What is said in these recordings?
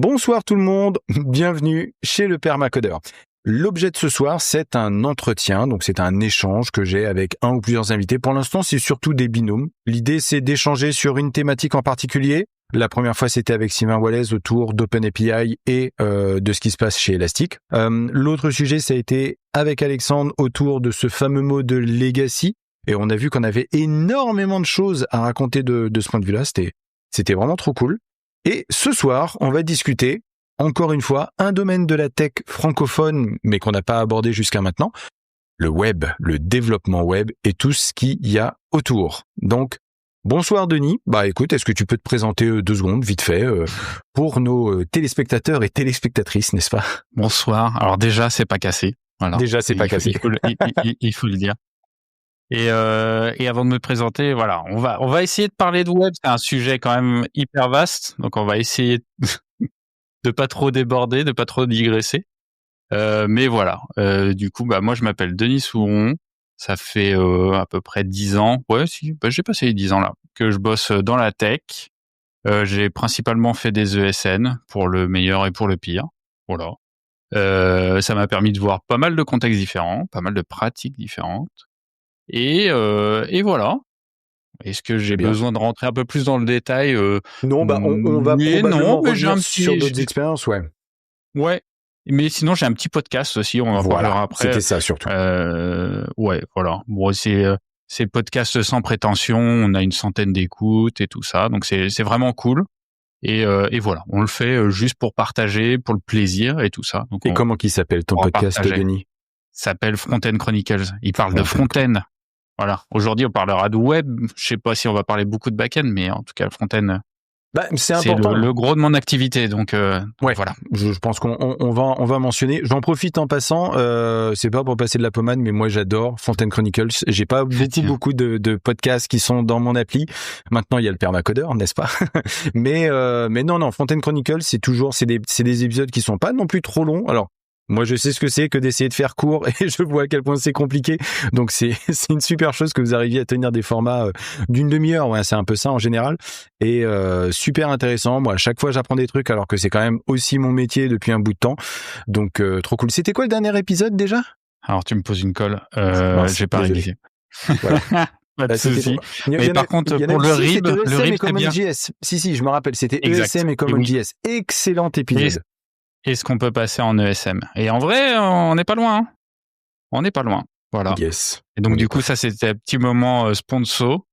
Bonsoir tout le monde, bienvenue chez le Permacodeur. L'objet de ce soir, c'est un entretien, donc c'est un échange que j'ai avec un ou plusieurs invités. Pour l'instant, c'est surtout des binômes. L'idée, c'est d'échanger sur une thématique en particulier. La première fois, c'était avec Sylvain Wallace autour d'OpenAPI et de ce qui se passe chez Elastic. L'autre sujet, ça a été avec Alexandre autour de ce fameux mot de legacy. Et on a vu qu'on avait énormément de choses à raconter de ce point de vue-là. C'était vraiment trop cool. Et ce soir, on va discuter, encore une fois, un domaine de la tech francophone, mais qu'on n'a pas abordé jusqu'à maintenant, le web, le développement web et tout ce qu'il y a autour. Donc, bonsoir Denis. Écoute, est-ce que tu peux te présenter 2 secondes, vite fait, pour nos téléspectateurs et téléspectatrices, n'est-ce pas? Bonsoir. Alors déjà, c'est pas cassé. Voilà. Déjà, c'est pas cassé. Il faut le dire. Et avant de me présenter, voilà, on va essayer de parler de web. C'est un sujet quand même hyper vaste, donc on va essayer de pas trop déborder, de pas trop digresser. Mais voilà. Du coup, moi je m'appelle Denis Souron. Ça fait à peu près 10 ans. Ouais, j'ai passé les 10 ans là que je bosse dans la tech. J'ai principalement fait des ESN pour le meilleur et pour le pire. Voilà. Ça m'a permis de voir pas mal de contextes différents, pas mal de pratiques différentes. Et voilà. Est-ce que j'ai besoin de rentrer un peu plus dans le détail? Non, on va probablement revenir sur d'autres expériences, ouais. Ouais, mais sinon j'ai un petit podcast aussi, on en parlera après. C'était ça surtout. Ouais, voilà. Bon, c'est podcast sans prétention, on a une centaine d'écoutes et tout ça, donc c'est vraiment cool. Et voilà, on le fait juste pour partager, pour le plaisir et tout ça. Donc comment qu'il s'appelle ton podcast, Denis? Ça s'appelle Front-End Chronicles. Il parle de front-end. Voilà. Aujourd'hui, on parlera de web. Je sais pas si on va parler beaucoup de back-end, mais en tout cas, le front-end, c'est important. Le gros de mon activité. Donc, ouais. Voilà. Je pense qu'on va mentionner. J'en profite en passant. C'est pas pour passer de la pommade, mais moi, j'adore Front-End Chronicles. J'ai pas beaucoup de podcasts qui sont dans mon appli. Maintenant, il y a le Permacodeur, n'est-ce pas? mais non. Front-End Chronicles, c'est des épisodes qui sont pas non plus trop longs. Alors, moi, je sais ce que c'est que d'essayer de faire court et je vois à quel point c'est compliqué. Donc, c'est une super chose que vous arriviez à tenir des formats d'une demi-heure. Ouais, c'est un peu ça en général. Et super intéressant. Moi, à chaque fois, j'apprends des trucs alors que c'est quand même aussi mon métier depuis un bout de temps. Donc, trop cool. C'était quoi le dernier épisode déjà? Alors, tu me poses une colle. J'ai pas révisé. Voilà. Pas de souci. Mais par contre, pour le RIB, c'est bien. Si, je me rappelle. C'était ESM et CommonJS. Excellent épisode. Est-ce qu'on peut passer en ESM? Et en vrai, on n'est pas loin. Hein. On n'est pas loin. Voilà. Yes. Et donc, du coup, ça, c'était un petit moment sponsor.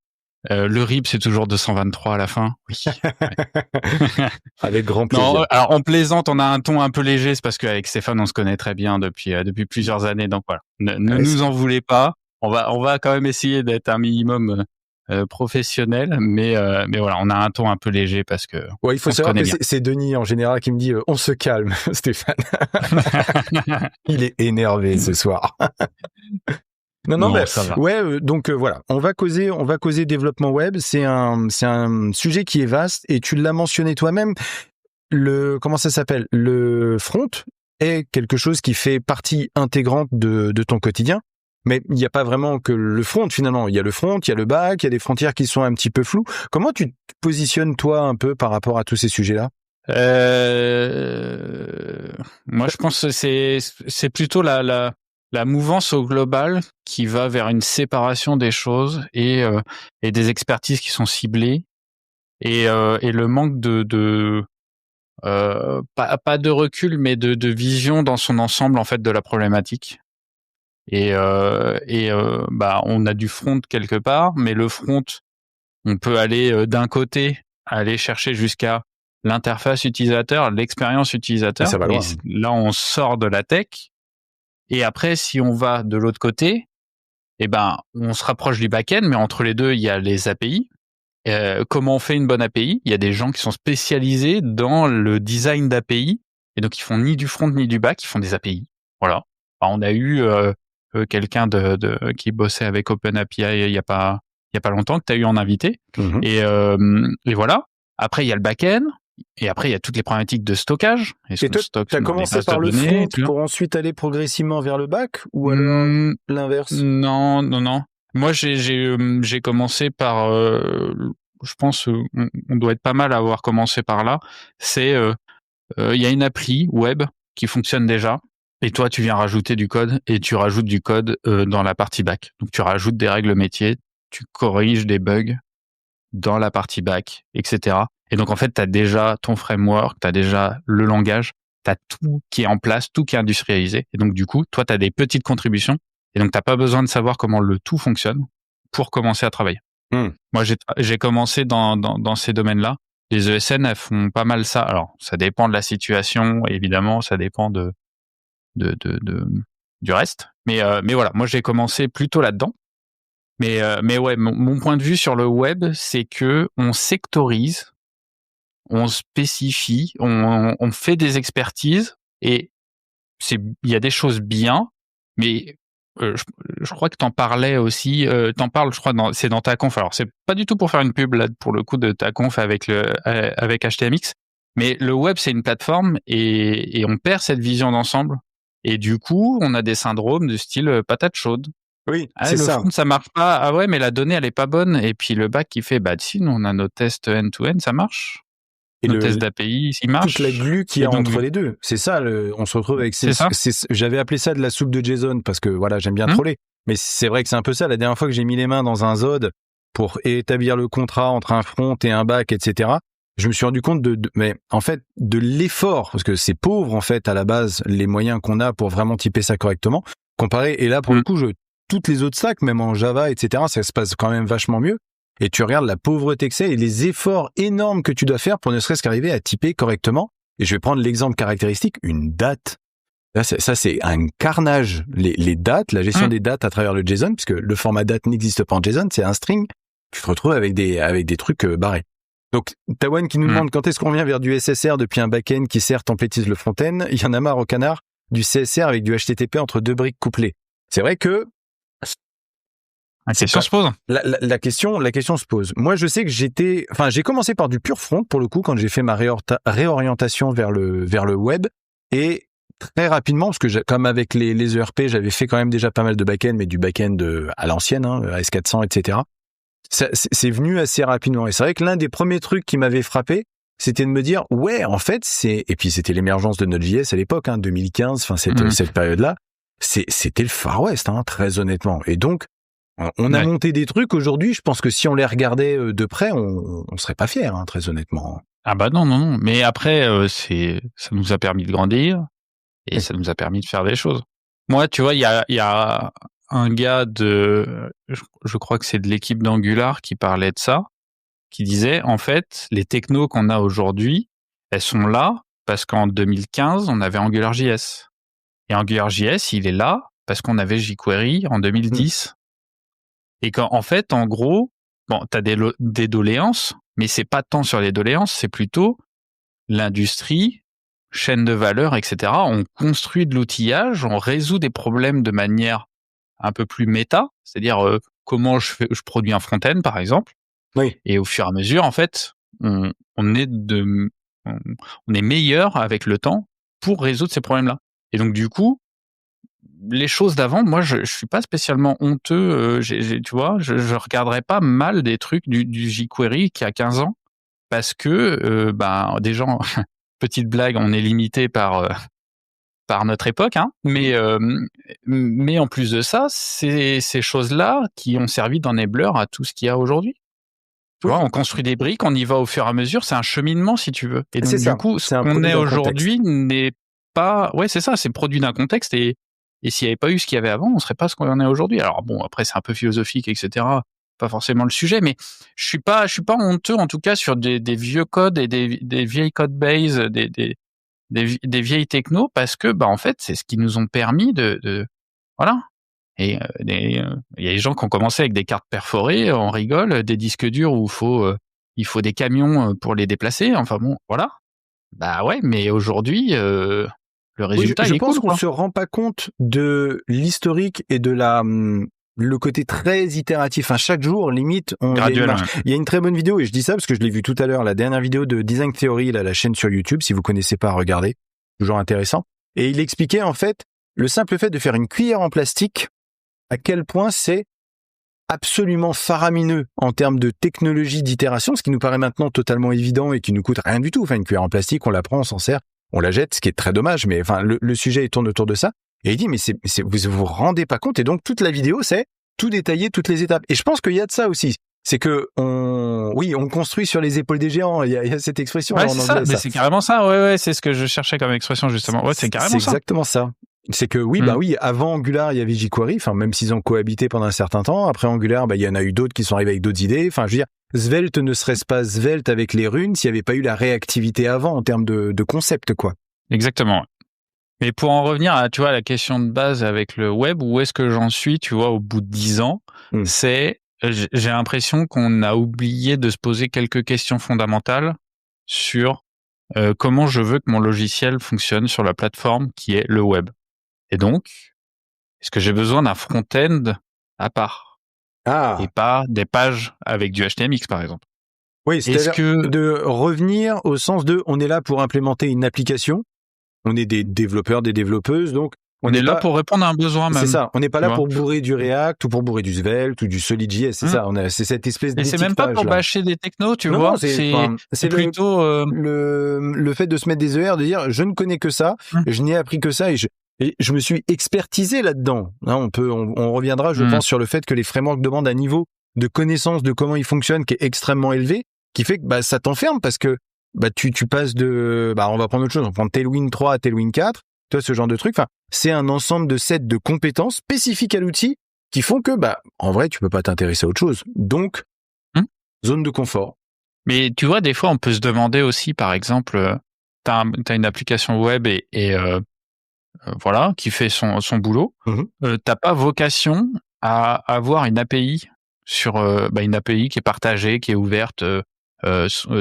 Le RIB, c'est toujours 223 à la fin. Oui. Ouais. Avec grand plaisir. Non, alors, on plaisante, on a un ton un peu léger. C'est parce qu'avec Stéphane, on se connaît très bien depuis plusieurs années. Donc, voilà. Ne nous en voulez pas. On va quand même essayer d'être un minimum professionnel, mais voilà, on a un ton un peu léger parce que il faut savoir que c'est Denis en général qui me dit on se calme, Stéphane. Il est énervé ce soir. Non, mais ça va. Ouais, donc voilà, on va causer développement web. C'est un sujet qui est vaste et tu l'as mentionné toi-même. Comment ça s'appelle? Le front est quelque chose qui fait partie intégrante de ton quotidien. Mais il n'y a pas vraiment que le front finalement. Il y a le front, il y a le back, il y a des frontières qui sont un petit peu floues. Comment tu te positionnes toi un peu par rapport à tous ces sujets-là? Moi, je pense que c'est plutôt la mouvance au global qui va vers une séparation des choses et des expertises qui sont ciblées et le manque pas de recul mais de vision dans son ensemble en fait de la problématique. Et on a du front quelque part, mais le front, on peut aller d'un côté, aller chercher jusqu'à l'interface utilisateur, l'expérience utilisateur. Ça va loin. Là, on sort de la tech. Et après, si on va de l'autre côté, on se rapproche du back-end, mais entre les deux, il y a les API. Comment on fait une bonne API? Il y a des gens qui sont spécialisés dans le design d'API, et donc ils font ni du front ni du back, ils font des API. Voilà. On a eu quelqu'un qui bossait avec OpenAPI il y a pas longtemps que tu as eu en invité. Et voilà. Après il y a le back-end et après il y a toutes les problématiques de stockage. Et toi, tu as commencé par le front pour ensuite aller progressivement vers le back ou alors l'inverse? Non. Moi j'ai commencé par je pense on doit être pas mal à avoir commencé par là. C'est il y a une appli web qui fonctionne déjà, et toi, tu viens rajouter du code, et tu rajoutes du code dans la partie back. Donc, tu rajoutes des règles métiers, tu corriges des bugs dans la partie back, etc. Et donc, en fait, tu as déjà ton framework, tu as déjà le langage, tu as tout qui est en place, tout qui est industrialisé. Et donc, du coup, toi, tu as des petites contributions, et donc, tu n'as pas besoin de savoir comment le tout fonctionne pour commencer à travailler. Moi, j'ai commencé dans ces domaines-là. Les ESN, elles font pas mal ça. Alors, ça dépend de la situation, évidemment, ça dépend du reste. Mais voilà, moi, j'ai commencé plutôt là-dedans. Mais ouais, mon point de vue sur le web, c'est que on sectorise, on spécifie, on fait des expertises, et il y a des choses bien, mais je crois que t'en parlais aussi, t'en parles, je crois, c'est dans ta conf. Alors, c'est pas du tout pour faire une pub là pour le coup de ta conf avec HTMX, mais le web, c'est une plateforme, et on perd cette vision d'ensemble, et du coup, on a des syndromes du style patate chaude. Oui, c'est le ça. front, ça marche pas. Ah ouais, mais la donnée, elle est pas bonne. Et puis le back qui fait, bah si, nous, on a nos tests end-to-end, ça marche. Et Nos tests d'API, ils marchent. toute la glu qu'il y a entre les deux. C'est ça, on se retrouve avec j'avais appelé ça de la soupe de JSON parce que voilà, j'aime bien troller. Mais c'est vrai que c'est un peu ça. La dernière fois que j'ai mis les mains dans un Zod pour établir le contrat entre un front et un back, etc., je me suis rendu compte mais en fait, de l'effort, parce que c'est pauvre, en fait, à la base, les moyens qu'on a pour vraiment typer ça correctement, comparé, et là, pour le coup, toutes les autres stacks, même en Java, etc., ça se passe quand même vachement mieux. Et tu regardes la pauvreté que c'est et les efforts énormes que tu dois faire pour ne serait-ce qu'arriver à typer correctement. Et je vais prendre l'exemple caractéristique, une date. Là, ça, c'est un carnage. Les dates, la gestion des dates à travers le JSON, puisque le format date n'existe pas en JSON, c'est un string. Tu te retrouves avec des trucs barrés. Donc, Tawan qui nous demande quand est-ce qu'on vient vers du SSR depuis un back-end qui certes templétise le front-end. Il y en a marre au canard du CSR avec du HTTP entre deux briques couplées. C'est vrai que la question se pose. La question se pose. Moi, je sais que j'ai commencé par du pur front pour le coup quand j'ai fait ma réorientation vers le web, et très rapidement, parce que comme avec les ERP, j'avais fait quand même déjà pas mal de back-end, mais du back-end à l'ancienne, AS400, etc. C'est venu assez rapidement. Et c'est vrai que l'un des premiers trucs qui m'avait frappé, c'était de me dire, ouais, en fait, et puis c'était l'émergence de Node.js à l'époque, 2015, enfin cette période-là, c'était le Far West, très honnêtement. Et donc, on a monté des trucs aujourd'hui, je pense que si on les regardait de près, on serait pas fiers, très honnêtement. Ah bah non. Mais après, ça nous a permis de grandir, et ça nous a permis de faire des choses. Moi, tu vois, il y a un gars je crois que c'est de l'équipe d'Angular qui parlait de ça, qui disait, en fait, les technos qu'on a aujourd'hui, elles sont là parce qu'en 2015, on avait AngularJS. Et AngularJS, il est là parce qu'on avait jQuery en 2010. Et qu'en fait, en gros, bon, t'as des doléances, mais c'est pas tant sur les doléances, c'est plutôt l'industrie, chaîne de valeur, etc. On construit de l'outillage, on résout des problèmes de manière un peu plus méta, c'est-à-dire comment je produis un front-end, par exemple. Oui. Et au fur et à mesure, en fait, on est meilleur avec le temps pour résoudre ces problèmes-là. Et donc, du coup, les choses d'avant, moi, je suis pas spécialement honteux. Tu vois, je regarderais pas mal des trucs du jQuery qui a 15 ans, parce que, des gens, petite blague, on est limité par notre époque, mais en plus de ça, c'est ces choses-là qui ont servi d'enabler à tout ce qu'il y a aujourd'hui. Tu vois, on construit des briques, on y va au fur et à mesure, c'est un cheminement, si tu veux. Et donc, du coup, ce qu'on est aujourd'hui n'est pas... Ouais, c'est ça, c'est produit d'un contexte, et s'il n'y avait pas eu ce qu'il y avait avant, on serait pas ce qu'on en est aujourd'hui. Alors bon, après, c'est un peu philosophique, etc. Pas forcément le sujet, mais je suis pas honteux, en tout cas, sur des vieux codes et des vieilles code bases, des vieilles technos, parce que, en fait, c'est ce qui nous ont permis voilà. Et il y a des gens qui ont commencé avec des cartes perforées, on rigole, des disques durs où il faut des camions pour les déplacer. Enfin bon, voilà. Bah ouais, mais aujourd'hui, le résultat, je il est pense cool, qu'on se rend pas compte de l'historique et de le côté très itératif. Chaque jour, limite, graduel. Il y a une très bonne vidéo, et je dis ça parce que je l'ai vu tout à l'heure, la dernière vidéo de Design Theory, la chaîne sur YouTube. Si vous connaissez pas, regardez. Toujours intéressant. Et il expliquait, en fait, le simple fait de faire une cuillère en plastique, à quel point c'est absolument faramineux en termes de technologie d'itération, ce qui nous paraît maintenant totalement évident et qui nous coûte rien du tout. Une cuillère en plastique, on la prend, on s'en sert, on la jette, ce qui est très dommage, mais enfin le sujet il tourne autour de ça. Et il dit mais vous rendez pas compte, et donc toute la vidéo c'est tout détaillé, toutes les étapes. Et je pense qu'il y a de ça aussi. C'est que on construit sur les épaules des géants. Il y a cette expression en anglais. Mais c'est carrément ça. Ouais, c'est ce que je cherchais comme expression justement. Ouais, c'est carrément ça. C'est exactement ça. C'est que avant Angular, il y avait jQuery, enfin même s'ils ont cohabité pendant un certain temps. Après Angular, il y en a eu d'autres qui sont arrivés avec d'autres idées. Enfin, je veux dire, Svelte ne serait pas Svelte avec les runes s'il n'y avait pas eu la réactivité avant en termes de concept, quoi. Exactement. Mais pour en revenir à, tu vois, la question de base avec le web, où est-ce que j'en suis, tu vois, au bout de 10 ans, c'est, j'ai l'impression qu'on a oublié de se poser quelques questions fondamentales sur comment je veux que mon logiciel fonctionne sur la plateforme qui est le web. Et donc, est-ce que j'ai besoin d'un front-end à part et pas des pages avec du HTMX, par exemple? Oui, c'est-à-dire de revenir au sens de on est là pour implémenter une application, on est des développeurs, des développeuses, donc on est là pour répondre à un besoin même. C'est ça, on n'est pas là pour bourrer du React ou pour bourrer du Svelte ou du SolidJS, c'est ça, c'est cette espèce d'étiquetage. Et c'est même pas pour bâcher des technos, tu vois, c'est plutôt le fait de se mettre des ER, de dire je ne connais que ça, je n'ai appris que ça et je me suis expertisé là-dedans. Hein, on reviendra, je pense, sur le fait que les frameworks demandent un niveau de connaissance de comment ils fonctionnent qui est extrêmement élevé, qui fait que ça t'enferme parce que tu passes de on va prendre autre chose, on va prendre Tailwind 3 à Tailwind 4, toi ce genre de truc. Enfin, c'est un ensemble de sets de compétences spécifiques à l'outil qui font que en vrai tu peux pas t'intéresser à autre chose. Donc zone de confort. Mais tu vois, des fois on peut se demander aussi, par exemple, t'as une application web et voilà, qui fait son boulot. T'as pas vocation à avoir une API sur une API qui est partagée, qui est ouverte,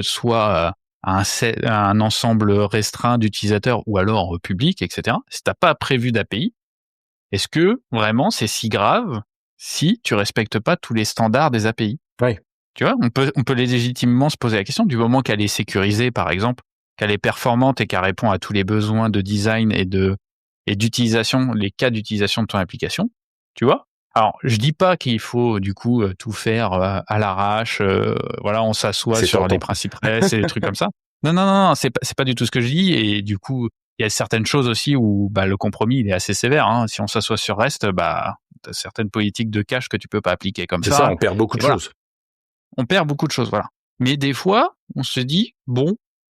soit à un ensemble restreint d'utilisateurs ou alors public, etc. Si t'as pas prévu d'API, est-ce que vraiment c'est si grave si tu respectes pas tous les standards des API? Oui. Tu vois, on peut légitimement se poser la question du moment qu'elle est sécurisée, par exemple, qu'elle est performante et qu'elle répond à tous les besoins de design et d'utilisation, les cas d'utilisation de ton application, tu vois. Alors, je dis pas qu'il faut du coup tout faire à l'arrache, voilà, on s'assoit sur les principes REST et des trucs comme ça. Non, c'est pas du tout ce que je dis, et du coup, il y a certaines choses aussi où le compromis il est assez sévère, hein. Si on s'assoit sur REST, t'as certaines politiques de cache que tu peux pas appliquer comme ça. C'est ça, on perd beaucoup de choses. On perd beaucoup de choses, voilà. Mais des fois, on se dit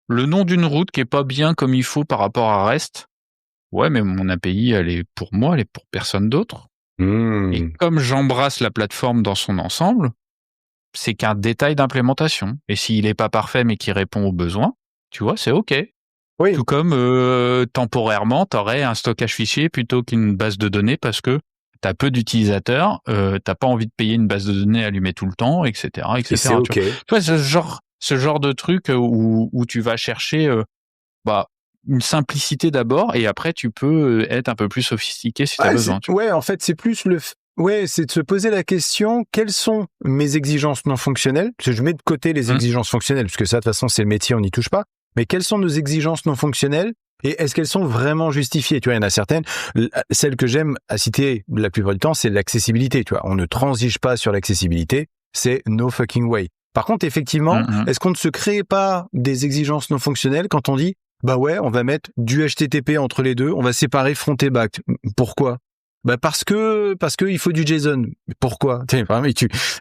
le nom d'une route qui est pas bien comme il faut par rapport à REST, ouais, mais mon API, elle est pour moi, elle est pour personne d'autre. Et comme j'embrasse la plateforme dans son ensemble, c'est qu'un détail d'implémentation. Et s'il est pas parfait, mais qu'il répond aux besoins, tu vois, c'est OK. Oui. Tout comme temporairement, t'aurais un stockage fichier plutôt qu'une base de données parce que t'as peu d'utilisateurs, t'as pas envie de payer une base de données allumée tout le temps, etc., etc. Et c'est OK. Tu vois, ce genre de truc où tu vas chercher, une simplicité d'abord, et après tu peux être un peu plus sophistiqué si tu as besoin. Ouais, en fait, c'est plus c'est de se poser la question, quelles sont mes exigences non fonctionnelles? Parce que je mets de côté les exigences fonctionnelles, parce que ça, de toute façon, c'est le métier, on n'y touche pas. Mais quelles sont nos exigences non fonctionnelles? Et est-ce qu'elles sont vraiment justifiées? Tu vois, il y en a certaines. Celle que j'aime à citer la plupart du temps, c'est l'accessibilité. Tu vois, on ne transige pas sur l'accessibilité. C'est no fucking way. Par contre, effectivement, est-ce qu'on ne se crée pas des exigences non fonctionnelles quand on dit on va mettre du HTTP entre les deux, on va séparer front et back. Pourquoi? Parce que il faut du JSON. Pourquoi?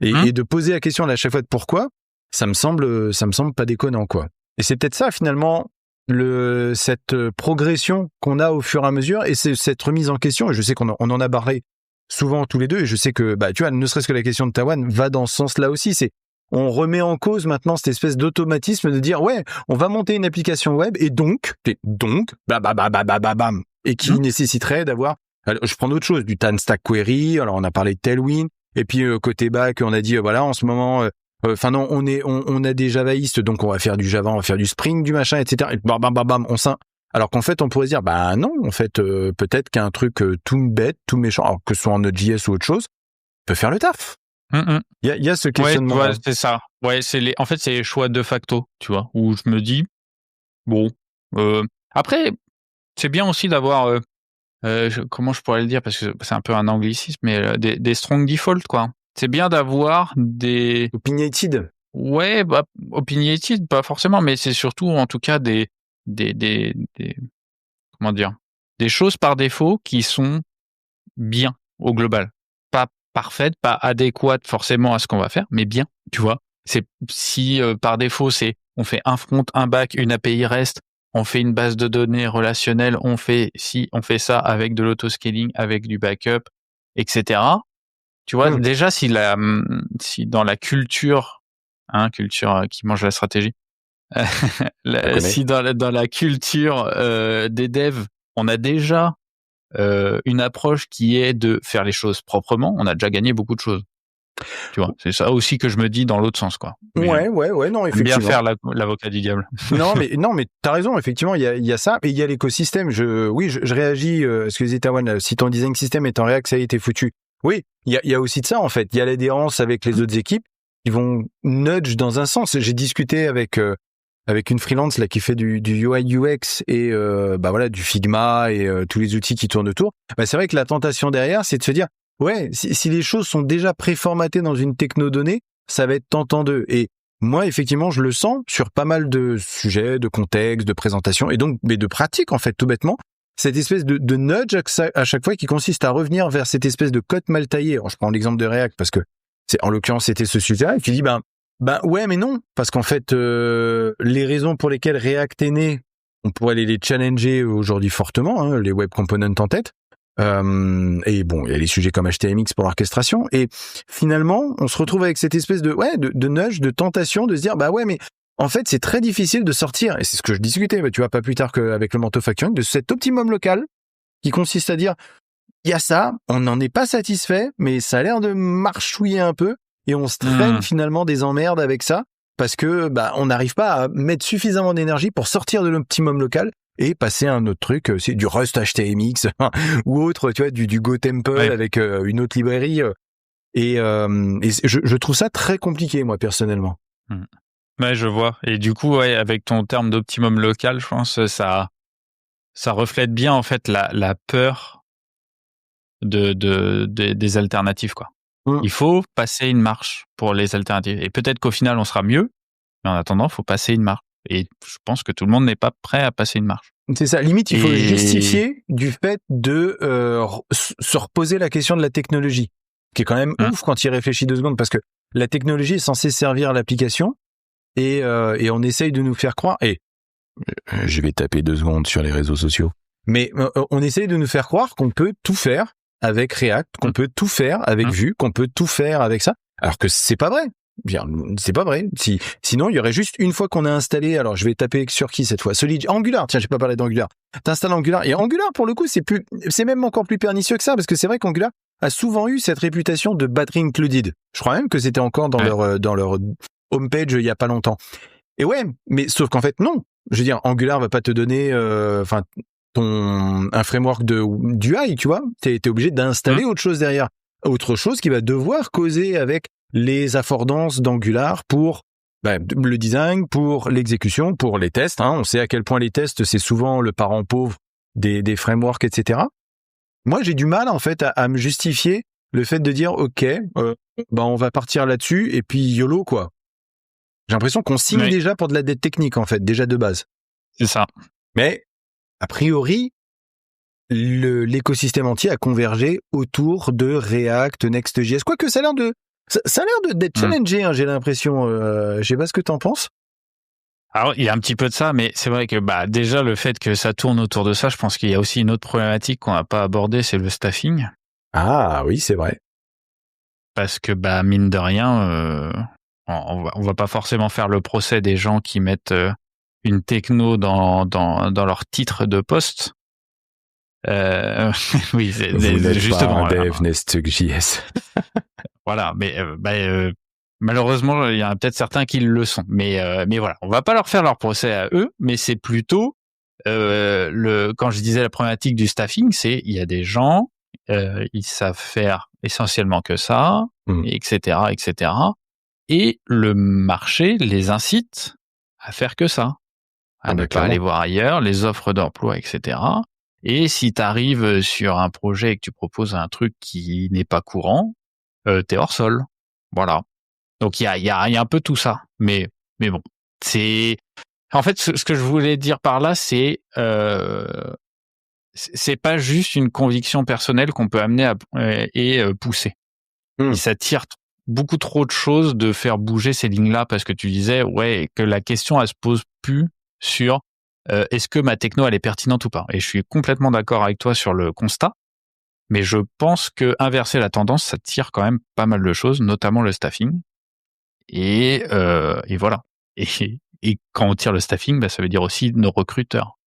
Et de poser la question à chaque fois de pourquoi, ça me semble pas déconnant, quoi. Et c'est peut-être ça finalement cette progression qu'on a au fur et à mesure, et c'est cette remise en question. Et je sais qu'on en a parlé souvent tous les deux, et je sais que tu vois, ne serait-ce que la question de Tawane va dans ce sens-là aussi. On remet en cause maintenant cette espèce d'automatisme de dire on va monter une application web et donc et qui nécessiterait d'avoir, alors, je prends d'autres choses, du Tan Stack Query. Alors on a parlé de Tailwind, et puis côté back on a dit en ce moment on a des javaïstes, donc on va faire du Java, on va faire du Spring, du machin, etc. Et alors qu'en fait on pourrait se dire non, en fait peut-être qu'un truc tout bête, tout méchant, alors que ce soit en Node.js ou autre chose, peut faire le taf. Il y a ce questionnement. Ouais, c'est ça. Ouais, en fait, c'est les choix de facto, tu vois, où je me dis, après, c'est bien aussi d'avoir, comment je pourrais le dire, parce que c'est un peu un anglicisme, mais des strong default, quoi. C'est bien d'avoir des... Opinionated. Ouais, opinionated, pas forcément, mais c'est surtout, en tout cas, des comment dire, des choses par défaut qui sont bien au global. Pas parfaites, pas adéquates forcément à ce qu'on va faire, mais bien, tu vois. C'est si par défaut c'est on fait un front, un back, une API REST, on fait une base de données relationnelle, on fait ça avec de l'autoscaling, avec du backup, etc. Tu vois, déjà si dans la culture qui mange la stratégie, si dans la culture des devs, on a déjà une approche qui est de faire les choses proprement, on a déjà gagné beaucoup de choses. Tu vois, c'est ça aussi que je me dis dans l'autre sens, quoi. Ouais, non, effectivement. Bien faire l'avocat du diable. non, mais t'as raison, effectivement, il y a ça, et il y a l'écosystème. Je réagis, parce que Zetawan, si ton design system est en React, ça y est, t'es foutu. Oui, il y a aussi de ça, en fait. Il y a l'adhérence avec les autres équipes qui vont nudge dans un sens. J'ai discuté avec une freelance là qui fait du UI UX et voilà, du Figma et tous les outils qui tournent autour. Bah, c'est vrai que la tentation derrière, c'est de se dire ouais, si les choses sont déjà préformatées dans une techno donnée, ça va être tentant d'eux. Et moi, effectivement, je le sens sur pas mal de sujets, de contextes, de présentations et donc mais de pratiques en fait, tout bêtement. Cette espèce de nudge à chaque fois qui consiste à revenir vers cette espèce de code mal taillé. Alors, je prends l'exemple de React parce que en l'occurrence c'était ce sujet-là. Et tu dis ben ouais mais non, parce qu'en fait les raisons pour lesquelles React est né, on pourrait les challenger aujourd'hui fortement, hein, les web components en tête. Et bon, il y a les sujets comme HTMX pour l'orchestration. Et finalement, on se retrouve avec cette espèce de nudge, de tentation de se dire bah ouais mais en fait c'est très difficile de sortir. Et c'est ce que je discutais, tu vois, pas plus tard qu'avec le Manto Factoring, de cet optimum local qui consiste à dire il y a ça, on n'en est pas satisfait, mais ça a l'air de marchouiller un peu. Et on se traîne finalement des emmerdes avec ça parce que on n'arrive pas à mettre suffisamment d'énergie pour sortir de l'optimum local et passer à un autre truc, c'est du Rust HTMX ou autre, tu vois, du GoTemple avec une autre librairie. Et je trouve ça très compliqué, moi, personnellement. Ouais, je vois. Et du coup, ouais, avec ton terme d'optimum local, je pense ça reflète bien en fait la peur des alternatives, quoi. Il faut passer une marche pour les alternatives. Et peut-être qu'au final, on sera mieux, mais en attendant, il faut passer une marche. Et je pense que tout le monde n'est pas prêt à passer une marche. C'est ça. Limite, il faut justifier du fait de se reposer la question de la technologie, qui est quand même ouf quand il réfléchit 2 secondes, parce que la technologie est censée servir l'application et on essaye de nous faire croire. Et je vais taper 2 secondes sur les réseaux sociaux. Mais on essaye de nous faire croire qu'on peut tout faire avec React, qu'on peut tout faire avec Vue, qu'on peut tout faire avec ça, alors que c'est pas vrai. Bien, c'est pas vrai. Sinon, il y aurait juste une fois qu'on a installé. Alors, je vais taper sur qui cette fois? Angular. Tiens, j'ai pas parlé d'Angular. T'installes Angular et Angular pour le coup, c'est même encore plus pernicieux que ça parce que c'est vrai qu'Angular a souvent eu cette réputation de battery included. Je crois même que c'était encore dans leur homepage il y a pas longtemps. Et ouais, mais sauf qu'en fait non. Je veux dire, Angular va pas te donner, un framework du UI, tu vois. T'es obligé d'installer autre chose derrière, autre chose qui va devoir causer avec les affordances d'Angular pour le design, pour l'exécution, pour les tests. Hein. On sait à quel point les tests, c'est souvent le parent pauvre des frameworks, etc. Moi, j'ai du mal en fait à me justifier le fait de dire ok, on va partir là-dessus et puis YOLO quoi. J'ai l'impression qu'on signe déjà pour de la dette technique en fait, déjà de base. C'est ça. Mais a priori, l'écosystème entier a convergé autour de React, Next.js. Quoique ça a l'air d'être challengé, hein, j'ai l'impression. Je sais pas ce que t'en penses. Alors, il y a un petit peu de ça, mais c'est vrai que déjà le fait que ça tourne autour de ça, je pense qu'il y a aussi une autre problématique qu'on n'a pas abordée, c'est le staffing. Ah oui, c'est vrai. Parce que mine de rien, on va pas forcément faire le procès des gens qui mettent une techno dans leur titre de poste. Oui, vous n'êtes justement. Pas un dev Next.js. Voilà, mais malheureusement, il y en a peut-être certains qui le sont. Mais voilà, on va pas leur faire leur procès à eux, mais c'est plutôt quand je disais la problématique du staffing, c'est il y a des gens, ils savent faire essentiellement que ça, etc., etc. Et le marché les incite à faire que ça, à ne pas aller voir ailleurs, les offres d'emploi, etc. Et si tu arrives sur un projet et que tu proposes un truc qui n'est pas courant, t'es hors sol. Voilà. Donc il y a un peu tout ça. Mais bon, c'est En fait, ce que je voulais dire par là, c'est pas juste une conviction personnelle qu'on peut amener et pousser. Et ça tire beaucoup trop de choses de faire bouger ces lignes-là, parce que tu disais que la question elle se pose plus sur est-ce que ma techno elle est pertinente ou pas. Et je suis complètement d'accord avec toi sur le constat, mais je pense que inverser la tendance, ça tire quand même pas mal de choses, notamment le staffing. Et voilà. Et quand on tire le staffing, bah, ça veut dire aussi nos recruteurs.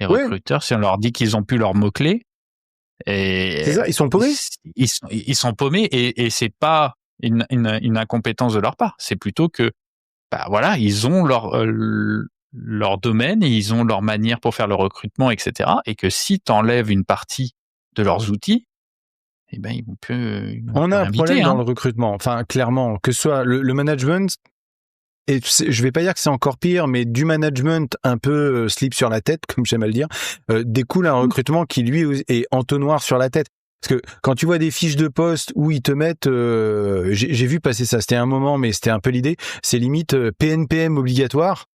Les recruteurs, si on leur dit qu'ils ont plus leurs mots-clés, c'est ça, ils sont paumés. Ils sont paumés, et c'est pas une incompétence de leur part. C'est plutôt que, bah voilà, ils ont leur domaine et ils ont leur manière pour faire le recrutement, etc. Et que si t'enlèves une partie de leurs outils, eh ben ils vont plus. On a un problème dans le recrutement. Enfin, clairement, que ce soit le management. Et je vais pas dire que c'est encore pire, mais du management un peu slip sur la tête, comme j'aime à le dire, découle un recrutement qui lui est entonnoir sur la tête. Parce que quand tu vois des fiches de poste où ils te mettent, j'ai vu passer ça, c'était un moment, mais c'était un peu l'idée, c'est limite PNPM obligatoire.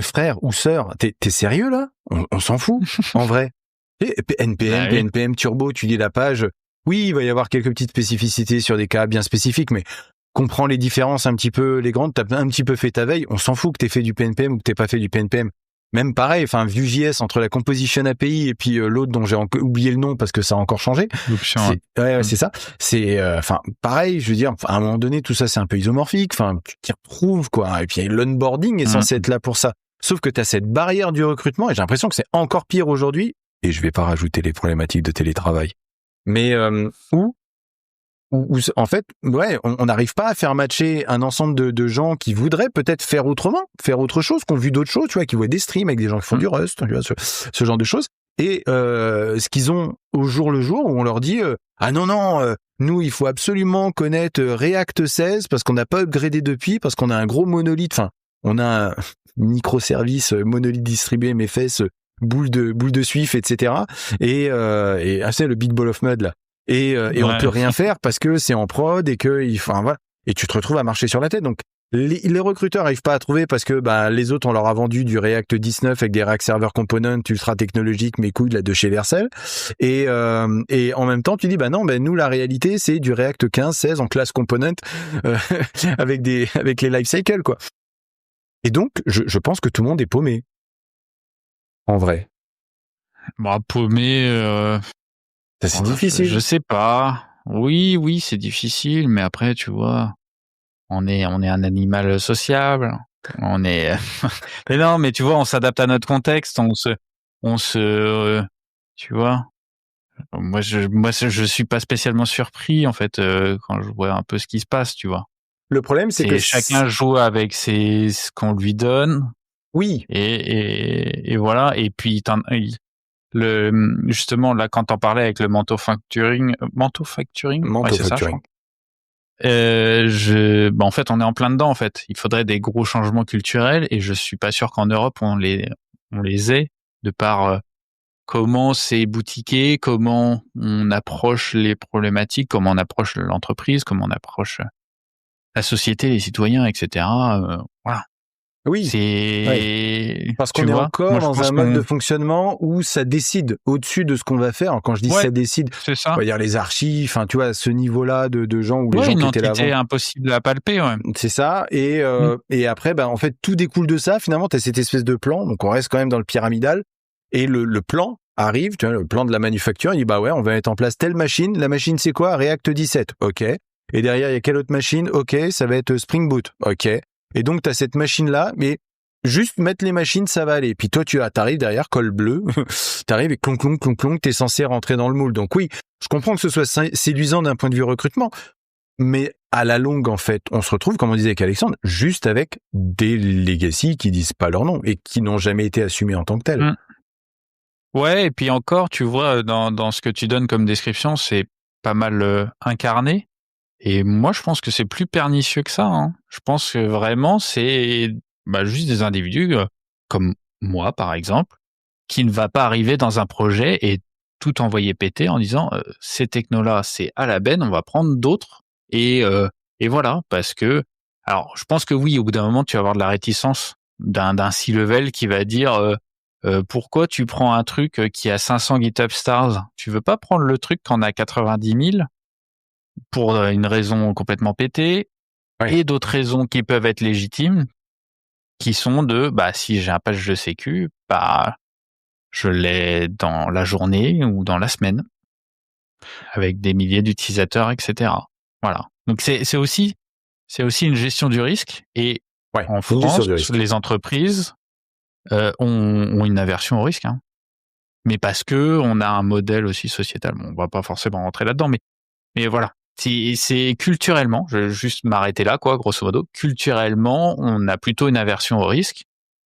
Frère ou sœur, t'es sérieux là? On s'en fout, en vrai. PNPM turbo, tu lis la page. Oui, il va y avoir quelques petites spécificités sur des cas bien spécifiques, mais comprends les différences un petit peu, les grandes, t'as un petit peu fait ta veille, on s'en fout que t'aies fait du PNPM ou que t'aies pas fait du PNPM. Même pareil, enfin, Vue.js entre la composition API et puis l'autre dont j'ai oublié le nom parce que ça a encore changé. C'est ça. C'est, enfin, pareil, je veux dire, à un moment donné, tout ça, c'est un peu isomorphique, enfin, tu t'y retrouves, quoi. Et puis, l'onboarding est censé être là pour ça. Sauf que t'as cette barrière du recrutement et j'ai l'impression que c'est encore pire aujourd'hui. Et je vais pas rajouter les problématiques de télétravail. Mais, où en fait, on n'arrive pas à faire matcher un ensemble de gens qui voudraient peut-être faire autrement, faire autre chose, qui ont vu d'autres choses, tu vois, qui voient des streams avec des gens qui font du Rust, tu vois, ce genre de choses. Et ce qu'ils ont au jour le jour, où on leur dit ah non, nous il faut absolument connaître React 16 parce qu'on n'a pas upgradé depuis, parce qu'on a un gros monolithe, enfin on a un microservice monolithe distribué MFS boule de Swift, etc. Et c'est le Big Ball of Mud là. Et on peut rien faire parce que c'est en prod et que enfin voilà, et tu te retrouves à marcher sur la tête. Donc les recruteurs arrivent pas à trouver parce que les autres on leur a vendu du React 19 avec des React Server Components ultra technologiques mais couilles là de chez Vercel, et en même temps tu dis nous la réalité c'est du React 15 16 en classe component avec les lifecycle quoi. Et donc je pense que tout le monde est paumé en vrai. Paumé. C'est difficile. Je sais pas. Oui, c'est difficile, mais après, tu vois, on est un animal sociable. On est. Mais non, mais tu vois, on s'adapte à notre contexte. Tu vois. Moi, je suis pas spécialement surpris en fait quand je vois un peu ce qui se passe, tu vois. Le problème, c'est que chacun joue avec ce qu'on lui donne. Oui. Et voilà. Et puis justement là quand t'en parlais avec le manufacturing, c'est ça, je crois. En fait on est en plein dedans en fait. Il faudrait des gros changements culturels et je suis pas sûr qu'en Europe on les ait de par comment c'est boutiqué, comment on approche les problématiques, comment on approche l'entreprise, comment on approche la société, les citoyens, etc. Voilà. Oui, parce qu'on est encore dans un mode de fonctionnement où ça décide au-dessus de ce qu'on va faire. Quand je dis ça décide, c'est ça. On va dire les archives, enfin tu vois, ce niveau-là de gens où les gens qui étaient là avant. C'est impossible à palper. Ouais. C'est ça. Et après, en fait, tout découle de ça. Finalement, tu as cette espèce de plan. Donc on reste quand même dans le pyramidal. Et le plan arrive, tu vois, le plan de la manufacture. Il dit on va mettre en place telle machine. La machine, c'est quoi? React 17. Ok. Et derrière, il y a quelle autre machine? Ok, ça va être Spring Boot. Ok. Et donc, tu as cette machine-là, mais juste mettre les machines, ça va aller. Puis toi, t'arrives derrière, col bleu, t'arrives et clonk, t'es censé rentrer dans le moule. Donc oui, je comprends que ce soit séduisant d'un point de vue recrutement, mais à la longue, en fait, on se retrouve, comme on disait avec Alexandre, juste avec des legacy qui disent pas leur nom et qui n'ont jamais été assumés en tant que tels. Ouais, et puis encore, tu vois, dans ce que tu donnes comme description, c'est pas mal incarné. Et moi, je pense que c'est plus pernicieux que ça. Hein. Je pense que vraiment, c'est juste des individus comme moi, par exemple, qui ne va pas arriver dans un projet et tout envoyer péter en disant ces technos-là, c'est à la benne, on va prendre d'autres. Et voilà, parce que... Alors, je pense que oui, au bout d'un moment, tu vas avoir de la réticence d'un C-level qui va dire pourquoi tu prends un truc qui a 500 GitHub stars, tu veux pas prendre le truc qui en a 90 000 pour une raison complètement pétée et d'autres raisons qui peuvent être légitimes, qui sont si j'ai un patch de sécu, je l'ai dans la journée ou dans la semaine avec des milliers d'utilisateurs, etc. Voilà. Donc c'est aussi une gestion du risque et en France, les entreprises ont une aversion au risque, hein. Mais parce que on a un modèle aussi sociétal. Bon, on va pas forcément rentrer là-dedans, mais voilà. C'est culturellement, je vais juste m'arrêter là, quoi, grosso modo. Culturellement, on a plutôt une aversion au risque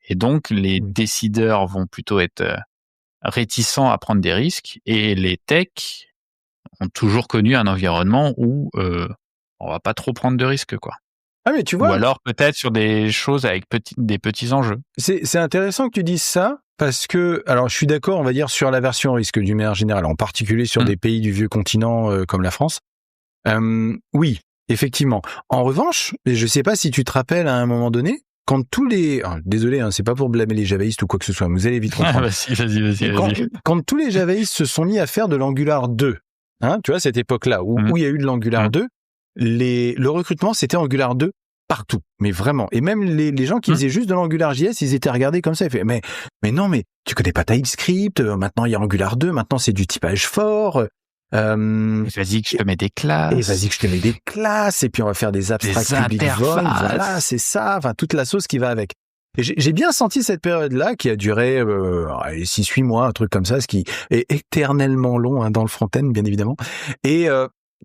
et donc les décideurs vont plutôt être réticents à prendre des risques et les techs ont toujours connu un environnement où on va pas trop prendre de risques, quoi. Ah mais tu vois. Ou alors peut-être sur des choses avec des petits enjeux. C'est intéressant que tu dises ça parce que, alors je suis d'accord, on va dire sur l'aversion au risque d'une manière générale, en particulier sur des pays du vieux continent comme la France. Oui, effectivement. En revanche, je sais pas si tu te rappelles à un moment donné, quand tous les, désolé, hein, c'est pas pour blâmer les javaïstes ou quoi que ce soit, mais vous allez vite comprendre. Vas-y. Quand tous les javaïstes se sont mis à faire de l'Angular 2, hein, tu vois cette époque-là où il y a eu de l'Angular 2, le recrutement c'était Angular 2 partout, mais vraiment. Et même les gens qui faisaient juste de l'AngularJS, ils étaient regardés comme ça. Ils faisaient, mais non, mais tu connais pas TypeScript. Maintenant il y a Angular 2. Maintenant c'est du typage fort. Vas-y que je te mets des classes. Et vas-y que je te mets des classes. Et puis on va faire des abstracts public void. Voilà, c'est ça. Enfin toute la sauce qui va avec. Et j'ai bien senti cette période-là qui a duré 6-8 mois, un truc comme ça, ce qui est éternellement long hein, dans le front-end, bien évidemment. Et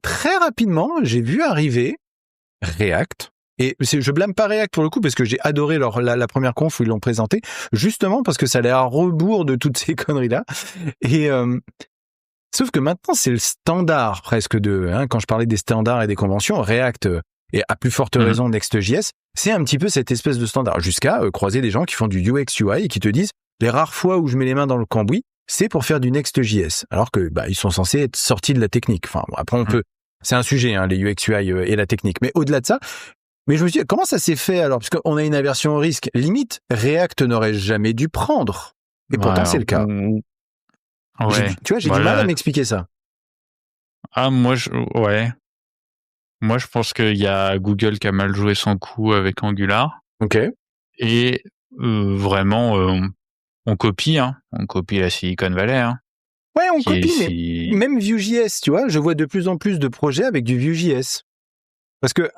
très rapidement, j'ai vu arriver React. Et je blâme pas React pour le coup parce que j'ai adoré la première conf où ils l'ont présenté, justement parce que ça allait à rebours de toutes ces conneries-là. Et sauf que maintenant c'est le standard presque quand je parlais des standards et des conventions, React et à plus forte raison Next.js, c'est un petit peu cette espèce de standard jusqu'à croiser des gens qui font du UX UI et qui te disent les rares fois où je mets les mains dans le cambouis, c'est pour faire du Next.js alors que ils sont censés être sortis de la technique. Enfin après on peut, c'est un sujet les UX UI et la technique, mais au-delà de ça. Mais je me suis dit, comment ça s'est fait alors? Parce qu'on a une aversion au risque. Limite, React n'aurait jamais dû prendre. Et pourtant, c'est le cas. Ouais. Tu vois, j'ai du mal à m'expliquer ça. Ah, moi, je pense qu'il y a Google qui a mal joué son coup avec Angular. Ok. Et vraiment, on copie, hein. On copie la Silicon Valley, hein. Ouais, on copie, mais même Vue.js, tu vois, je vois de plus en plus de projets avec du Vue.js. Parce que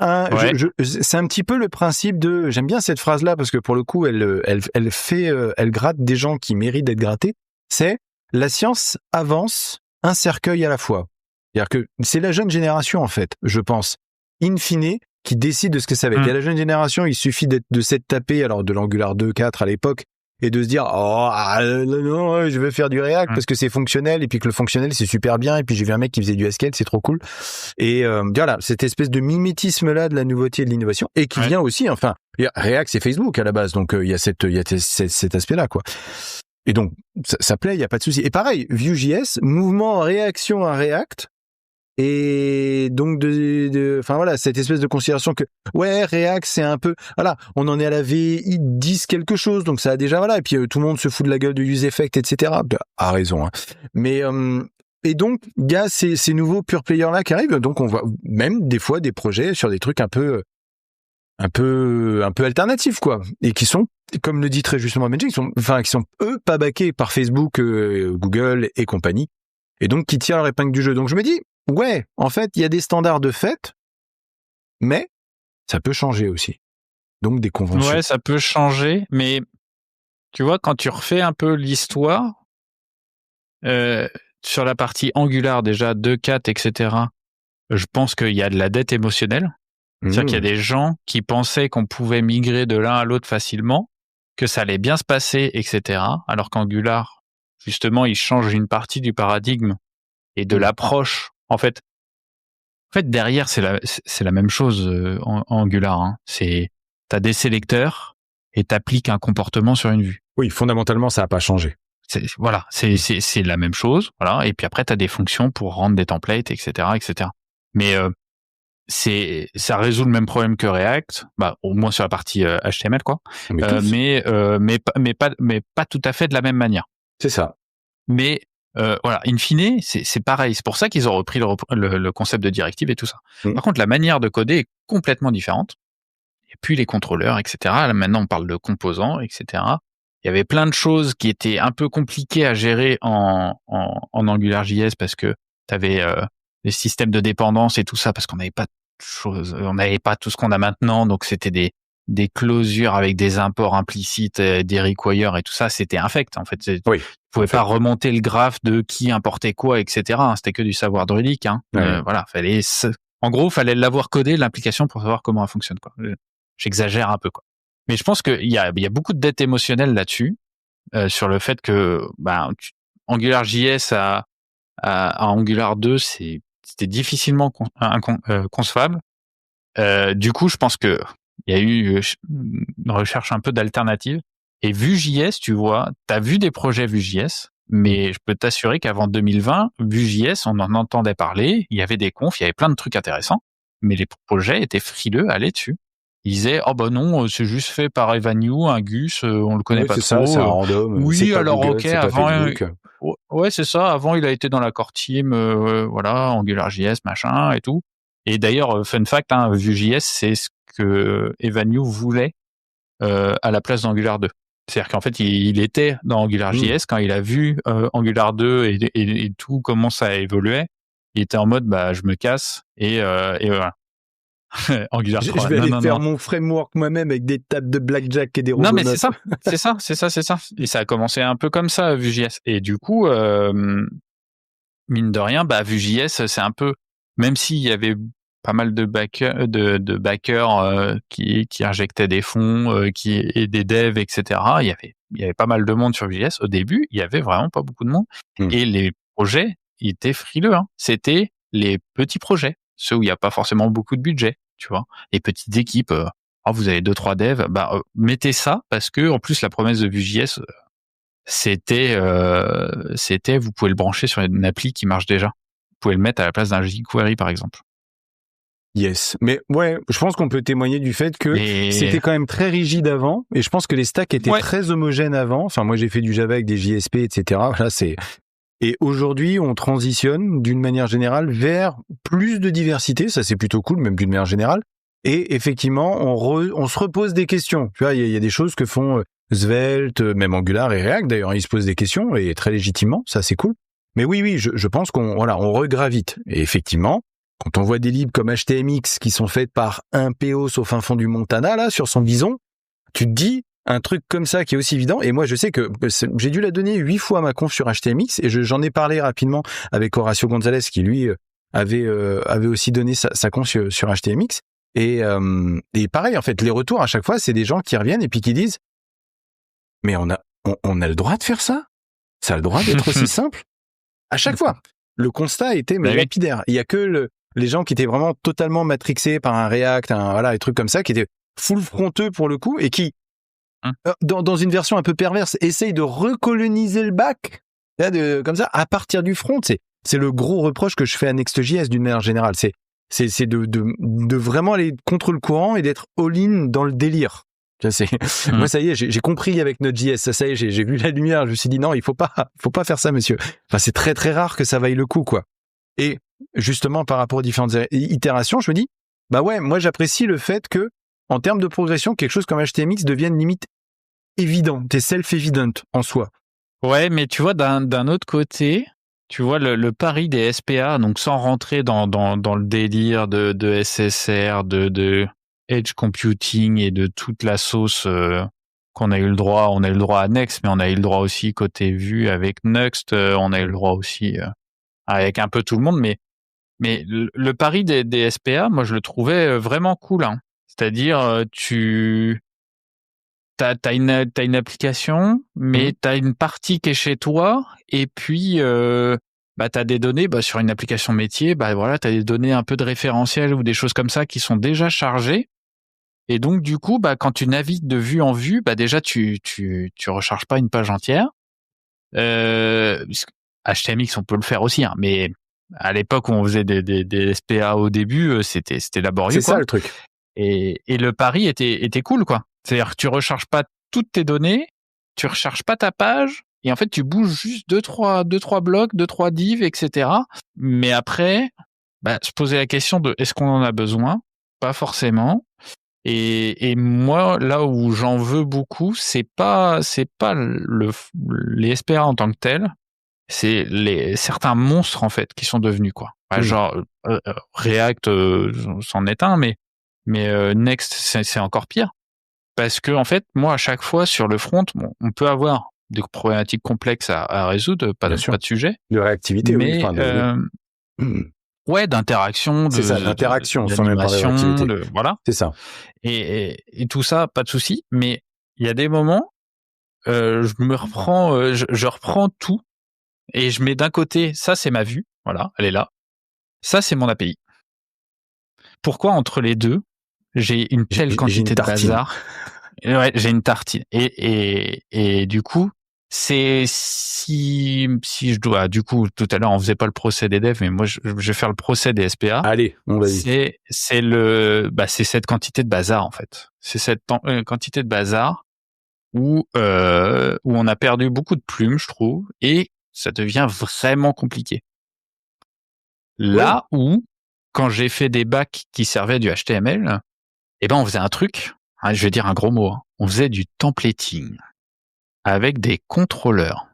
c'est un petit peu le principe de, j'aime bien cette phrase-là parce que pour le coup, elle gratte des gens qui méritent d'être grattés. C'est la science avance un cercueil à la fois. C'est-à-dire que c'est la jeune génération en fait, je pense, in fine, qui décide de ce que ça va être. Et à la jeune génération, il suffit de s'être tapé alors de l'Angular 2.4 à l'époque. Et de se dire non, je veux faire du React parce que c'est fonctionnel et puis que le fonctionnel c'est super bien et puis j'ai vu un mec qui faisait du SQL, c'est trop cool. Et voilà, cette espèce de mimétisme là de la nouveauté et de l'innovation et qui vient aussi, enfin, React c'est Facebook à la base, donc il y a cet aspect là quoi. Et donc ça plaît, il y a pas de souci. Et pareil, Vue.js, mouvement en réaction à React. Et donc enfin voilà, cette espèce de considération que React c'est un peu, voilà, on en est à la VI 10 quelque chose, donc ça a déjà voilà, et puis tout le monde se fout de la gueule de UseEffect, etc. A raison, hein. Mais et donc il y a ces nouveaux pure players là qui arrivent, donc on voit même des fois des projets sur des trucs un peu alternatifs quoi, et qui sont, comme le dit très justement Benji, qui sont eux pas backés par Facebook, Google et compagnie, et donc qui tirent leur épingle du jeu. Donc je me dis en fait, il y a des standards de fait, mais ça peut changer aussi. Donc des conventions. Ouais, ça peut changer, mais tu vois, quand tu refais un peu l'histoire, sur la partie Angular déjà, 2.4, etc., je pense qu'il y a de la dette émotionnelle. C'est-à-dire qu'il y a des gens qui pensaient qu'on pouvait migrer de l'un à l'autre facilement, que ça allait bien se passer, etc., alors qu'Angular, justement, il change une partie du paradigme et de l'approche. En fait, derrière, c'est la même chose en Angular. Hein. T'as des sélecteurs et t'appliques un comportement sur une vue. Oui, fondamentalement, ça n'a pas changé. C'est la même chose. Voilà. Et puis après, t'as des fonctions pour rendre des templates, etc., etc. Mais ça résout le même problème que React, au moins sur la partie HTML quoi. Mais pas tout à fait de la même manière. C'est ça. Mais voilà, in fine, c'est pareil. C'est pour ça qu'ils ont repris le concept de directive et tout ça. Par contre, la manière de coder est complètement différente. Et puis les contrôleurs, etc. Là, maintenant, on parle de composants, etc. Il y avait plein de choses qui étaient un peu compliquées à gérer en AngularJS parce que tu avais les systèmes de dépendance et tout ça parce qu'on n'avait pas on n'avait pas tout ce qu'on a maintenant. Donc c'était des clausures avec des imports implicites, des requires et tout ça. C'était infect en fait. Oui. Tu pouvais pas remonter le graphe de qui importait quoi, etc. C'était que du savoir druidique. Voilà, en gros, fallait l'avoir codé l'application pour savoir comment elle fonctionne quoi. J'exagère un peu quoi. Mais je pense qu'il y a beaucoup de dette émotionnelle là-dessus, sur le fait que AngularJS à Angular 2, c'était difficilement concevable. Du coup, je pense que il y a eu une recherche un peu d'alternatives. Et Vue.js, tu vois, t'as vu des projets Vue.js, mais je peux t'assurer qu'avant 2020, Vue.js, on en entendait parler, il y avait des confs, il y avait plein de trucs intéressants, mais les projets étaient frileux à aller dessus. Ils disaient non, c'est juste fait par Evanue, un Gus, on le connaît pas trop. Ça, c'est un random. Oui, c'est pas alors Google, ok, c'est avant, pas Facebook. ouais, c'est ça. Avant, il a été dans la core team, voilà, AngularJS, machin et tout. Et d'ailleurs, fun fact, Vue.js, c'est ce que Evanue voulait à la place d'Angular 2. C'est-à-dire qu'en fait, il était dans AngularJS quand il a vu Angular 2 et tout comment ça évoluait. Il était en mode, je me casse et voilà. Angular 3. Je vais aller faire mon framework moi-même avec des tables de blackjack et des robots. Non, mais c'est ça. Et ça a commencé un peu comme ça, Vue.js. Et du coup, mine de rien, Vue.js, c'est un peu, même s'il y avait pas mal de backers, qui injectaient des fonds, et des devs, etc. Il y avait pas mal de monde sur Vue.js. Au début, il y avait vraiment pas beaucoup de monde. Et les projets, ils étaient frileux, C'était les petits projets, ceux où il n'y a pas forcément beaucoup de budget, tu vois. Les petites équipes, vous avez 2-3 devs, mettez ça, parce que, en plus, la promesse de Vue.js, c'était, vous pouvez le brancher sur une appli qui marche déjà. Vous pouvez le mettre à la place d'un jQuery, par exemple. Yes. Mais ouais, je pense qu'on peut témoigner du fait que c'était quand même très rigide avant, et je pense que les stacks étaient très homogènes avant. Enfin, moi, j'ai fait du Java avec des JSP, etc. Là, et aujourd'hui, on transitionne d'une manière générale vers plus de diversité. Ça, c'est plutôt cool, même d'une manière générale. Et effectivement, on se repose des questions. Tu vois, il y a des choses que font Svelte, même Angular et React. D'ailleurs, ils se posent des questions et très légitimement. Ça, c'est cool. Mais oui, je pense qu'on regravite. Et effectivement, quand on voit des libres comme HTMX qui sont faites par un PO au fin fond du Montana, là, sur son bison, tu te dis, un truc comme ça qui est aussi évident, et moi je sais que j'ai dû la donner 8 fois à ma conf sur HTMX, et j'en ai parlé rapidement avec Horacio Gonzalez qui lui avait aussi donné sa conf sur HTMX, et pareil en fait, les retours à chaque fois c'est des gens qui reviennent et puis qui disent mais on a le droit de faire ça, ça a le droit d'être aussi simple à chaque fois. Le constat était lapidaire. Il y a que les gens qui étaient vraiment totalement matrixés par un React, des trucs comme ça, qui étaient full fronteux pour le coup, et qui dans une version un peu perverse, essaye de recoloniser le back, comme ça, à partir du front. C'est le gros reproche que je fais à Next.js d'une manière générale. C'est de vraiment aller contre le courant et d'être all-in dans le délire. Moi, ça y est, j'ai compris avec Node.js, ça y est, j'ai vu la lumière, je me suis dit non, il faut pas faire ça, monsieur. Enfin, c'est très très rare que ça vaille le coup, quoi. Et justement, par rapport aux différentes itérations, je me dis, moi j'apprécie le fait que, en termes de progression, quelque chose comme HTMX devienne limite évident, t'es self-evident en soi. Ouais, mais tu vois, d'un autre côté, tu vois le pari des SPA, donc sans rentrer dans le délire de SSR, de edge computing et de toute la sauce qu'on a eu le droit. On a eu le droit à Next, mais on a eu le droit aussi côté Vue avec Nuxt, on a eu le droit aussi avec un peu tout le monde, mais le pari des SPA, moi je le trouvais vraiment cool, C'est-à-dire t'as une application, mais t'as une partie qui est chez toi, et puis t'as des données sur une application métier, t'as des données un peu de référentiel ou des choses comme ça qui sont déjà chargées, et donc du coup quand tu navigues de vue en vue, déjà tu recharges pas une page entière. HTMX on peut le faire aussi, mais à l'époque où on faisait des SPA au début, c'était laborieux. C'est ça le truc. Et le pari était cool, quoi. C'est-à-dire que tu recharges pas toutes tes données, tu recharges pas ta page, et en fait tu bouges juste 2-3 blocs, 2-3 divs, etc. Mais après, se poser la question de est-ce qu'on en a besoin? Pas forcément. Et moi, là où j'en veux beaucoup, c'est pas les SPA en tant que tels, c'est certains monstres en fait qui sont devenus, quoi. Genre React c'en est un, mais Next c'est encore pire, parce que en fait moi à chaque fois sur le front, on peut avoir des problématiques complexes à résoudre, pas de sujet, de réactivité, mais ouais, d'interaction, c'est ça, d'interaction, sans même parler de réactivité. Voilà. C'est ça. Et tout ça, pas de souci. Mais il y a des moments, je reprends tout et je mets d'un côté, ça c'est ma vue, voilà, elle est là. Ça c'est mon API. Pourquoi entre les deux, j'ai une telle quantité de bazar? Ouais, j'ai une tartine. Et du coup, c'est si je dois, du coup, tout à l'heure on faisait pas le procès des devs, mais moi je vais faire le procès des SPA. Allez, on va y. C'est cette quantité de bazar en fait. C'est cette quantité de bazar où on a perdu beaucoup de plumes, je trouve, et ça devient vraiment compliqué. Là où, quand j'ai fait des bacs qui servaient du HTML, on faisait un truc, je vais dire un gros mot, on faisait du templating avec des contrôleurs.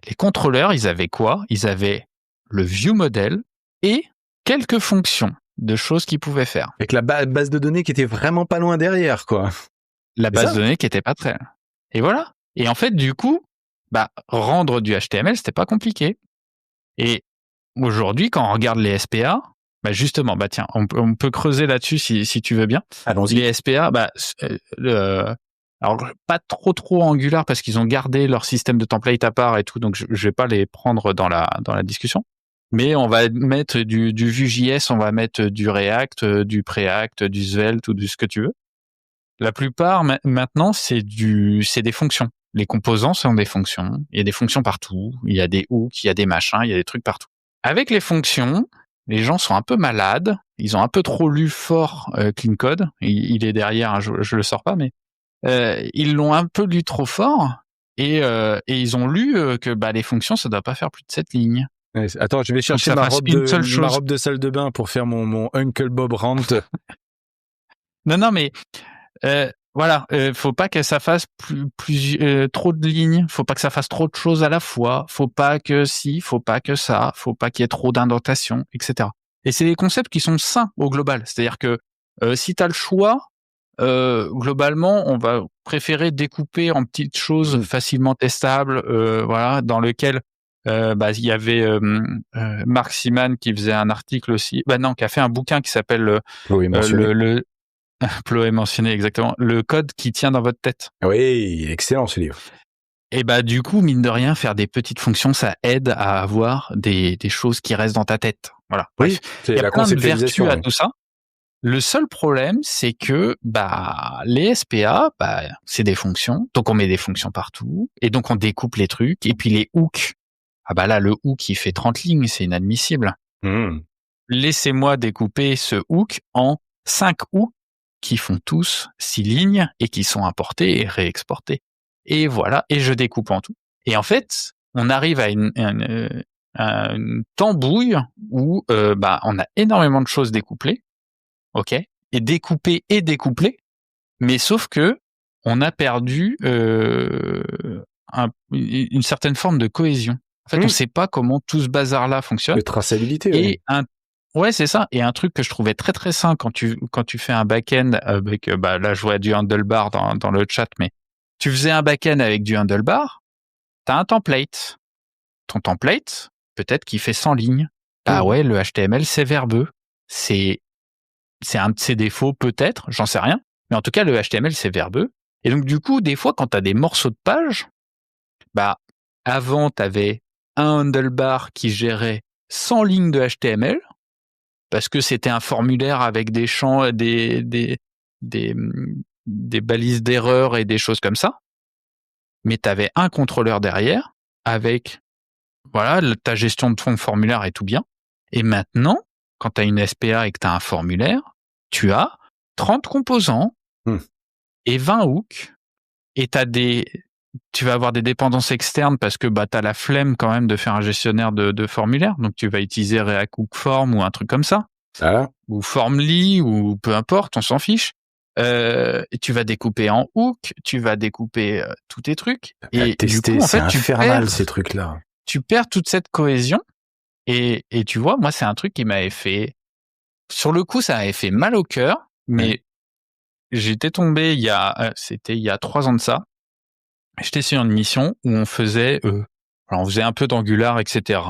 Les contrôleurs, ils avaient quoi? Ils avaient le view model et quelques fonctions de choses qu'ils pouvaient faire. Avec la base de données qui était vraiment pas loin derrière, quoi. La base de données qui était pas très... Et voilà. Et en fait, du coup, rendre du HTML, c'était pas compliqué. Et aujourd'hui, quand on regarde les SPA, justement, tiens, on peut creuser là-dessus si tu veux bien. Allons-y. Les SPA, alors pas trop Angular parce qu'ils ont gardé leur système de template à part et tout, donc je vais pas les prendre dans la discussion. Mais on va mettre du Vue.js, on va mettre du React, du Preact, du Svelte ou du ce que tu veux. La plupart maintenant c'est des fonctions. Les composants sont des fonctions. Il y a des fonctions partout. Il y a des hooks, il y a des machins, il y a des trucs partout. Avec les fonctions, les gens sont un peu malades. Ils ont un peu trop lu fort Clean Code. Il est derrière, hein, je le sors pas, mais ils l'ont un peu lu trop fort et ils ont lu que les fonctions, ça doit pas faire plus de 7 lignes. Attends, je vais chercher ma robe de salle de bain pour faire mon Uncle Bob rant. Non, mais voilà, faut pas que ça fasse plus trop de lignes, faut pas que ça fasse trop de choses à la fois, faut pas que faut pas que ça, faut pas qu'il y ait trop d'indentation, etc. Et c'est des concepts qui sont sains au global, c'est-à-dire que si tu as le choix, globalement, on va préférer découper en petites choses facilement testables, voilà, dans lequel il y avait Mark Seaman qui faisait un article aussi, qui a fait un bouquin qui s'appelle Chloé mentionné exactement, le code qui tient dans votre tête. Oui, excellent ce livre. Et du coup, mine de rien, faire des petites fonctions, ça aide à avoir des choses qui restent dans ta tête. Voilà. Oui, il y a plein de vertus à tout ça. Le seul problème, c'est que les SPA, c'est des fonctions, donc on met des fonctions partout, et donc on découpe les trucs, et puis les hooks. Là, le hook, il fait 30 lignes, c'est inadmissible. Laissez-moi découper ce hook en 5 hooks qui font tous 6 lignes et qui sont importés et réexportés. Et voilà, et je découpe en tout. Et en fait, on arrive à une tambouille où on a énormément de choses découplées, ok, et découpées, mais sauf que on a perdu une certaine forme de cohésion. En fait, on sait pas comment tout ce bazar-là fonctionne. De traçabilité. Ouais, c'est ça. Et un truc que je trouvais très très sain quand tu fais un back-end avec, là je vois du handlebar dans le chat, mais tu faisais un back-end avec du handlebar, t'as un template. Ton template, peut-être qu'il fait 100 lignes. Ouais, le HTML c'est verbeux. C'est un de ses défauts peut-être, j'en sais rien. Mais en tout cas, le HTML c'est verbeux. Et donc du coup, des fois, quand t'as des morceaux de page, avant t'avais un handlebar qui gérait 100 lignes de HTML, parce que c'était un formulaire avec des champs, des balises d'erreur et des choses comme ça. Mais tu avais un contrôleur derrière avec ta gestion de ton formulaire et tout bien. Et maintenant, quand tu as une SPA et que tu as un formulaire, tu as 30 composants et 20 hooks. Et tu vas avoir des dépendances externes parce que tu as la flemme quand même de faire un gestionnaire de formulaire. Donc, tu vas utiliser React Hook Form ou un truc comme ça. Ou Formly, ou peu importe, on s'en fiche. Et tu vas découper en hook, tu vas découper tous tes trucs. Et tester, du coup, en fait, infernal, ces trucs-là. Tu perds toute cette cohésion. Et tu vois, moi, c'est un truc qui m'avait fait... Sur le coup, ça m'avait fait mal au cœur, mais j'étais tombé c'était il y a 3 ans de ça. J'étais sur une mission où on faisait un peu d'Angular, etc.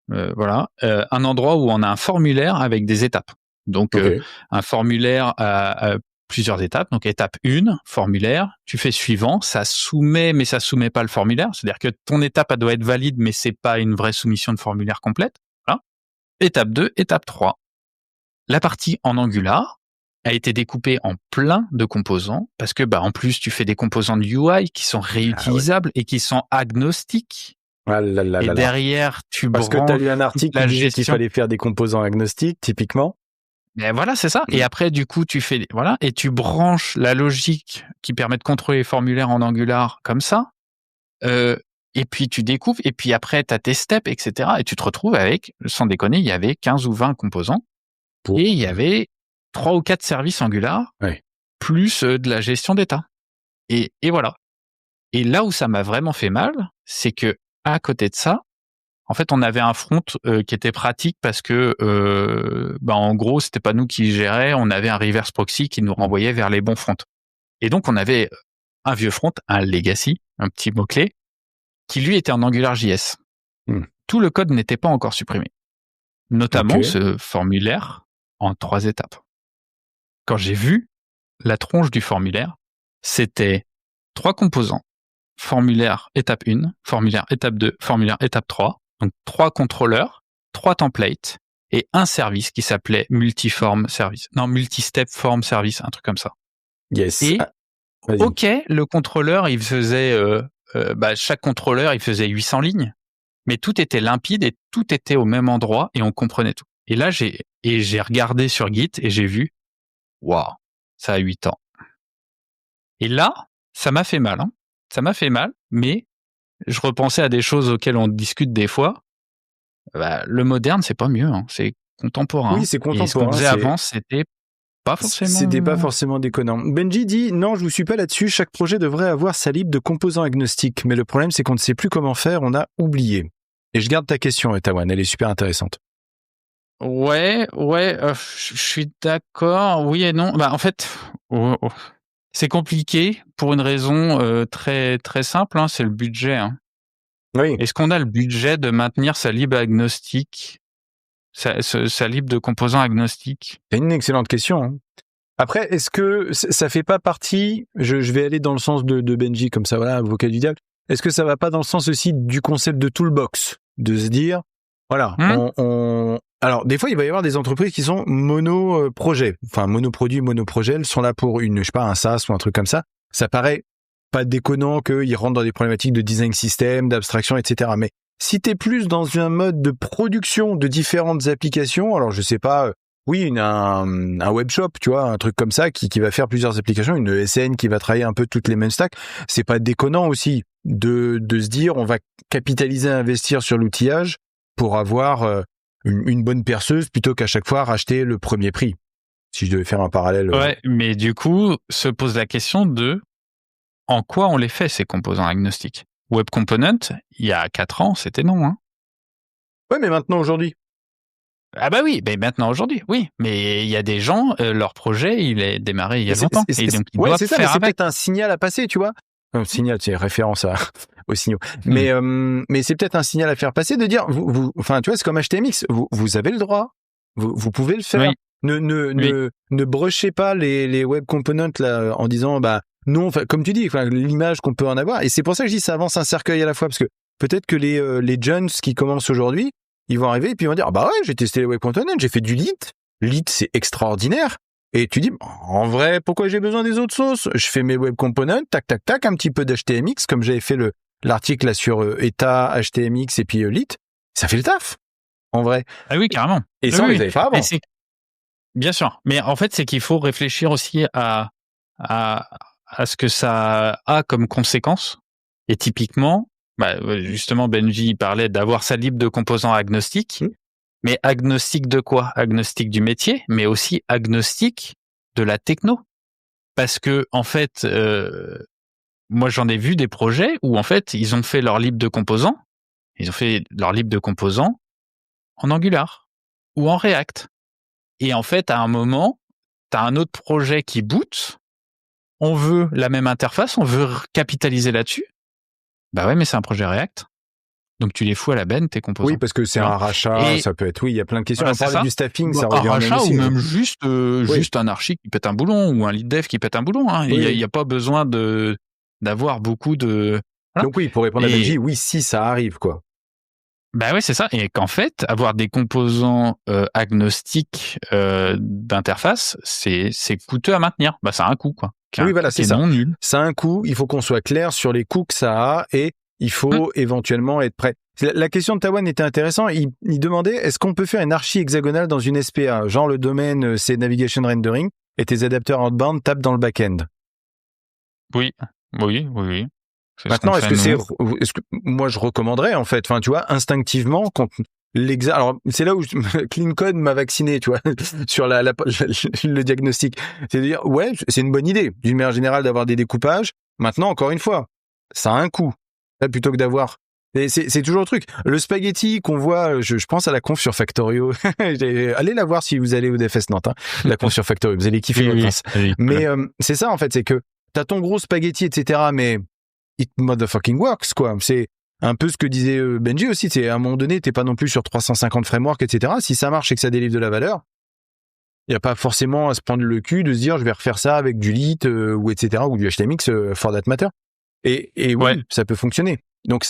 Voilà, un endroit où on a un formulaire avec des étapes. Donc, un formulaire à plusieurs étapes. Donc, étape 1, formulaire. Tu fais suivant. Ça soumet, mais ça soumet pas le formulaire. C'est-à-dire que ton étape, elle doit être valide, mais c'est pas une vraie soumission de formulaire complète. Voilà. Étape 2, étape 3. La partie en Angular a été découpée en plein de composants parce que, en plus, tu fais des composants de UI qui sont réutilisables et qui sont agnostiques. Et derrière, tu branches. Parce que tu as lu un article qui disait qu'il fallait faire des composants agnostiques, typiquement. Mais voilà, c'est ça. Et après, du coup, et tu branches la logique qui permet de contrôler les formulaires en Angular comme ça. Et puis, tu découvres. Et puis après, tu as tes steps, etc. Et tu te retrouves avec, sans déconner, il y avait 15 ou 20 composants. Et il y avait 3 ou 4 services Angular, plus de la gestion d'état. Et voilà. Et là où ça m'a vraiment fait mal, c'est que à côté de ça, en fait, on avait un front qui était pratique parce que, en gros, c'était pas nous qui gérait, on avait un reverse proxy qui nous renvoyait vers les bons fronts. Et donc, on avait un vieux front, un legacy, un petit mot-clé, qui lui était en AngularJS. Tout le code n'était pas encore supprimé. Notamment ce formulaire en 3 étapes. Quand j'ai vu la tronche du formulaire, c'était 3 composants. Formulaire étape 1, formulaire étape 2, formulaire étape 3. Donc 3 contrôleurs, 3 templates et un service qui s'appelait multi-step form service, un truc comme ça. Yes. Et le contrôleur, il faisait chaque contrôleur, il faisait 800 lignes, mais tout était limpide et tout était au même endroit et on comprenait tout. Et là, j'ai regardé sur Git et j'ai vu, waouh, ça a 8 ans. Et là, ça m'a fait mal. Ça m'a fait mal, mais je repensais à des choses auxquelles on discute des fois. Le moderne, c'est pas mieux, c'est contemporain. Oui, c'est contemporain. Et ce qu'on faisait avant, c'était pas forcément... C'était pas forcément déconnant. Benji dit, non, je vous suis pas là-dessus, chaque projet devrait avoir sa lib de composants agnostiques, mais le problème, c'est qu'on ne sait plus comment faire, on a oublié. Et je garde ta question, Etawan, elle est super intéressante. Ouais, je suis d'accord, oui et non. En fait... C'est compliqué pour une raison très très simple, c'est le budget. Oui. Est-ce qu'on a le budget de maintenir sa lib agnostique, sa lib de composants agnostiques? C'est une excellente question. Après, est-ce que ça fait pas partie, je vais aller dans le sens de Benji, comme ça, voilà, avocat du diable, est-ce que ça va pas dans le sens aussi du concept de toolbox, de se dire, voilà, alors, des fois, il va y avoir des entreprises qui sont mono-projet, enfin, monoproduit, monoprojet, elles sont là pour un SaaS ou un truc comme ça. Ça paraît pas déconnant qu'ils rentrent dans des problématiques de design system, d'abstraction, etc. Mais si t'es plus dans un mode de production de différentes applications, alors je sais pas, un webshop, tu vois, un truc comme ça qui va faire plusieurs applications, une ESN qui va travailler un peu toutes les mêmes stacks, c'est pas déconnant aussi de se dire on va capitaliser, investir sur l'outillage pour avoir une bonne perceuse plutôt qu'à chaque fois racheter le premier prix. Si je devais faire un parallèle. Ouais, mais du coup, se pose la question de en quoi on les fait, ces composants agnostiques. Web Component, il y a 4 ans, c'était non. Ouais, mais maintenant, aujourd'hui. Ah bah oui, maintenant aujourd'hui, oui. Mais il y a des gens, leur projet, il est démarré il y a longtemps. Et donc, ils doivent faire c'est peut-être un signal à passer, tu vois. Un signal, c'est référence aux signaux. Mais c'est peut-être un signal à faire passer de dire, tu vois, c'est comme HTMX. Vous avez le droit. Vous pouvez le faire. Oui. Ne brushez pas les web components là en disant non, comme tu dis, l'image qu'on peut en avoir. Et c'est pour ça que je dis ça avance un cercueil à la fois parce que peut-être que les jeunes qui commencent aujourd'hui, ils vont arriver et puis ils vont dire j'ai testé les web components, j'ai fait du lit, c'est extraordinaire. Et tu dis en vrai, pourquoi j'ai besoin des autres sauces? Je fais mes web components, tac tac tac, un petit peu d'HTMX comme j'avais fait l'article là sur ETA, HTMX et puis lit, ça fait le taf. en vrai. Ah oui, carrément. Et ça, on les avait pas avant. Bien sûr. Mais en fait, c'est qu'il faut réfléchir aussi à ce que ça a comme conséquence. Et typiquement, justement, Benji parlait d'avoir sa libre de composants agnostiques. Mais agnostique de quoi? Agnostique du métier, mais aussi agnostique de la techno. Parce que, en fait, moi, j'en ai vu des projets où, en fait, ils ont fait leur libre de composants. Ils ont fait leur libre de composants en Angular ou en React. Et en fait, à un moment, tu as un autre projet qui boot. On veut la même interface, on veut capitaliser là-dessus. Bah ouais, mais c'est un projet React. Donc tu les fous à la benne, tes composants. Oui, parce que c'est un rachat, ça peut être, il y a plein de questions. Voilà, on parlait du staffing, ça revient un rachat aussi, ou même juste un archi qui pète un boulon ou un lead dev qui pète un boulon. Hein. Il y a pas besoin d'avoir beaucoup de... Voilà. Donc oui, pour répondre à Benji, oui, si ça arrive, quoi. Bah ouais, c'est ça. Et qu'en fait, avoir des composants agnostiques d'interface, c'est coûteux à maintenir. Bah ça a un coût, quoi. Oui, voilà, c'est ça. Non nul. Ça a un coût. Il faut qu'on soit clair sur les coûts que ça a et il faut éventuellement être prêt. La question de Tawan était intéressante. Il demandait, est-ce qu'on peut faire une archi hexagonale dans une SPA? Genre le domaine, c'est Navigation Rendering et tes adapteurs outbound tapent dans le back-end. Oui. Maintenant, est-ce que moi je recommanderais en fait, enfin tu vois, instinctivement quand alors c'est là où Clean Code m'a vacciné, tu vois, sur le diagnostic. C'est-à-dire ouais, c'est une bonne idée d'une manière générale d'avoir des découpages. Maintenant, encore une fois, ça a un coût. Là, plutôt que d'avoir c'est toujours le truc. Le spaghetti qu'on voit, je pense à la conf sur Factorio. Allez la voir si vous allez au DFS Nantes, hein, la conf sur Factorio, vous allez kiffer votre race. Mais c'est ça en fait, c'est que t'as ton gros spaghetti, etc. Mais it motherfucking works, quoi. C'est un peu ce que disait Benji aussi. C'est à un moment donné, t'es pas non plus sur 350 frameworks, etc. Si ça marche et que ça délivre de la valeur, il y a pas forcément à se prendre le cul de se dire je vais refaire ça avec du Lit ou etc. ou du HTMX for that matter. Et oui, ça peut fonctionner. Donc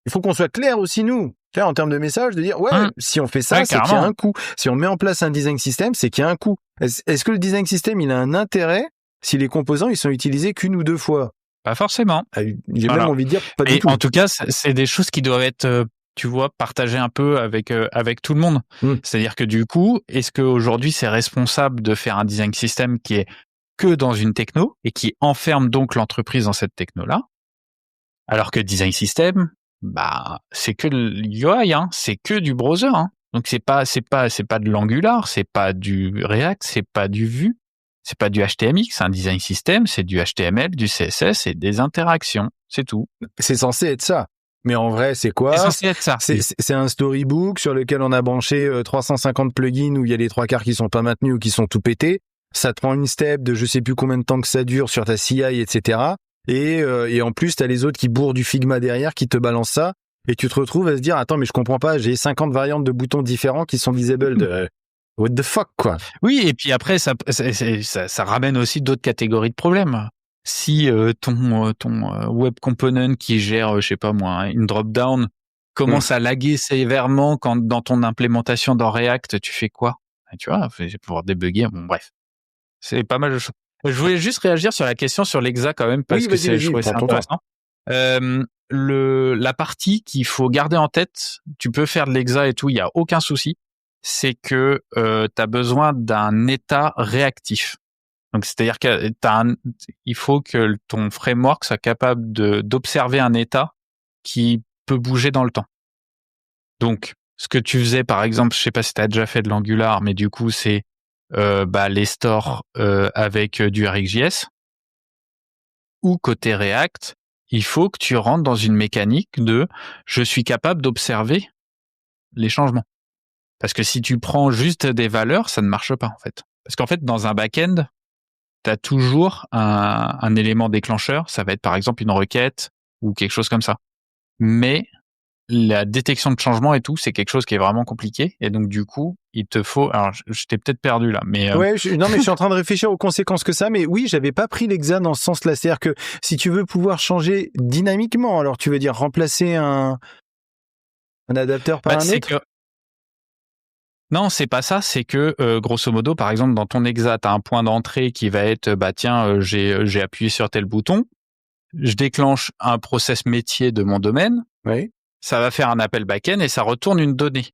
il faut qu'on soit clair aussi nous. En termes de message, de dire si on fait ça, c'est qu'il y a un coût. Si on met en place un design system, c'est qu'il y a un coût. Est-ce que le design system il a un intérêt si les composants ils sont utilisés qu'une ou deux fois? Pas forcément. J'ai même envie de dire pas du tout. En tout cas, c'est des choses qui doivent être, tu vois, partagées un peu avec tout le monde. C'est-à-dire que du coup, est-ce qu'aujourd'hui c'est responsable de faire un design system qui est que dans une techno et qui enferme donc l'entreprise dans cette techno-là? Alors que design system, c'est que l'UI, hein, c'est que du browser, hein. Donc c'est pas de l'Angular, c'est pas du React, c'est pas du Vue. C'est pas du HTMX, un design system, c'est du HTML, du CSS et des interactions, c'est tout. C'est censé être ça. Mais en vrai, c'est quoi? C'est censé être ça. C'est un storybook sur lequel on a branché 350 plugins où il y a les trois quarts qui sont pas maintenus ou qui sont tout pétés. Ça te prend une step de je sais plus combien de temps que ça dure sur ta CI, etc. Et en plus, t'as les autres qui bourrent du Figma derrière, qui te balancent ça. Et tu te retrouves à se dire, attends, mais je comprends pas, j'ai 50 variantes de boutons différents qui sont visibles what the fuck, quoi. Oui, et puis après, ça ramène aussi d'autres catégories de problèmes. Si ton web component qui gère, je sais pas moi, une drop-down commence à laguer sévèrement quand dans ton implémentation dans React, tu fais quoi? Tu vois, pour débugger, bon bref. C'est pas mal de choses. Je voulais juste réagir sur la question sur l'exa quand même, parce que je trouvais ça intéressant. La partie qu'il faut garder en tête, tu peux faire de l'exa et tout, il y a aucun souci. C'est que tu as besoin d'un état réactif. Donc c'est-à-dire que il faut que ton framework soit capable d'observer un état qui peut bouger dans le temps. Donc ce que tu faisais par exemple, je sais pas si tu as déjà fait de l'Angular, mais du coup c'est les stores avec du RxJS, ou côté React, il faut que tu rentres dans une mécanique de je suis capable d'observer les changements. Parce que si tu prends juste des valeurs, ça ne marche pas, en fait. Parce qu'en fait, dans un back-end, tu as toujours un élément déclencheur. Ça va être, par exemple, une requête ou quelque chose comme ça. Mais la détection de changement et tout, c'est quelque chose qui est vraiment compliqué. Et donc, du coup, il te faut... Alors, je t'ai peut-être perdu, là, mais... Ouais, non, mais je suis en train de réfléchir aux conséquences que ça. Mais oui, j'avais pas pris l'exa dans ce sens-là. C'est-à-dire que si tu veux pouvoir changer dynamiquement, alors tu veux dire remplacer un adapteur par un autre? Non, c'est pas ça, c'est que grosso modo, par exemple, dans ton exa, tu as un point d'entrée qui va être j'ai appuyé sur tel bouton, je déclenche un process métier de mon domaine, oui. Ça va faire un appel back-end et ça retourne une donnée.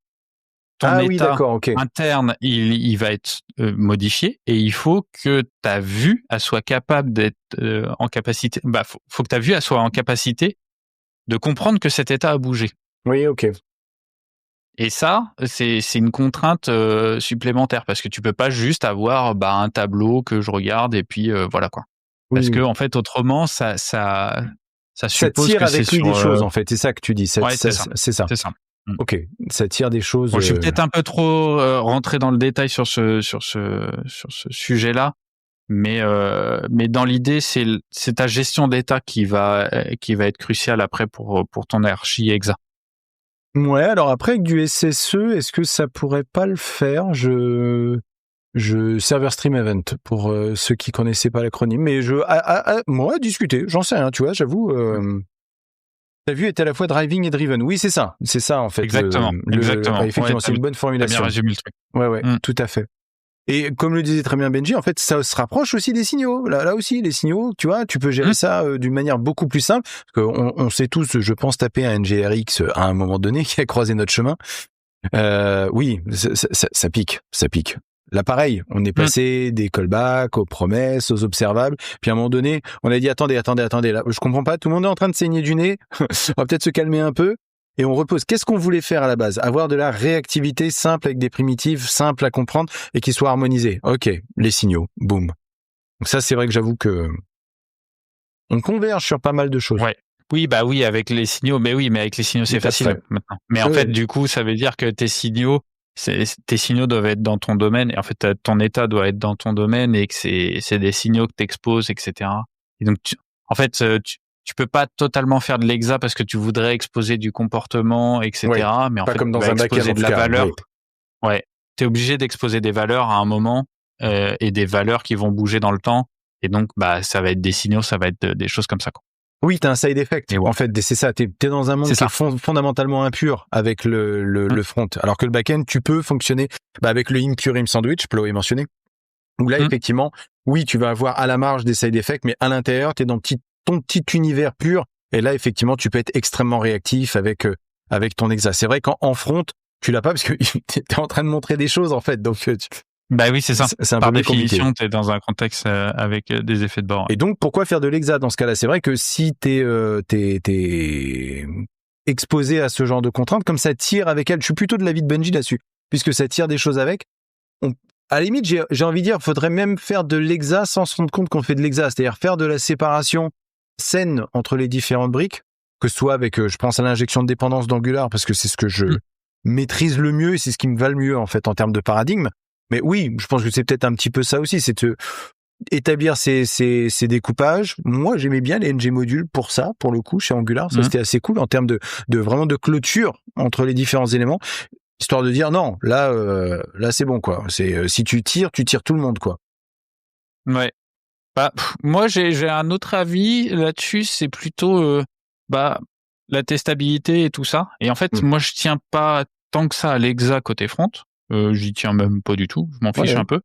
ton oui, état d'accord, ok. interne, il va être modifié et il faut que ta vue elle soit capable d'être en capacité. Faut que ta vue elle soit en capacité de comprendre que cet état a bougé. Oui, ok. Et ça, c'est une contrainte supplémentaire parce que tu peux pas juste avoir un tableau que je regarde et puis voilà quoi. Parce que Oui. en fait autrement ça Ça suppose tire que c'est avec lui sur des choses, en fait. C'est ça que tu dis. ouais, c'est ça. C'est ça. C'est ça. Mmh. Ok. Ça tire des choses. Bon, je suis peut-être un peu trop rentré dans le détail sur ce sujet-là, mais dans l'idée c'est ta gestion d'état qui va être cruciale après pour ton archi exa. Ouais, alors après, avec du SSE, est-ce que ça pourrait pas le faire? Server Stream Event, pour ceux qui connaissaient pas l'acronyme, mais moi, discuter, j'en sais rien, tu vois, j'avoue, ta vue est à la fois driving et driven. Oui, c'est ça, en fait. Exactement. Effectivement, Ouais, c'est une bonne t'as formulation. bien résumé le truc. Ouais, tout à fait. Et comme le disait très bien Benji, en fait, ça se rapproche aussi des signaux. Là aussi, les signaux, tu vois, tu peux gérer ça d'une manière beaucoup plus simple. Parce qu'on sait tous, je pense, taper un NGRX à un moment donné qui a croisé notre chemin. Oui, ça pique. Là, pareil, on est passé des callbacks aux promesses, aux observables. Puis à un moment donné, on a dit attendez. Là, je comprends pas. Tout le monde est en train de saigner du nez. On va peut-être se calmer un peu. Et on repose. Qu'est-ce qu'on voulait faire à la base? Avoir de la réactivité simple avec des primitives simples à comprendre et qui soient harmonisées. Ok, les signaux, boum. Donc ça, c'est vrai que j'avoue que on converge sur pas mal de choses. Ouais. Oui, avec les signaux. Mais avec les signaux, c'est facile maintenant. Mais en fait, du coup, ça veut dire que tes signaux doivent être dans ton domaine. Et en fait, ton état doit être dans ton domaine et que c'est des signaux que t'exposes, etc. Et donc, tu peux pas totalement faire de l'exa parce que tu voudrais exposer du comportement, etc. Oui, mais en pas fait, comme tu dans vas un backend, exposer en de tout la cas. valeur. Oui. Ouais. T'es obligé d'exposer des valeurs à un moment et des valeurs qui vont bouger dans le temps. Et donc, ça va être des signaux, ça va être des choses comme ça, quoi. Oui, t'as un side effect. Et ouais. En fait, c'est ça. T'es dans un monde qui est fondamentalement impur avec le front. Alors que le backend, tu peux fonctionner avec le in-curim sandwich, Plo est mentionné. Où là, effectivement, oui, tu vas avoir à la marge des side effects, mais à l'intérieur, t'es dans ton petit univers pur. Et là, effectivement, tu peux être extrêmement réactif avec ton exa. C'est vrai qu'en front, tu l'as pas parce que t'es en train de montrer des choses, en fait. Donc, oui, c'est ça. C'est un Par peu définition, t'es dans un contexte avec des effets de bord. Et donc, pourquoi faire de l'exa dans ce cas-là? C'est vrai que si t'es exposé à ce genre de contraintes, comme ça tire avec elle, je suis plutôt de l'avis de Benji là-dessus, puisque ça tire des choses avec. À la limite, j'ai envie de dire, faudrait même faire de l'exa sans se rendre compte qu'on fait de l'exa, c'est-à-dire faire de la séparation saine entre les différentes briques, que ce soit avec, je pense à l'injection de dépendance d'Angular, parce que c'est ce que je maîtrise le mieux et c'est ce qui me va le mieux, en fait, en termes de paradigme. Mais oui, je pense que c'est peut-être un petit peu ça aussi, c'est de établir ces découpages. Moi, j'aimais bien les ng modules pour ça, pour le coup, chez Angular. Ça, c'était assez cool en termes de vraiment de clôture entre les différents éléments, histoire de dire non, là, c'est bon, quoi. C'est si tu tires tout le monde, quoi. Ouais. Moi, j'ai un autre avis là-dessus. C'est plutôt la testabilité et tout ça. Et en fait, moi, je tiens pas tant que ça à l'exa côté front. J'y tiens même pas du tout. Je m'en fiche un peu.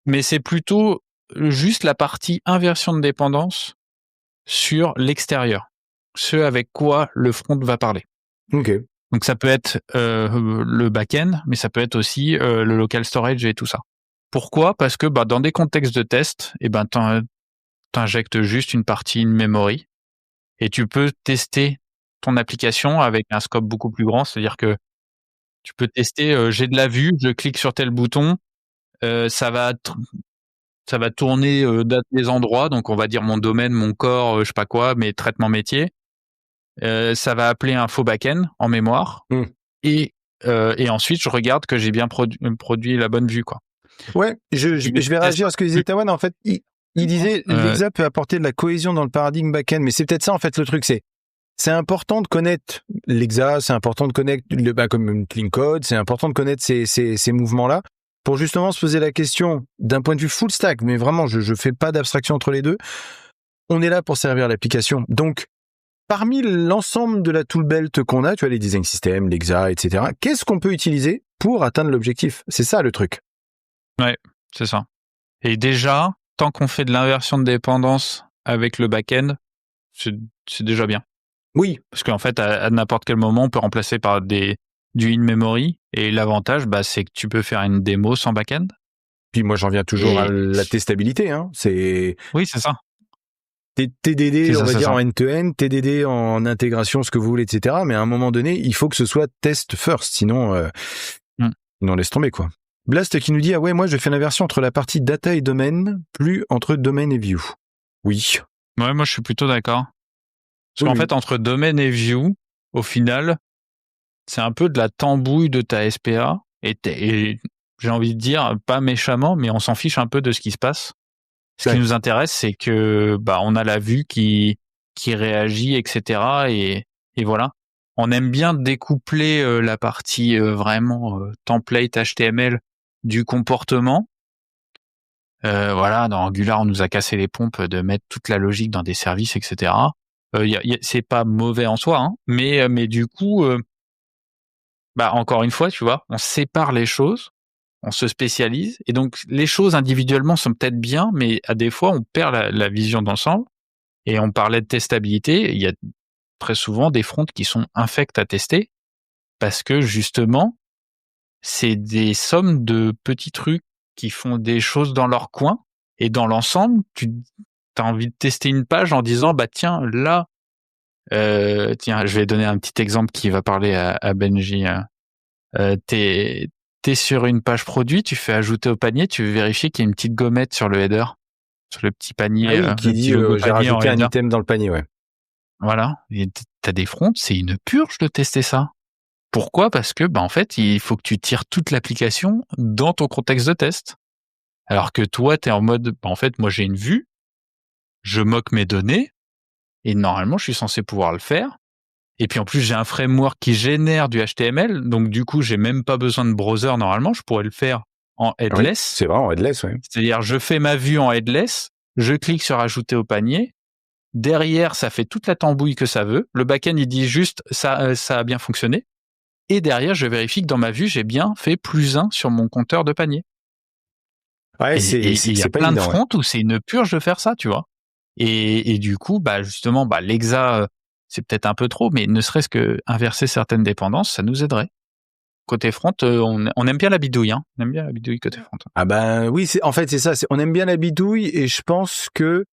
Mais c'est plutôt juste la partie inversion de dépendance sur l'extérieur. Ce avec quoi le front va parler. Ok. Donc ça peut être le back-end, mais ça peut être aussi le local storage et tout ça. Pourquoi? Parce que dans des contextes de test, t'injectes juste une partie in memory et tu peux tester ton application avec un scope beaucoup plus grand. C'est-à-dire que tu peux tester, j'ai de la vue, je clique sur tel bouton, ça va tourner des endroits, donc on va dire mon domaine, mon corps, je sais pas quoi, mes traitements métiers. Ça va appeler un faux back-end en mémoire et ensuite je regarde que j'ai bien produit la bonne vue, quoi. Ouais, je vais réagir à ce que disait Tawan. En fait, il disait l'exa peut apporter de la cohésion dans le paradigme back-end, mais c'est peut-être ça en fait le truc, c'est important de connaître l'exa, c'est important de connaître comme clean code, c'est important de connaître ces mouvements-là pour justement se poser la question d'un point de vue full stack, mais vraiment je fais pas d'abstraction entre les deux. On est là pour servir l'application. Donc parmi l'ensemble de la toolbelt qu'on a, tu vois, les design systems, l'exa, etc., qu'est-ce qu'on peut utiliser pour atteindre l'objectif? C'est ça le truc. Ouais, c'est ça. Et déjà, tant qu'on fait de l'inversion de dépendance avec le back-end, c'est déjà bien. Oui. Parce qu'en fait, à n'importe quel moment, on peut remplacer par des du in-memory. Et l'avantage, c'est que tu peux faire une démo sans back-end. Puis moi, j'en viens toujours à la testabilité. Hein. Oui, c'est ça. TDD, on va dire en end-to-end, TDD en intégration, ce que vous voulez, etc. Mais à un moment donné, il faut que ce soit test first, sinon laisse tomber, quoi. Blast qui nous dit, ah ouais, moi je fais l'inversion entre la partie data et domaine, plus entre domaine et view. Oui. Ouais, moi je suis plutôt d'accord. Parce qu'en fait, entre domaine et view, au final, c'est un peu de la tambouille de ta SPA. Et j'ai envie de dire, pas méchamment, mais on s'en fiche un peu de ce qui se passe. Ce qui nous intéresse, c'est que on a la vue qui réagit, etc. Et voilà. On aime bien découpler la partie vraiment template HTML du comportement. Voilà, dans Angular, on nous a cassé les pompes de mettre toute la logique dans des services, etc. C'est pas mauvais en soi, hein, mais du coup, encore une fois, tu vois, on sépare les choses, on se spécialise, et donc les choses individuellement sont peut-être bien, mais à des fois, on perd la vision d'ensemble. Et on parlait de testabilité, il y a très souvent des fronts qui sont infects à tester, parce que justement, c'est des sommes de petits trucs qui font des choses dans leur coin, et dans l'ensemble, tu as envie de tester une page en disant, tiens, là, tiens, je vais donner un petit exemple qui va parler à Benji. T'es sur une page produit, tu fais ajouter au panier, tu veux vérifier qu'il y a une petite gommette sur le header, sur le petit panier, qui dit j'ai rajouté un item dans le panier, ouais. Voilà, et t'as des fronts, c'est une purge de tester ça. Pourquoi ? Parce que en fait, il faut que tu tires toute l'application dans ton contexte de test. Alors que toi, t'es en mode, en fait, moi j'ai une vue, je moque mes données, et normalement, je suis censé pouvoir le faire. Et puis en plus, j'ai un framework qui génère du HTML, donc du coup, j'ai même pas besoin de browser normalement, je pourrais le faire en headless. Oui, c'est vrai, en headless, oui. C'est-à-dire, je fais ma vue en headless, je clique sur ajouter au panier, derrière, ça fait toute la tambouille que ça veut, le back-end, il dit juste, ça a bien fonctionné, et derrière, je vérifie que dans ma vue, j'ai bien fait +1 sur mon compteur de panier. Ouais, et il y a plein de fronts où c'est une purge de faire ça, tu vois. Et du coup, justement, l'exa, c'est peut-être un peu trop, mais ne serait-ce que inverser certaines dépendances, ça nous aiderait. Côté front, on aime bien la bidouille, hein. On aime bien la bidouille côté front. Ah oui, en fait c'est ça, on aime bien la bidouille, et je pense que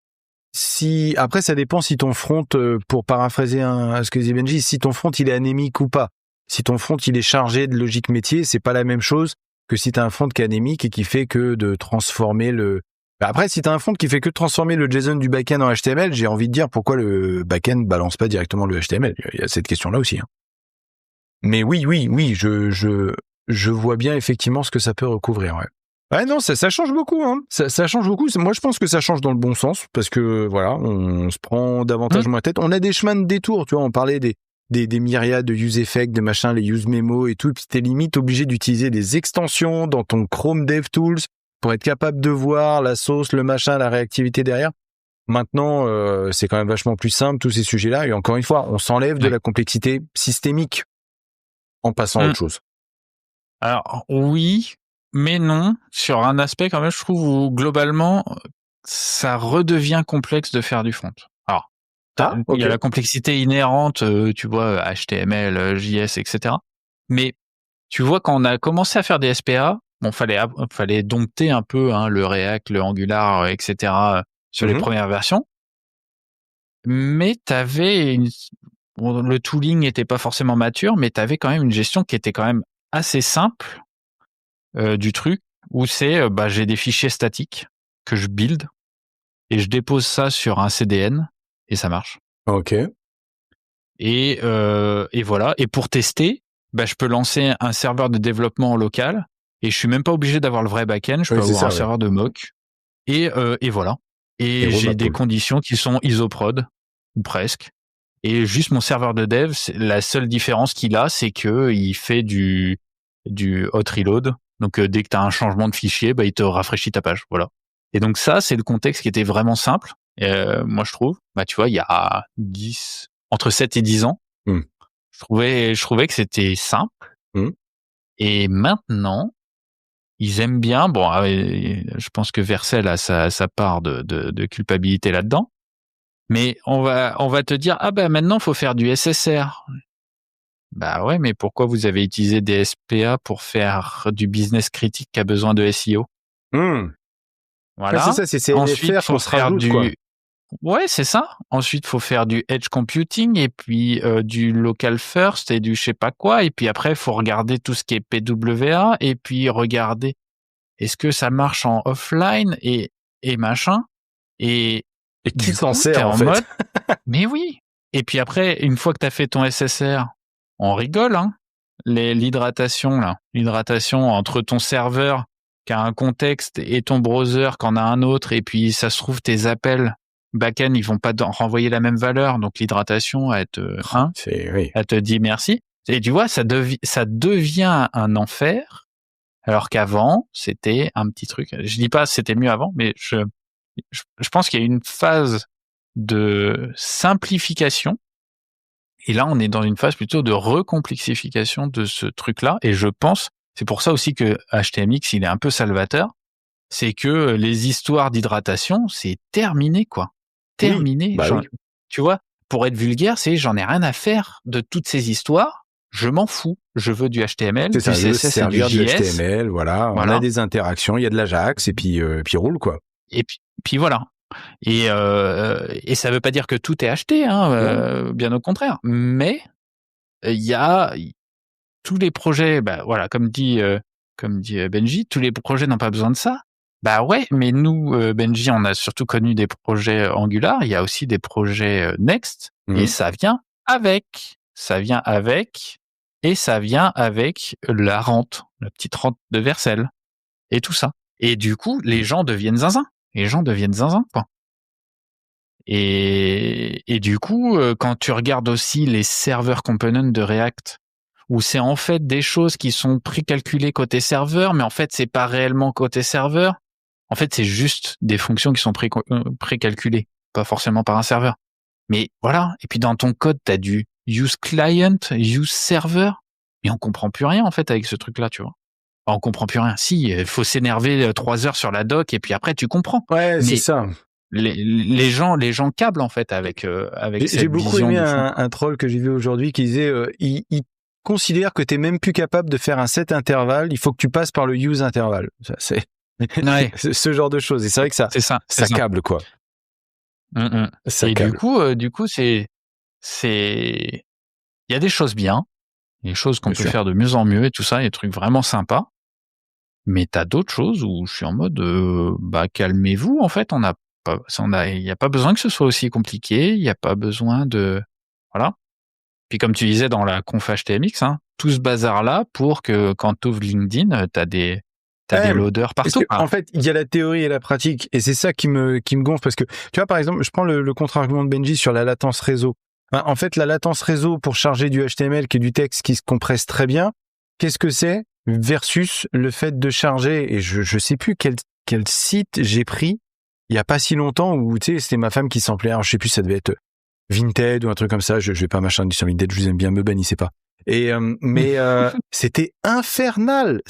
après ça dépend si ton front, pour paraphraser ce que disait Benji, si ton front il est anémique ou pas. Si ton front il est chargé de logique métier, c'est pas la même chose que si t'as un front qui est anémique et qui fait que de transformer le... Après, si t'as un front qui fait que de transformer le JSON du backend en HTML, j'ai envie de dire pourquoi le backend balance pas directement le HTML. Il y a cette question-là aussi, hein. Mais oui, je vois bien effectivement ce que ça peut recouvrir, ouais. Ouais, non, ça change beaucoup, hein. Ça change beaucoup. Moi, je pense que ça change dans le bon sens, parce que, voilà, on se prend davantage moins tête. On a des chemins de détour, tu vois, on parlait des myriades de use effects, de machin, les use memo et tout, puis t'es limite obligé d'utiliser des extensions dans ton Chrome DevTools pour être capable de voir la sauce, le machin, la réactivité derrière. Maintenant, c'est quand même vachement plus simple, tous ces sujets-là, et encore une fois, on s'enlève de la complexité systémique en passant à autre chose. Alors, oui, mais non, sur un aspect quand même, je trouve, où globalement, ça redevient complexe de faire du front. Alors, il y a la complexité inhérente, tu vois, HTML, JS, etc. Mais tu vois, quand on a commencé à faire des SPA, fallait dompter un peu le React, le Angular, etc. Sur les premières versions. Mais t'avais le tooling n'était pas forcément mature, mais t'avais quand même une gestion qui était quand même assez simple du truc, où c'est j'ai des fichiers statiques que je build et je dépose ça sur un CDN et ça marche. Ok. Et voilà. Et pour tester, je peux lancer un serveur de développement local et je suis même pas obligé d'avoir le vrai back-end. Je peux avoir un serveur de mock et voilà. Et j'ai des conditions qui sont isoprod ou presque. Et juste mon serveur de dev, la seule différence qu'il a, c'est que il fait du hot reload. Donc dès que tu as un changement de fichier, il te rafraîchit ta page, voilà. Et donc ça, c'est le contexte qui était vraiment simple. Moi je trouve, tu vois, il y a entre 7 et 10 ans, je trouvais que c'était simple. Et maintenant, ils aiment bien. Bon, je pense que Vercel a sa part de culpabilité là-dedans. Mais on va te dire, maintenant, faut faire du SSR. Bah ouais, mais pourquoi vous avez utilisé des SPA pour faire du business critique qui a besoin de SEO? Voilà. C'est ça, c'est Ensuite, CNFR qu'on faut se faire rajoute, quoi. Ouais, c'est ça. Ensuite, faut faire du edge computing et puis du local first et du je sais pas quoi. Et puis après, faut regarder tout ce qui est PWA et puis regarder est-ce que ça marche en offline et machin. Et qui du s'en coup, sert, t'es en en fait? mode, mais oui. Et puis après, une fois que t'as fait ton SSR, on rigole, hein. L'hydratation entre ton serveur qui a un contexte et ton browser qui en a un autre, et puis ça se trouve tes appels back-end ils vont pas renvoyer la même valeur, donc l'hydratation elle te dit merci. Et tu vois, ça devient un enfer, alors qu'avant c'était un petit truc. Je dis pas c'était mieux avant, mais je pense qu'il y a une phase de simplification. Et là, on est dans une phase plutôt de recomplexification de ce truc-là. Et je pense, c'est pour ça aussi que HTMX, il est un peu salvateur, c'est que les histoires d'hydratation, c'est terminé, quoi. Terminé. Oui. Tu vois, pour être vulgaire, j'en ai rien à faire de toutes ces histoires. Je m'en fous. Je veux du HTML, C'est du ça, je veux CSS et du servir du JS. HTML, voilà. On a des interactions, il y a de l'Ajax, et puis roule, quoi. Et puis voilà. Et ça veut pas dire que tout est acheté, hein, bien au contraire. Mais il y a tous les projets, bah voilà, comme dit Benji, tous les projets n'ont pas besoin de ça. Bah ouais, mais nous, Benji, on a surtout connu des projets Angular. Il y a aussi des projets Next, et ça vient avec, et ça vient avec la rente, la petite rente de Vercel, et tout ça. Et du coup, les gens deviennent zinzin. Quoi. Et du coup, quand tu regardes aussi les serveurs components de React, où c'est en fait des choses qui sont précalculées côté serveur, mais en fait c'est pas réellement côté serveur. En fait, c'est juste des fonctions qui sont précalculées, pas forcément par un serveur. Mais voilà. Et puis dans ton code, t'as du use client, use server, mais on comprend plus rien en fait avec ce truc-là, tu vois. Enfin, on comprend plus rien. Si, il faut s'énerver 3 heures sur la doc et puis après tu comprends. Ouais, mais c'est ça. Les gens câblent en fait avec cette vision. J'ai beaucoup aimé un troll que j'ai vu aujourd'hui qui disait il considère que t'es même plus capable de faire un set intervalle, il faut que tu passes par le use intervalle. Ça, c'est ce genre de choses. Et c'est vrai que ça câble, quoi. Ça et câble. du coup c'est il y a des choses bien, des choses qu'on peut faire de mieux en mieux et tout ça, des trucs vraiment sympas. Mais t'as d'autres choses où je suis en mode calmez-vous, en fait, il y a pas besoin que ce soit aussi compliqué, il y a pas besoin de voilà. Puis comme tu disais dans la conf HTMX, hein, tout ce bazar là pour que quand tu ouvres LinkedIn, t'as des loaders partout. En fait, il y a la théorie et la pratique, et c'est ça qui me gonfle, parce que tu vois, par exemple, je prends le contre-argument de Benji sur la latence réseau. En fait, la latence réseau pour charger du HTML, qui est du texte qui se compresse très bien, qu'est-ce que c'est versus le fait de charger, et je sais plus quel site j'ai pris il y a pas si longtemps, où tu sais, c'était ma femme qui s'en plaît, alors je sais plus, ça devait être Vinted ou un truc comme ça, je vais pas m'acharner sur Vinted, je vous aime bien, me bannissez pas. Et mais c'était infernal,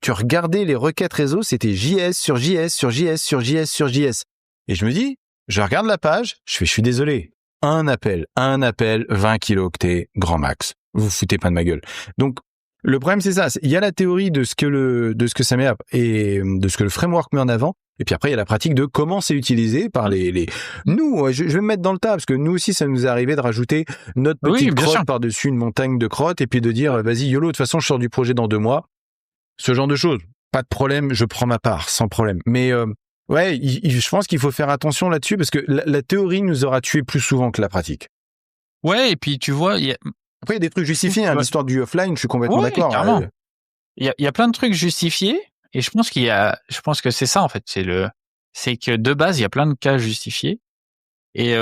tu regardais les requêtes réseau, c'était JS sur JS sur JS sur JS sur JS. Et je me dis, je regarde la page, je suis désolé, un appel, 20 kilooctets grand max. Vous foutez pas de ma gueule. Donc le problème c'est ça, il y a la théorie de ce que ça met et de ce que le framework met en avant, et puis après il y a la pratique de comment c'est utilisé par les nous, je vais me mettre dans le tas, parce que nous aussi ça nous est arrivé de rajouter notre petite crotte par-dessus une montagne de crottes, et puis de dire vas-y YOLO, de toute façon je sors du projet dans 2 mois, ce genre de choses. Pas de problème, je prends ma part sans problème. Mais ouais, je pense qu'il faut faire attention là-dessus, parce que la théorie nous aura tués plus souvent que la pratique. Ouais, et puis tu vois, après, il y a des trucs justifiés, l'histoire du offline, je suis complètement d'accord. Carrément. Il y a plein de trucs justifiés, et je pense que c'est ça, en fait. C'est que de base, il y a plein de cas justifiés. Et,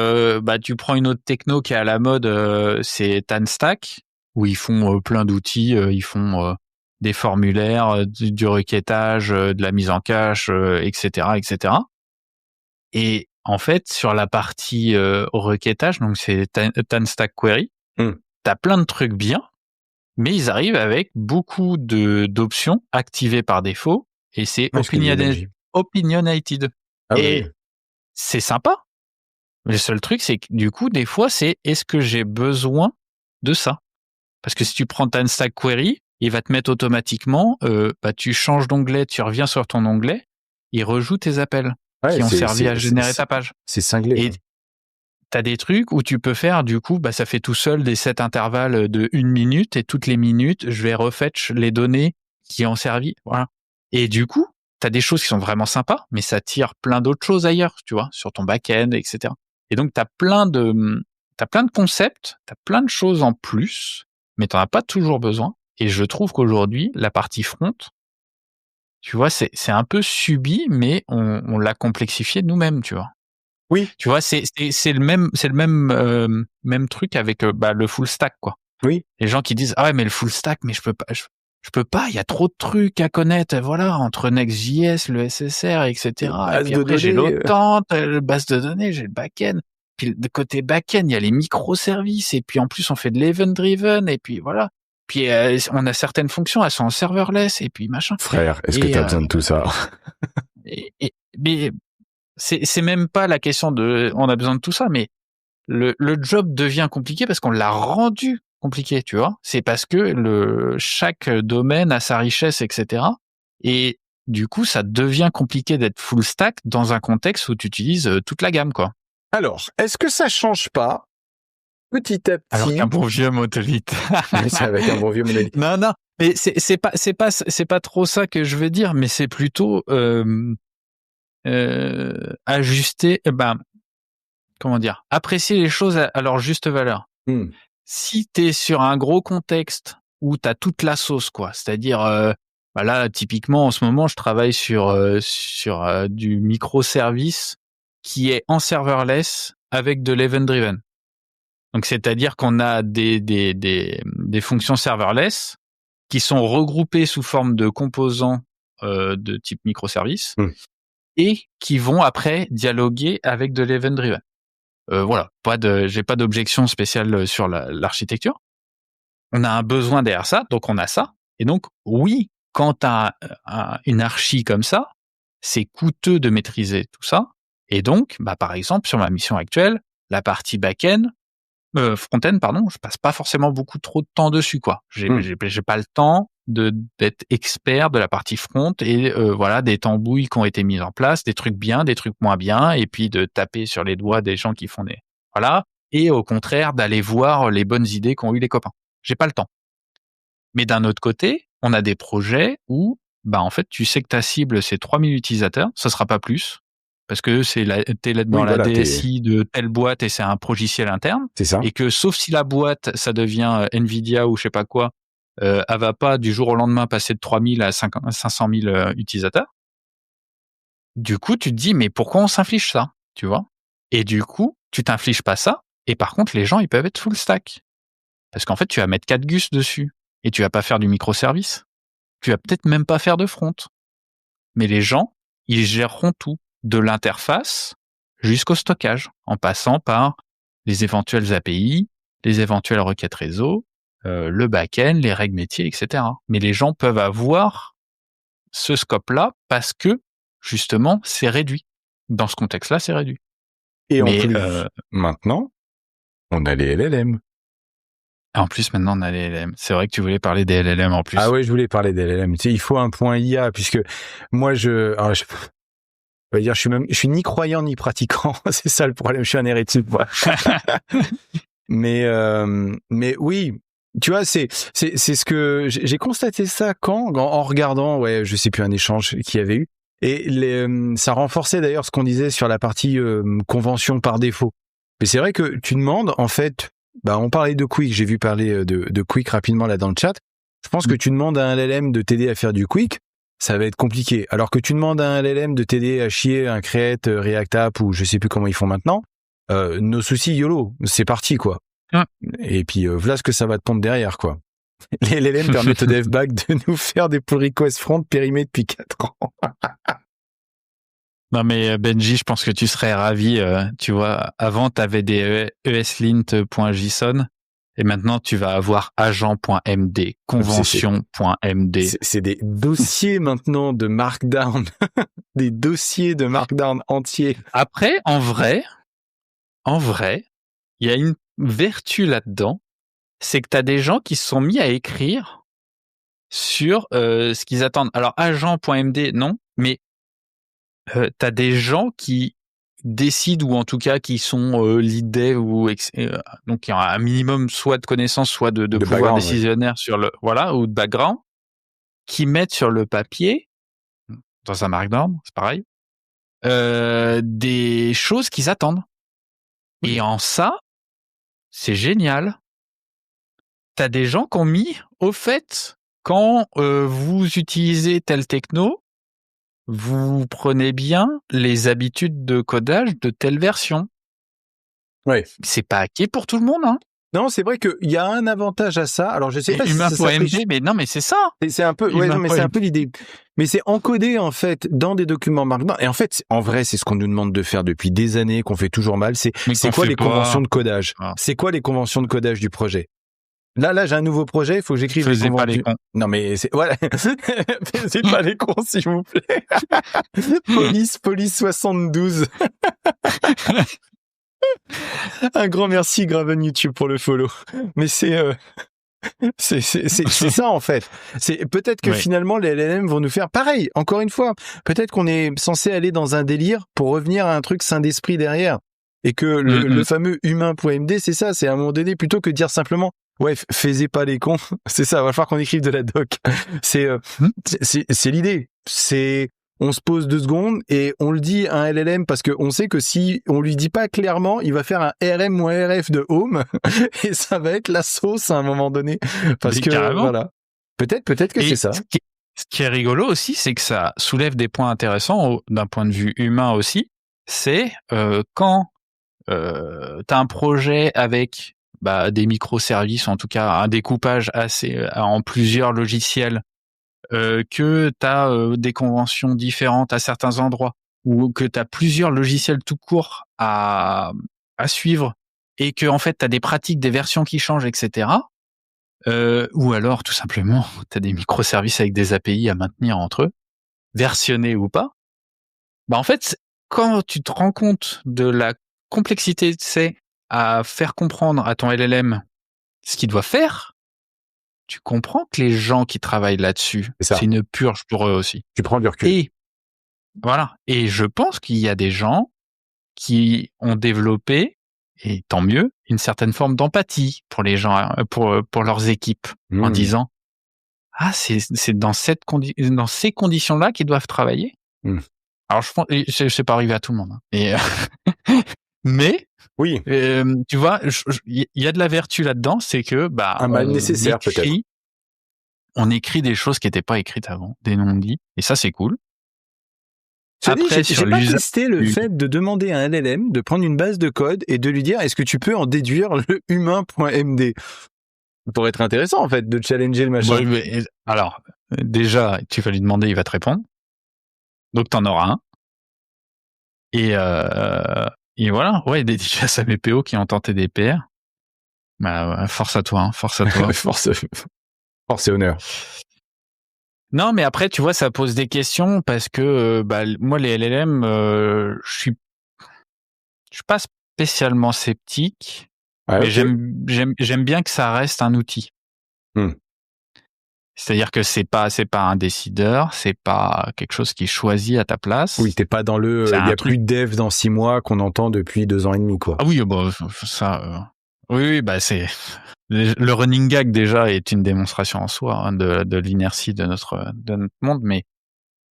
tu prends une autre techno qui est à la mode, c'est TanStack, où ils font plein d'outils, ils font des formulaires, du requêtage, de la mise en cache, etc., etc. Et en fait, sur la partie requêtage, donc c'est TanStack Query, t'as plein de trucs bien, mais ils arrivent avec beaucoup d'options activées par défaut, et c'est opinionated. Et c'est sympa. Le seul truc, c'est que du coup, des fois, est-ce que j'ai besoin de ça? Parce que si tu prends ta Stack Query, il va te mettre automatiquement, tu changes d'onglet, tu reviens sur ton onglet, il rejoue tes appels qui ont servi à générer ta page. C'est cinglé. Et t'as des trucs où tu peux faire, du coup, ça fait tout seul des set intervalles de 1 minute et toutes les minutes, je vais refetch les données qui ont servi. Voilà. Et du coup, t'as des choses qui sont vraiment sympas, mais ça tire plein d'autres choses ailleurs, tu vois, sur ton back-end, etc. Et donc, t'as plein de concepts, t'as plein de choses en plus, mais t'en as pas toujours besoin. Et je trouve qu'aujourd'hui, la partie front, tu vois, c'est un peu subi, mais on l'a complexifié nous-mêmes, tu vois. Oui. Tu vois, c'est le même truc avec le full stack, quoi. Oui. Les gens qui disent mais le full stack, mais je peux pas, il y a trop de trucs à connaître, voilà, entre Next.js, le SSR, etc. Et puis après j'ai l'autant, le base de données, j'ai le back-end. Puis de côté back-end, il y a les microservices, et puis en plus on fait de l'event driven, et puis voilà. Puis on a certaines fonctions, elles sont en serverless, et puis machin. Frère, est-ce que t'as besoin de tout ça? Mais c'est même pas la question de on a besoin de tout ça, mais le job devient compliqué parce qu'on l'a rendu compliqué, tu vois. C'est parce que chaque domaine a sa richesse, etc. Et du coup, ça devient compliqué d'être full stack dans un contexte où tu utilises toute la gamme, quoi. Alors, est-ce que ça change pas petit à petit? Alors qu'un bon vieux monolithe. Mais c'est avec un bon vieux monolithe. Non, mais c'est pas trop ça que je veux dire, mais c'est plutôt ajuster, comment dire, apprécier les choses à leur juste valeur. Si t'es sur un gros contexte où t'as toute la sauce, quoi, c'est-à-dire là typiquement en ce moment je travaille sur du microservice qui est en serverless avec de l'event driven. Donc c'est-à-dire qu'on a des fonctions serverless qui sont regroupées sous forme de composants de type microservice et qui vont après dialoguer avec de l'event driven. Voilà, j'ai pas d'objection spéciale sur l'architecture. On a un besoin derrière ça, donc on a ça. Et donc, oui, quand t'as une archi comme ça, c'est coûteux de maîtriser tout ça. Et donc, par exemple, sur ma mission actuelle, la partie back-end, front-end, pardon, je passe pas forcément beaucoup trop de temps dessus, quoi. J'ai pas le temps d'être expert de la partie front et voilà, des tambouilles qui ont été mises en place, des trucs bien, des trucs moins bien, et puis de taper sur les doigts des gens qui font voilà, et au contraire d'aller voir les bonnes idées qu'ont eu les copains. J'ai pas le temps. Mais d'un autre côté, on a des projets où en fait, tu sais que ta cible c'est 3000 utilisateurs, ça sera pas plus. Parce que t'es dans la DSI de telle boîte et c'est un logiciel interne. C'est ça. Et que sauf si la boîte, ça devient Nvidia ou je sais pas quoi, elle va pas du jour au lendemain passer de 3000 à 500 000 utilisateurs. Du coup, tu te dis, mais pourquoi on s'inflige ça, tu vois? Et du coup, tu t'infliges pas ça. Et par contre, les gens, ils peuvent être full stack. Parce qu'en fait, tu vas mettre 4 gus dessus. Et tu vas pas faire du microservice. Tu vas peut-être même pas faire de front. Mais les gens, ils géreront tout. De l'interface jusqu'au stockage, en passant par les éventuelles API, les éventuelles requêtes réseau, le back-end, les règles métiers, etc. Mais les gens peuvent avoir ce scope-là parce que, justement, c'est réduit. Dans ce contexte-là, c'est réduit. Et en plus, maintenant, on a les LLM. En plus, maintenant, on a les LLM. C'est vrai que tu voulais parler des LLM en plus. Ah ouais, je voulais parler des LLM. Tu sais, il faut un point IA, puisque moi, je suis ni croyant ni pratiquant. C'est ça le problème. Je suis un héritier. Mais oui, tu vois, c'est ce que j'ai constaté ça en regardant, je sais plus, un échange qu'il y avait eu. Et ça renforçait d'ailleurs ce qu'on disait sur la partie convention par défaut. Mais c'est vrai que tu demandes, en fait, on parlait de Quick. J'ai vu parler de Quick rapidement là dans le chat. Je pense que tu demandes à un LLM de t'aider à faire du Quick, ça va être compliqué. Alors que tu demandes à un LLM de t'aider à chier un create, React App ou je sais plus comment ils font maintenant, nos soucis YOLO, c'est parti quoi. Et puis voilà ce que ça va te pondre derrière quoi. Les LLM permettent au DevBack de nous faire des pull requests front périmés depuis 4 ans. Non mais Benji, je pense que tu serais ravi. Tu vois, avant t'avais des eslint.json. Et maintenant, tu vas avoir agent.md, convention.md. C'est des dossiers maintenant de Markdown. Des dossiers de Markdown entiers. Après, en vrai, il y a une vertu là-dedans. c'est que tu as des gens qui se sont mis à écrire sur ce qu'ils attendent. Alors, agent.md, non, mais tu as des gens qui décident, ou en tout cas qui sont lead dev, ou donc il y a un minimum soit de connaissances, soit de pouvoir décisionnaire sur le, voilà, ou de background, qui mettent sur le papier, dans un markdown, c'est pareil, des choses qu'ils attendent. Oui. Et en ça, c'est génial. T'as des gens qui ont mis, au fait, quand vous utilisez telle techno, vous prenez bien les habitudes de codage de telle version. Ouais. C'est pas acquis pour tout le monde, hein. Non, c'est vrai qu'il y a un avantage à ça. Alors, je sais pas si ça Humain.md, mais non, mais c'est ça. C'est un peu, ouais, non, mais c'est un peu l'idée. Mais c'est encodé, en fait, dans des documents Markdown. Et en fait, en vrai, c'est ce qu'on nous demande de faire depuis des années, qu'on fait toujours mal. C'est quoi les conventions de codage? C'est quoi les conventions de codage du projet? Là, j'ai un nouveau projet, il faut que j'écrive les conventions. Pas les cons. Non, mais c'est, voilà. Faisez pas les cons, s'il vous plaît. Police 72. Un grand merci, Graven YouTube, pour le follow. Mais c'est ça, en fait. C'est peut-être que finalement les LLM vont nous faire pareil. Encore une fois, peut-être qu'on est censé aller dans un délire pour revenir à un truc sain d'esprit derrière, et que le fameux humain.md, c'est ça. C'est à un moment donné, plutôt que de dire simplement ouais, faisez pas les cons. C'est ça. Va falloir qu'on écrive de la doc. C'est l'idée. C'est on se pose 2 secondes et on le dit à un LLM, parce que on sait que si on lui dit pas clairement, il va faire un RM ou un RF de home et ça va être la sauce à un moment donné. Parce que carrément. Voilà. Peut-être que c'est ça. Ce qui est rigolo aussi, c'est que ça soulève des points intéressants d'un point de vue humain aussi. C'est quand t'as un projet avec des microservices, en tout cas un découpage assez en plusieurs logiciels, que t'as des conventions différentes à certains endroits, ou que t'as plusieurs logiciels tout court à suivre, et que en fait t'as des pratiques, des versions qui changent, etc. Ou alors tout simplement t'as des microservices avec des API à maintenir entre eux, versionnés ou pas. En fait, quand tu te rends compte de la complexité que c'est à faire comprendre à ton LLM ce qu'il doit faire, tu comprends que les gens qui travaillent là-dessus, c'est une purge pour eux aussi. Tu prends du recul. Et voilà. Et je pense qu'il y a des gens qui ont développé, et tant mieux, une certaine forme d'empathie pour les gens, pour leurs équipes, en disant c'est dans dans ces conditions-là qu'ils doivent travailler. Alors je pense, c'est pas arrivé à tout le monde, hein. Et mais oui, tu vois, il y a de la vertu là-dedans, c'est que un mal nécessaire peut-être. On écrit des choses qui n'étaient pas écrites avant, des non-dits, et ça c'est cool. Après, j'ai pas testé le fait de demander à un LLM de prendre une base de code et de lui dire est-ce que tu peux en déduire le humain.md. Ça pourrait être intéressant en fait de challenger le machin. Ouais, alors déjà, tu vas lui demander, il va te répondre. Donc t'en auras un. Et voilà, ouais, dédicace à mes PO qui ont tenté des PR. Force à toi, hein, force à toi. force et honneur. Non, mais après, tu vois, ça pose des questions, parce que moi, les LLM, je suis pas spécialement sceptique, mais j'aime bien que ça reste un outil. C'est-à-dire que c'est pas un décideur, c'est pas quelque chose qui choisit à ta place. Oui, t'es pas dans il y a plus de dev dans 6 mois qu'on entend depuis 2 ans et demi, quoi. Ah oui, ça, oui, c'est le running gag déjà est une démonstration en soi, hein, de l'inertie de notre monde, mais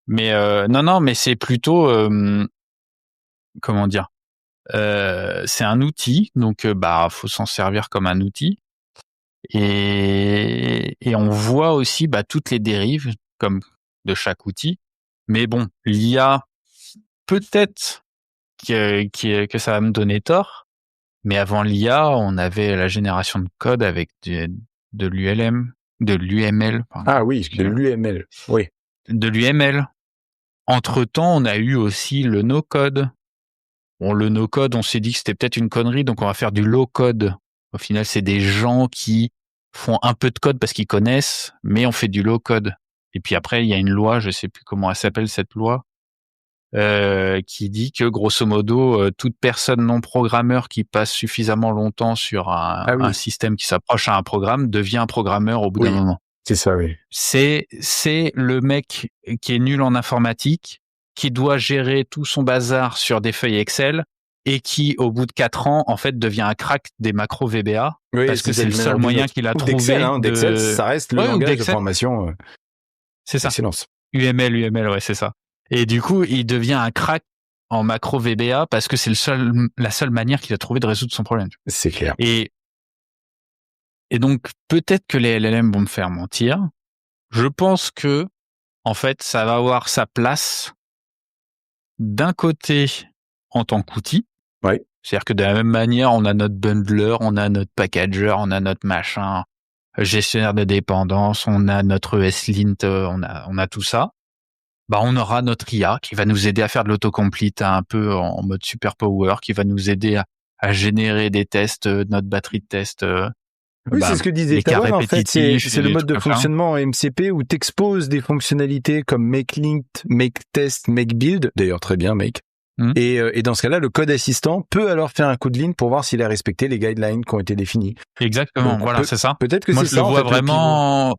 non, mais c'est plutôt comment dire, c'est un outil, donc faut s'en servir comme un outil, et on voit aussi toutes les dérives comme de chaque outil, mais bon, l'IA, peut-être que ça va me donner tort. Mais avant l'IA, on avait la génération de code avec de l'UML. Ah oui, de l'UML, oui. De l'UML. Entre-temps, on a eu aussi le no-code. Bon, le no-code, on s'est dit que c'était peut-être une connerie, donc on va faire du low-code. Au final, c'est des gens qui font un peu de code parce qu'ils connaissent, mais on fait du low-code. Et puis après, il y a une loi, je sais plus comment elle s'appelle, cette loi, qui dit que grosso modo, toute personne non programmeur qui passe suffisamment longtemps sur un système qui s'approche à un programme devient un programmeur au bout d'un moment. C'est ça, oui. C'est le mec qui est nul en informatique, qui doit gérer tout son bazar sur des feuilles Excel et qui, au bout de 4 ans, en fait, devient un crack des macros VBA parce que c'est le seul moyen qu'il a trouvé. D'Excel, ça reste le langage de formation. C'est ça. Excellence. UML, ouais, c'est ça. Et du coup, il devient un crack en macro VBA parce que c'est la seule manière qu'il a trouvé de résoudre son problème. C'est clair. Et donc, peut-être que les LLM vont me faire mentir. Je pense que, en fait, ça va avoir sa place d'un côté en tant qu'outil. Oui. C'est-à-dire que de la même manière, on a notre bundler, on a notre packager, on a notre machin, gestionnaire de dépendance, on a notre ESLint, on a tout ça. Bah, on aura notre IA qui va nous aider à faire de l'autocomplete un peu en mode super power, qui va nous aider à générer des tests, notre batterie de tests. Oui, c'est ce que disait Tower, en fait, c'est le mode de fonctionnement en MCP où t'exposes des fonctionnalités comme make lint, make test, make build, d'ailleurs très bien make. Et dans ce cas-là, le code assistant peut alors faire un code line pour voir s'il a respecté les guidelines qui ont été définis. Exactement, donc, voilà, c'est ça. Peut-être que moi c'est je le vois vraiment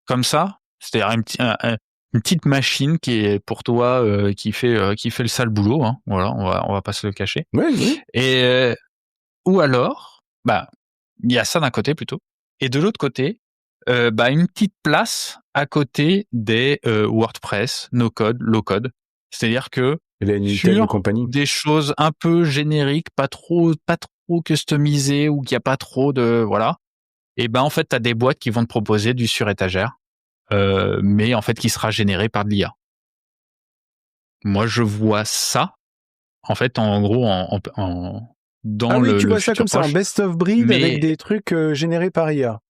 comme ça, c'est-à-dire une petite machine qui est pour toi qui fait le sale boulot, hein. Voilà, on va pas se le cacher. Oui. Et ou alors, bah il y a ça d'un côté plutôt, et de l'autre côté, une petite place à côté des WordPress, no code, low code, c'est-à-dire que sur des choses un peu génériques, pas trop customisées ou qu'il y a pas trop de voilà, et en fait t'as des boîtes qui vont te proposer du sur-étagère, mais en fait qui sera généré par de l'IA. Moi je vois ça en fait en gros dans le tu vois futur ça comme proche, ça en best of breed avec des trucs générés par IA.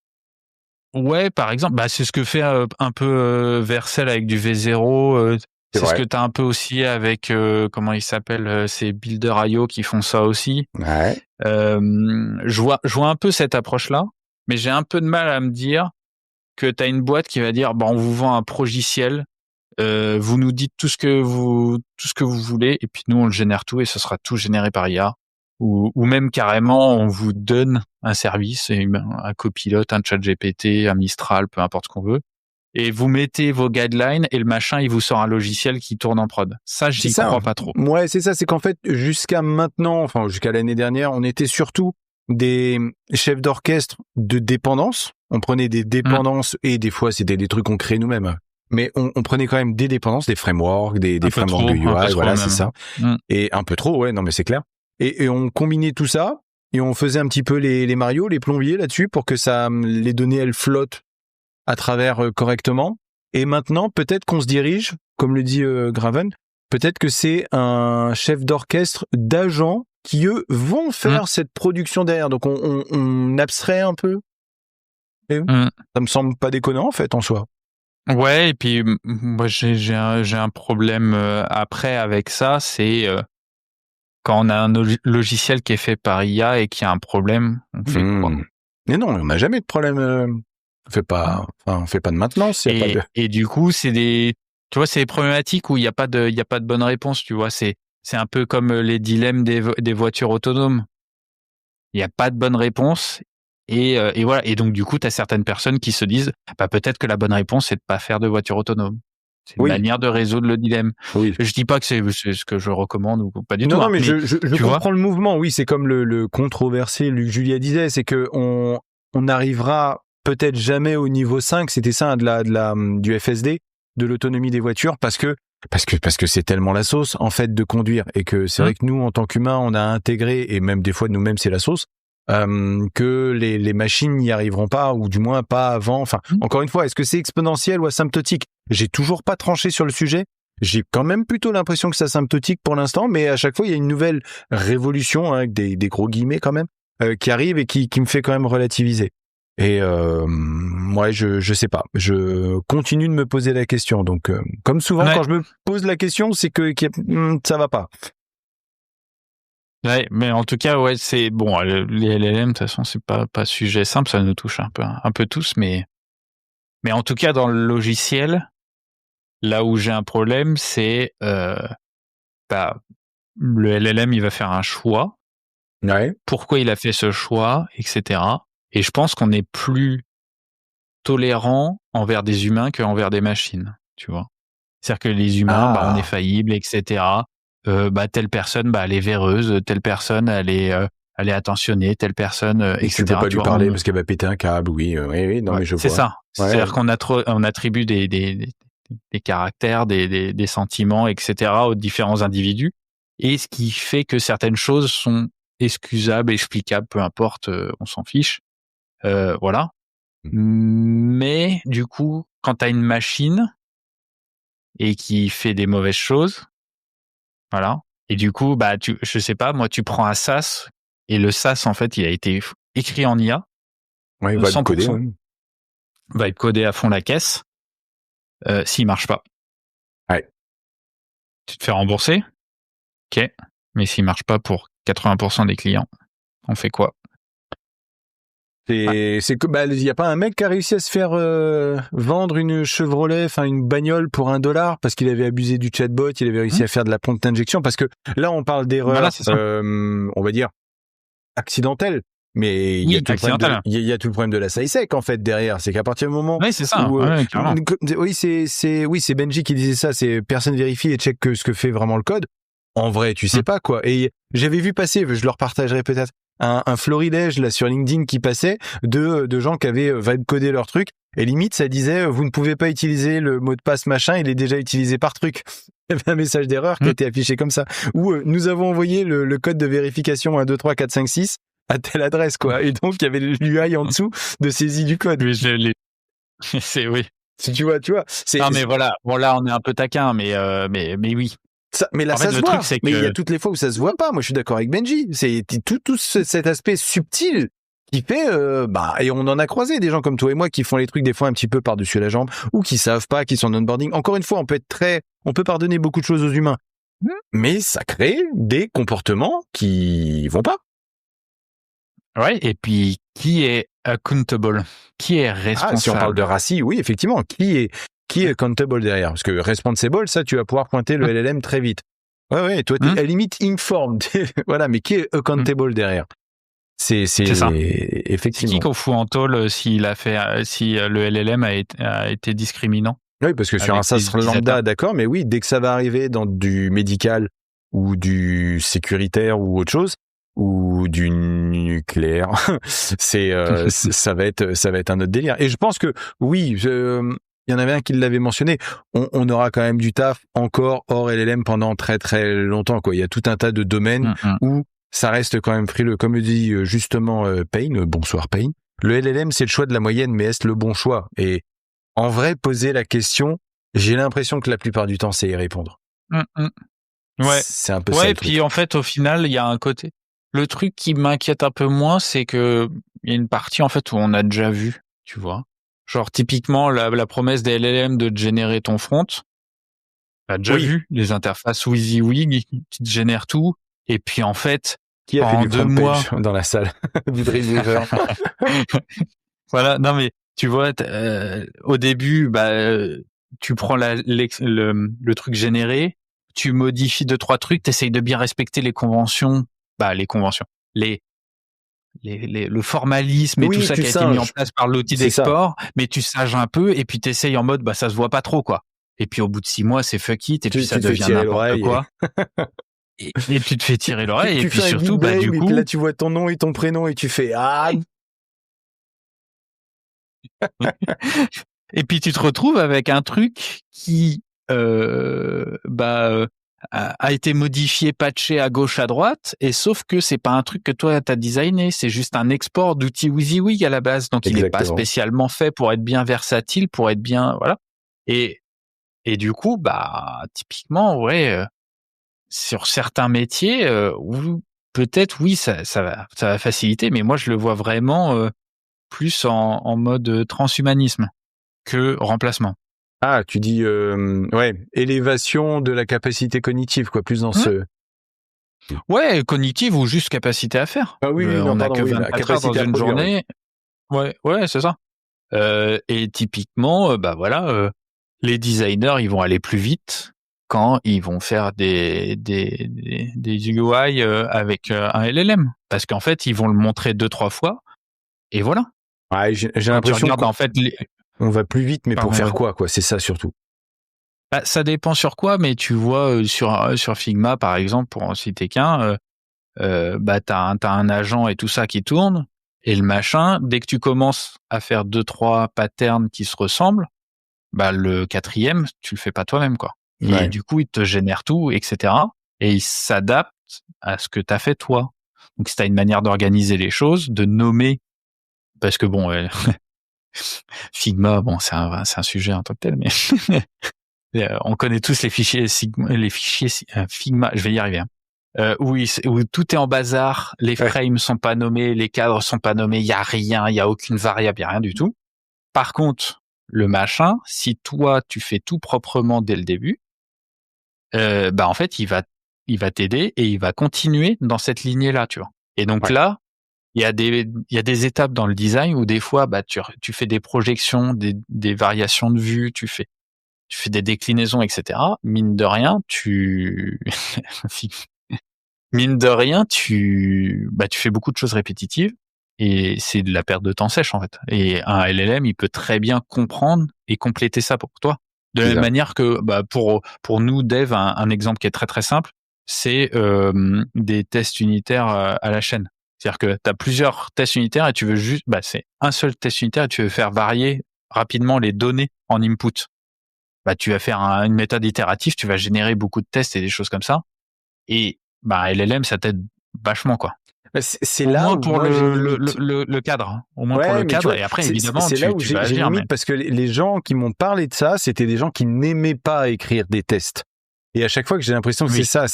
Ouais, par exemple, c'est ce que fait un peu Vercel avec du V0. C'est ce que t'as un peu aussi avec comment il s'appelle, ces Builder.io qui font ça aussi. Ouais. Je vois un peu cette approche-là, mais j'ai un peu de mal à me dire que t'as une boîte qui va dire on vous vend un progiciel, vous nous dites tout ce que vous voulez et puis nous on le génère tout et ce sera tout généré par IA. Ou même carrément, on vous donne un service, un copilote, un chat GPT, un Mistral, peu importe ce qu'on veut, et vous mettez vos guidelines et le machin, il vous sort un logiciel qui tourne en prod. Ça, j'y crois pas trop. Ouais, c'est ça. C'est qu'en fait, jusqu'à maintenant, enfin jusqu'à l'année dernière, on était surtout des chefs d'orchestre de dépendance. On prenait des dépendances et des fois, c'était des trucs qu'on créait nous-mêmes. Mais on prenait quand même des dépendances, des frameworks, des frameworks de UI, voilà, c'est ça. Et un peu trop, ouais, non mais c'est clair. Et on combinait tout ça et on faisait un petit peu les Mario, les plombiers là-dessus pour que les données elles flottent à travers correctement. Et maintenant, peut-être qu'on se dirige, comme le dit Graven, peut-être que c'est un chef d'orchestre d'agents qui eux vont faire cette production derrière. Donc on abstrait un peu. Et ça me semble pas déconnant en fait en soi. Ouais, et puis moi j'ai un problème après avec ça, c'est quand on a un logiciel qui est fait par IA et qu'il y a un problème, on fait quoi ? Mais non, on n'a jamais de problème. On fait pas de maintenance. Et du coup, c'est des problématiques où il y a pas de bonne réponse. Tu vois, c'est un peu comme les dilemmes des voitures autonomes. Il y a pas de bonne réponse. Et voilà. Et donc du coup, tu as certaines personnes qui se disent, peut-être que la bonne réponse c'est de pas faire de voiture autonome. C'est une manière de résoudre le dilemme. Oui. Je dis pas que c'est ce que je recommande ou pas du tout. Non, mais je comprends le mouvement. Oui, c'est comme le controversé Luc Julia disait, c'est que on n'arrivera peut-être jamais au niveau 5, c'était ça du FSD, de l'autonomie des voitures, parce que c'est tellement la sauce en fait de conduire, et que c'est vrai que nous en tant qu'humains on a intégré, et même des fois nous-mêmes c'est la sauce, que les machines n'y arriveront pas, ou du moins pas avant. Enfin, encore une fois, est-ce que c'est exponentiel ou asymptotique ? J'ai toujours pas tranché sur le sujet. J'ai quand même plutôt l'impression que c'est asymptotique pour l'instant, mais à chaque fois il y a une nouvelle révolution, avec des gros guillemets quand même, qui arrive et qui me fait quand même relativiser. Et moi je sais pas, je continue de me poser la question. Donc comme souvent quand je me pose la question, c'est que ça va pas. Ouais, mais en tout cas, ouais, c'est bon. Les LLM, de toute façon, c'est pas sujet simple, ça nous touche un peu tous, mais en tout cas, dans le logiciel, là où j'ai un problème, c'est bah, le LLM, il va faire un choix. Ouais. Pourquoi il a fait ce choix, etc. Et je pense qu'on est plus tolérant envers des humains qu'envers des machines, tu vois. C'est-à-dire que les humains, on est faillibles, etc. Telle personne, elle est véreuse, telle personne, elle est attentionnée, telle personne, Et etc. tu peux pas lui parler parce qu'elle va péter un câble, oui, non, mais je vois. C'est ça. Ouais. C'est-à-dire qu'on on attribue des caractères, des sentiments, etc. aux différents individus. Et ce qui fait que certaines choses sont excusables, explicables, peu importe, on s'en fiche. Voilà. Mais du coup, quand tu as une machine et qui fait des mauvaises choses, voilà. Et du coup, je sais pas, moi, tu prends un SaaS et le SaaS, en fait, il a été écrit en IA. Ouais, il va 100%. être codé. Ouais. Va être codé à fond la caisse. S'il marche pas. Ouais. Tu te fais rembourser. Ok. Mais s'il marche pas pour 80% des clients, on fait quoi? C'est que il y a pas un mec qui a réussi à se faire vendre une Chevrolet, enfin une bagnole pour $1 parce qu'il avait abusé du chatbot, il avait réussi à faire de la prompt injection, parce que là on parle d'erreurs, on va dire accidentelles, mais il y a tout le problème de la SciSec en fait derrière, c'est qu'à partir du moment c'est ça, où carrément. c'est Benji qui disait ça, c'est personne vérifie et check que ce que fait vraiment le code. En vrai, tu sais pas quoi. Et j'avais vu passer, je le repartagerai peut-être, un florilège là sur LinkedIn qui passait de gens qui avaient vibe codé leur truc, et limite ça disait vous ne pouvez pas utiliser le mot de passe machin, il est déjà utilisé par truc. Il y avait un message d'erreur qui était affiché comme ça, où nous avons envoyé le code de vérification 1 2 3 4 5 6 à telle adresse quoi, et donc il y avait l'UI en dessous de saisie du code. Oui, c'est oui. Si tu vois, non mais voilà, bon là on est un peu taquin, mais oui. Mais là, ça se voit. Mais il y a toutes les fois où ça se voit pas. Moi, je suis d'accord avec Benji. C'est tout cet aspect subtil qui fait, et on en a croisé des gens comme toi et moi qui font les trucs des fois un petit peu par-dessus la jambe, ou qui savent pas, qui sont en onboarding. Encore une fois, on peut pardonner beaucoup de choses aux humains. Mais ça crée des comportements qui vont pas. Ouais, et puis, qui est accountable? Qui est responsable? Si on parle de RACI, oui, effectivement. Qui est accountable derrière? Parce que responsible, ça, tu vas pouvoir pointer le LLM très vite. Ouais, toi, t'es à la limite informed. Voilà, mais qui est accountable derrière? C'est ça. Effectivement. C'est qui qu'on fout en tôle si le LLM a été discriminant? Oui, parce que sur un SaaS lambda, d'accord, mais oui, dès que ça va arriver dans du médical ou du sécuritaire ou autre chose, ou du nucléaire, ça va être un autre délire. Et je pense que oui, il y en avait un qui l'avait mentionné, on aura quand même du taf encore hors LLM pendant très très longtemps quoi. Il y a tout un tas de domaines où ça reste quand même frileux, comme le dit justement Payne. Bonsoir Payne. Le LLM, c'est le choix de la moyenne, mais est-ce le bon choix? Et en vrai, poser la question, j'ai l'impression que la plupart du temps, c'est y répondre. Ouais. C'est un peu ça. Ouais, et puis en fait, au final, il y a un côté. Le truc qui m'inquiète un peu moins, c'est que il y a une partie en fait où on a déjà vu, tu vois. Genre typiquement la promesse des LLM de te générer ton front. T'as déjà vu les interfaces WYSIWYG qui te génèrent tout. Et puis en fait, qui a fait du 2 mois dans la salle du Dreamweaver. Voilà, non mais tu vois, au début, tu prends le truc généré, tu modifies 2-3 trucs, t'essayes de bien respecter les conventions, le formalisme et tout ça qui a été mis en place par l'outil d'export, mais tu sages un peu et puis t'essayes en mode ça se voit pas trop quoi. Et puis au bout de 6 mois, c'est fuck it et puis ça devient n'importe quoi. Et tu te fais tirer l'oreille et puis surtout du coup, et puis là tu vois ton nom et ton prénom et tu fais et puis tu te retrouves avec un truc qui a été modifié, patché à gauche, à droite, et sauf que c'est pas un truc que toi t'as designé, c'est juste un export d'outils WYSIWYG à la base, donc il est pas spécialement fait pour être bien versatile, pour être bien, voilà. Et du coup, typiquement, sur certains métiers, où peut-être oui, ça va faciliter, mais moi je le vois vraiment plus en mode transhumanisme que remplacement. Ah, tu dis élévation de la capacité cognitive, quoi, plus dans ce. Ouais, cognitive ou juste capacité à faire. Ah oui, on n'a que 24 heures dans une journée. Ouais, c'est ça. Et typiquement, les designers, ils vont aller plus vite quand ils vont faire des UI avec un LLM, parce qu'en fait ils vont le montrer 2-3 fois et voilà. Ouais, j'ai Quand l'impression tu regardes, en fait, on va plus vite, mais Pardon, pour faire ouais. quoi, c'est ça surtout. Bah, ça dépend sur quoi, mais tu vois sur Figma par exemple, pour en citer qu'un, bah t'as un agent et tout ça qui tourne, et le machin, dès que tu commences à faire 2-3 patterns qui se ressemblent, bah le 4e, tu le fais pas toi-même, quoi. Ouais. Et du coup, il te génère tout, etc. Et il s'adapte à ce que t'as fait toi. Donc si t'as une manière d'organiser les choses, de nommer, parce que bon, Figma, bon, c'est un sujet en tant que tel, mais on connaît tous les fichiers Figma, je vais y arriver, hein. Où tout est en bazar, les frames sont pas nommés, les cadres sont pas nommés, il y a rien, il y a aucune variable, il y a rien du tout. Par contre, le machin, si toi tu fais tout proprement dès le début, bah en fait il va t'aider et il va continuer dans cette lignée-là, tu vois. Et donc là, il y a des étapes dans le design où des fois bah tu fais des projections, des variations de vue, tu fais des déclinaisons, etc. Mine de rien, tu fais beaucoup de choses répétitives et c'est de la perte de temps sèche, en fait. Et un LLM, il peut très bien comprendre et compléter ça pour toi. De la même manière que, bah, pour nous, dev, un exemple qui est très très simple, c'est des tests unitaires à la chaîne. C'est-à-dire que tu as plusieurs tests unitaires et tu veux juste, bah, c'est un seul test unitaire et tu veux faire varier rapidement les données en input. Bah, tu vas faire une méthode itérative, tu vas générer beaucoup de tests et des choses comme ça. Et bah, LLM, ça t'aide vachement, quoi. C'est au là moins où pour moi j'ai une limite. le cadre. Hein. Au moins pour le mais tu cadre. vois, Et après, évidemment, c'est là où tu vas j'ai une agir. limite parce que les gens qui m'ont parlé de ça, c'était des gens qui n'aimaient pas écrire des tests. Et à chaque fois que j'ai l'impression que c'est ça,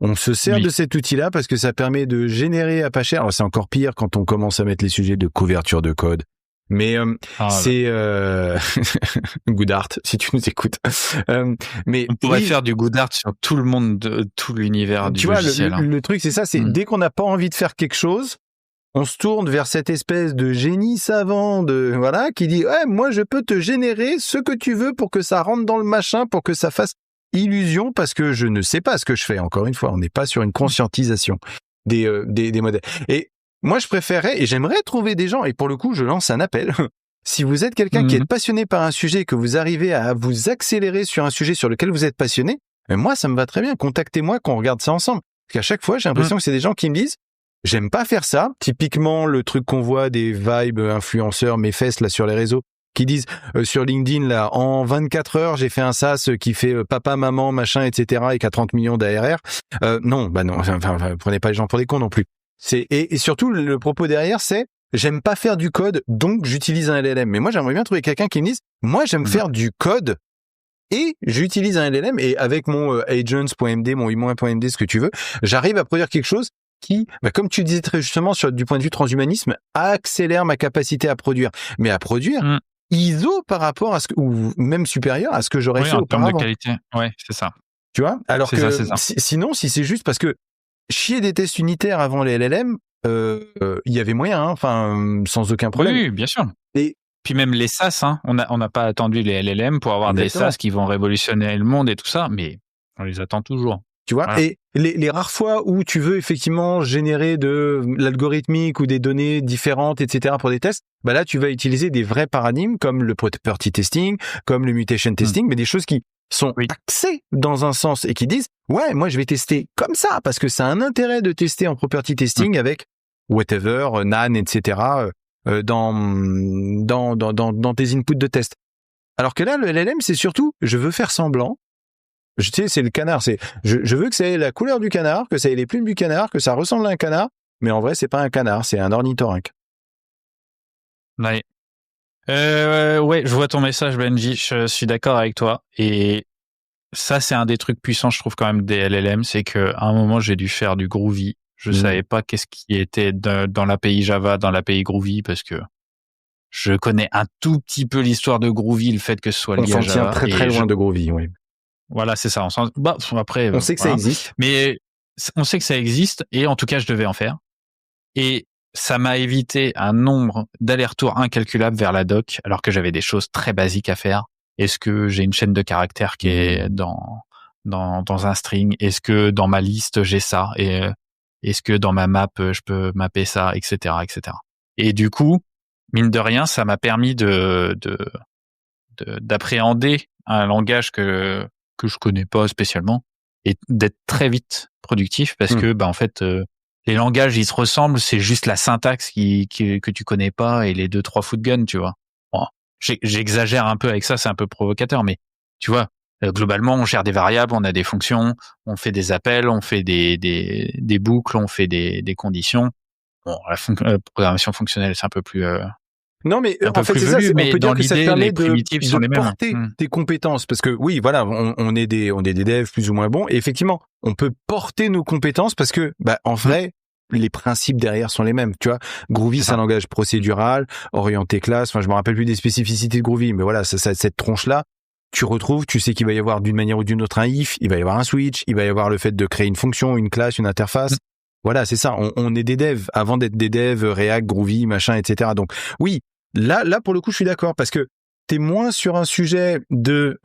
on se sert de cet outil-là parce que ça permet de générer à pas cher. Alors c'est encore pire quand on commence à mettre les sujets de couverture de code. Mais c'est good art si tu nous écoutes. Mais on pourrait faire du good art sur tout le monde, de tout l'univers du logiciel. Tu vois, le truc c'est ça, c'est dès qu'on n'a pas envie de faire quelque chose, on se tourne vers cette espèce de génie savant qui dit moi je peux te générer ce que tu veux pour que ça rentre dans le machin, pour que ça fasse illusion, parce que je ne sais pas ce que je fais. Encore une fois, on n'est pas sur une conscientisation des modèles. Et moi, je préférerais et j'aimerais trouver des gens, et pour le coup, je lance un appel. Si vous êtes quelqu'un qui est passionné par un sujet, que vous arrivez à vous accélérer sur un sujet sur lequel vous êtes passionné, moi, ça me va très bien. Contactez-moi qu'on regarde ça ensemble. Parce qu'à chaque fois, j'ai l'impression que c'est des gens qui me disent j'aime pas faire ça. Typiquement, le truc qu'on voit des vibes influenceurs, mes fesses là sur les réseaux, qui disent sur LinkedIn là, en 24 heures, j'ai fait un SaaS qui fait papa, maman, machin, etc. et qui a 30 millions d'ARR. Non, prenez pas les gens pour des cons non plus. Et surtout, le propos derrière, c'est j'aime pas faire du code, donc j'utilise un LLM. Mais moi, j'aimerais bien trouver quelqu'un qui me dise moi, j'aime faire du code et j'utilise un LLM et avec mon agents.md, mon humain.md, ce que tu veux, j'arrive à produire quelque chose qui, comme tu disais très justement, du point de vue transhumanisme, accélère ma capacité à produire. Mais à produire ISO par rapport à ou même supérieur à ce que j'aurais fait auparavant. En termes de qualité, c'est ça. Tu vois ? Alors que sinon, si c'est juste parce que chier des tests unitaires avant les LLM, il y avait moyen, sans aucun problème. Oui, bien sûr. Et puis même les SaaS, on n'a pas attendu les LLM pour avoir des SaaS qui vont révolutionner le monde et tout ça, mais on les attend toujours. Tu vois, et les rares fois où tu veux effectivement générer de l'algorithmique ou des données différentes, etc. pour des tests, là tu vas utiliser des vrais paradigmes comme le property testing, comme le mutation testing, mais des choses qui sont axées dans un sens et qui disent moi je vais tester comme ça parce que ça a un intérêt de tester en property testing avec whatever, NaN, etc. dans tes inputs de test. Alors que là le LLM c'est surtout je veux faire semblant. Tu sais, c'est le canard. Je veux que ça ait la couleur du canard, que ça ait les plumes du canard, que ça ressemble à un canard, mais en vrai, c'est pas un canard, c'est un ornithorynque. Ouais. Je vois ton message, Benji. Je suis d'accord avec toi. Et ça, c'est un des trucs puissants, je trouve, quand même, des LLM. C'est qu'à un moment, j'ai dû faire du Groovy. Je savais pas qu'est-ce qui était dans l'API Java, dans l'API Groovy, parce que je connais un tout petit peu l'histoire de Groovy, le fait que ce soit lié à Java. On s'en tient très très loin de Groovy, oui. Voilà, c'est ça. Après, on sait que ça existe. Mais on sait que ça existe et en tout cas, je devais en faire. Et ça m'a évité un nombre d'allers-retours incalculables vers la doc, alors que j'avais des choses très basiques à faire. Est-ce que j'ai une chaîne de caractères qui est dans dans un string? Est-ce que dans ma liste j'ai ça? Et est-ce que dans ma map je peux mapper ça, etc., etc. Et du coup, mine de rien, ça m'a permis d'appréhender un langage que je connais pas spécialement et d'être très vite productif parce que en fait les langages ils se ressemblent, c'est juste la syntaxe que tu connais pas et les 2-3 footguns, tu vois. Bon, j'exagère un peu avec ça, c'est un peu provocateur, mais tu vois, globalement on gère des variables, on a des fonctions, on fait des appels, on fait des boucles, on fait des conditions. Bon, la programmation fonctionnelle c'est un peu plus Non, mais un peu en fait, plus c'est ça. velu, On mais peut dans dire que ça te l'idée, permet les primitives sont de les mêmes. porter tes compétences. Parce que oui, voilà, on est des devs plus ou moins bons. Et effectivement, on peut porter nos compétences parce que, en vrai, les principes derrière sont les mêmes. Tu vois, Groovy, c'est un langage procédural, orienté classe. Enfin, je me rappelle plus des spécificités de Groovy, mais voilà, cette tronche-là, tu retrouves, tu sais qu'il va y avoir d'une manière ou d'une autre un if, il va y avoir un switch, il va y avoir le fait de créer une fonction, une classe, une interface. Voilà, c'est ça. On est des devs avant d'être des devs React, Groovy, machin, etc. Donc, oui. Là, pour le coup, je suis d'accord parce que t'es moins sur un sujet de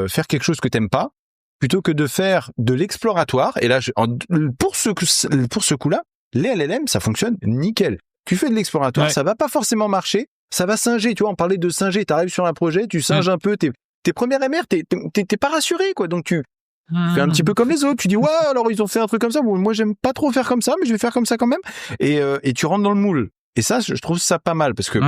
faire quelque chose que t'aimes pas, plutôt que de faire de l'exploratoire. Et là, pour ce coup-là, les LLM, ça fonctionne nickel. Tu fais de l'exploratoire, ça va pas forcément marcher, ça va singer. Tu vois, on parlait de singer. T'arrives sur un projet, tu singes un peu tes premières MR, t'es pas rassuré, quoi. Donc tu fais un petit peu comme les autres. Tu dis ouais, alors ils ont fait un truc comme ça. Bon, moi, j'aime pas trop faire comme ça, mais je vais faire comme ça quand même. Et tu rentres dans le moule. Et ça, je trouve ça pas mal parce que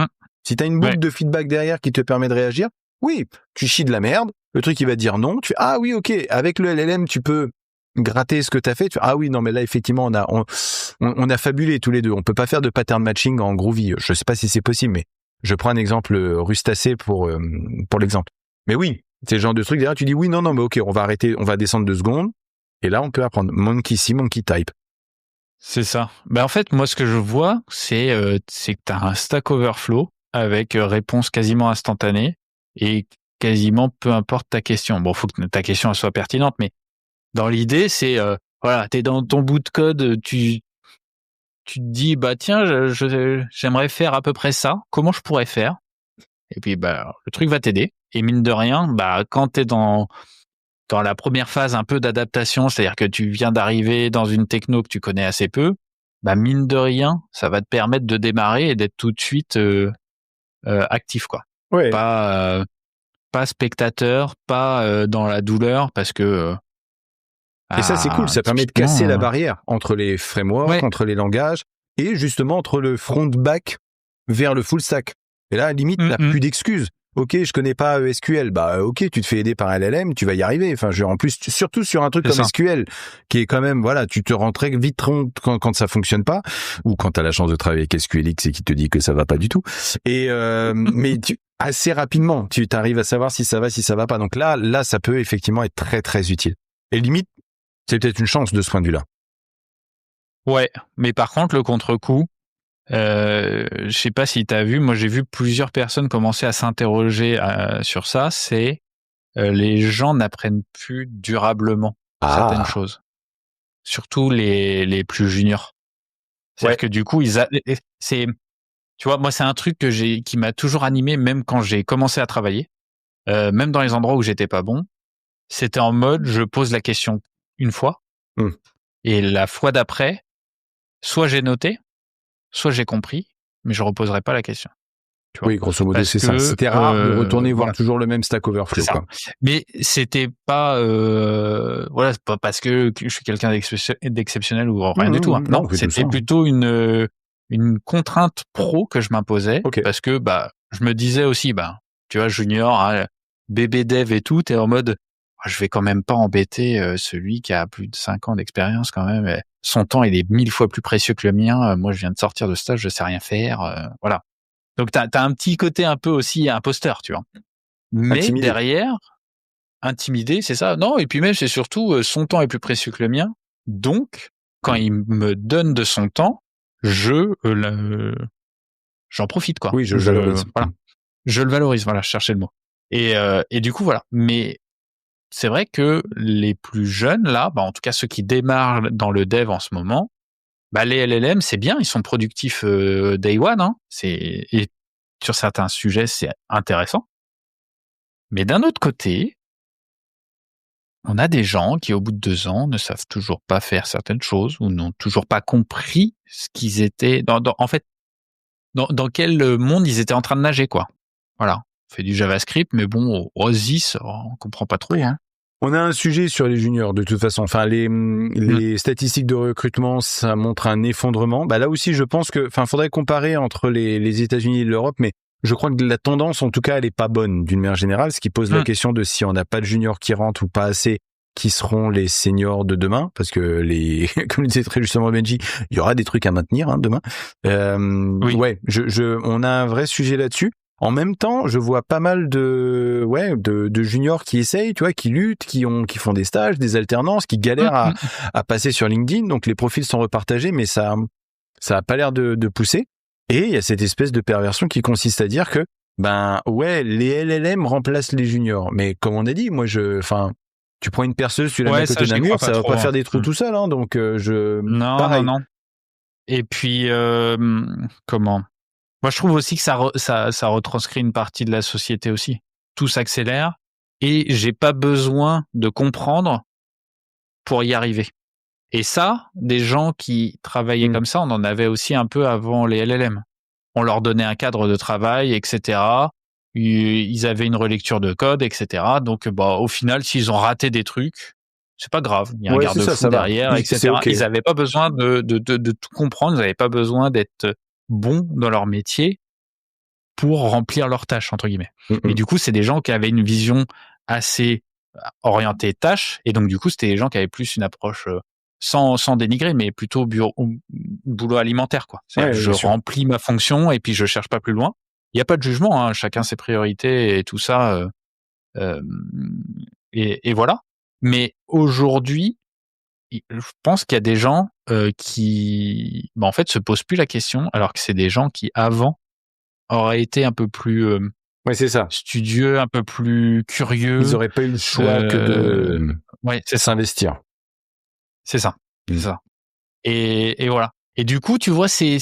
si t'as une boucle de feedback derrière qui te permet de réagir, oui, tu chies de la merde, le truc il va dire non, tu fais ah oui ok, avec le LLM tu peux gratter ce que t'as fait, tu fais ah oui non mais là effectivement on a fabulé tous les deux, on peut pas faire de pattern matching en Groovy, je sais pas si c'est possible mais je prends un exemple rustacé pour l'exemple. Mais oui, c'est le genre de truc derrière tu dis oui non mais ok, on va arrêter, on va descendre 2 secondes et là on peut apprendre monkey see monkey type. C'est ça. En fait, moi, ce que je vois, c'est que tu as un Stack Overflow avec réponse quasiment instantanée et quasiment peu importe ta question. Bon, faut que ta question elle soit pertinente, mais dans l'idée, c'est voilà, t'es dans ton bout de code, tu te dis tiens, j'aimerais faire à peu près ça. Comment je pourrais faire? Et puis le truc va t'aider. Et mine de rien, quand t'es dans la première phase un peu d'adaptation, c'est-à-dire que tu viens d'arriver dans une techno que tu connais assez peu, mine de rien, ça va te permettre de démarrer et d'être tout de suite actif, quoi. Ouais. Pas spectateur, pas dans la douleur, parce que et ça c'est cool, ça permet de casser la barrière entre les frameworks, entre les langages et justement entre le front-back vers le full stack. Et là, limite, t'as plus d'excuses. Ok, je connais pas SQL. Ok, tu te fais aider par LLM, tu vas y arriver. Enfin, en plus, surtout sur un truc comme SQL, qui est quand même, voilà, tu te rends très vite compte quand ça fonctionne pas, ou quand t'as la chance de travailler avec SQLX et qui te dit que ça va pas du tout. Et mais assez rapidement, tu t'arrives à savoir si ça va pas. Donc là, ça peut effectivement être très très utile. Et limite, c'est peut-être une chance de ce point de vue-là. Ouais, mais par contre, le contre-coup, je sais pas si t'as vu, moi j'ai vu plusieurs personnes commencer à s'interroger sur ça, c'est les gens n'apprennent plus durablement certaines choses. Surtout les plus juniors. C'est-à-dire que du coup, tu vois, moi c'est un truc qui m'a toujours animé, même quand j'ai commencé à travailler, même dans les endroits où j'étais pas bon, c'était en mode je pose la question une fois, et la fois d'après, soit j'ai noté, soit j'ai compris, mais je reposerai pas la question. Tu vois, oui, grosso modo, c'est ça. C'était rare de retourner voir toujours le même Stack Overflow, quoi. Mais c'était pas, voilà, c'est pas parce que je suis quelqu'un d'exceptionnel ou rien du tout. Hein. Non, c'était plutôt une contrainte pro que je m'imposais, parce que je me disais aussi, tu vois, junior, hein, bébé dev et tout, t'es en mode, je vais quand même pas embêter celui qui a plus de 5 ans d'expérience quand même. Son temps, il est 1000 fois plus précieux que le mien. Moi, je viens de sortir de stage, je sais rien faire. Voilà. Donc, t'as un petit côté un peu aussi imposteur, tu vois. Mais intimidé. Derrière, intimidé, c'est ça. Non, et puis même, c'est surtout, son temps est plus précieux que le mien. Donc, quand il me donne de son temps, j'en profite, quoi. Oui, je le valorise. Voilà. Je le valorise, voilà, je cherchais le mot. Et du coup, voilà. Mais c'est vrai que les plus jeunes, là, en tout cas ceux qui démarrent dans le dev en ce moment, les LLM, c'est bien, ils sont productifs day one, hein. Et sur certains sujets, c'est intéressant. Mais d'un autre côté, on a des gens qui, au bout de 2 ans, ne savent toujours pas faire certaines choses ou n'ont toujours pas compris ce qu'ils étaient en fait, dans quel monde ils étaient en train de nager, quoi. Voilà. On fait du JavaScript, mais bon, OSIS, on comprend pas trop, hein. On a un sujet sur les juniors, de toute façon. Enfin, les statistiques de recrutement, ça montre un effondrement. Bah, là aussi, je pense que, faudrait comparer entre les États-Unis et l'Europe, mais je crois que la tendance, en tout cas, elle est pas bonne, d'une manière générale, ce qui pose la question de si on n'a pas de juniors qui rentrent ou pas assez, qui seront les seniors de demain, parce que comme le disait très justement Benji, il y aura des trucs à maintenir, hein, demain. Ouais, on a un vrai sujet là-dessus. En même temps, je vois pas mal de juniors qui essayent, tu vois, qui luttent, qui font des stages, des alternances, qui galèrent à passer sur LinkedIn. Donc les profils sont repartagés, mais ça a pas l'air de pousser. Et il y a cette espèce de perversion qui consiste à dire que les LLM remplacent les juniors. Mais comme on a dit, moi tu prends une perceuse, tu la mets à côté d'un mur, ça va pas faire des trous tout seul, hein. Donc non. Et puis comment? Moi, je trouve aussi que ça retranscrit une partie de la société aussi. Tout s'accélère et j'ai pas besoin de comprendre pour y arriver. Et ça, des gens qui travaillaient comme ça, on en avait aussi un peu avant les LLM. On leur donnait un cadre de travail, etc. Ils avaient une relecture de code, etc. Donc, au final, s'ils ont raté des trucs, c'est pas grave. Il y a un garde-fou derrière, etc. Okay. Ils avaient pas besoin de tout comprendre. Ils avaient pas besoin d'être bons dans leur métier pour remplir leurs tâches, entre guillemets. Et du coup, c'est des gens qui avaient une vision assez orientée tâches. Et donc, du coup, c'était des gens qui avaient plus une approche sans dénigrer, mais plutôt boulot alimentaire, quoi. Je remplis ma fonction et puis je cherche pas plus loin. Il n'y a pas de jugement, hein, chacun ses priorités et tout ça. Et voilà. Mais aujourd'hui, je pense qu'il y a des gens qui, en fait, se posent plus la question, alors que c'est des gens qui, avant, auraient été un peu plus c'est ça. studieux, un peu plus curieux. Ils auraient pas eu le choix que de s'investir. C'est ça. C'est ça. Et voilà. Et du coup, tu vois, c'est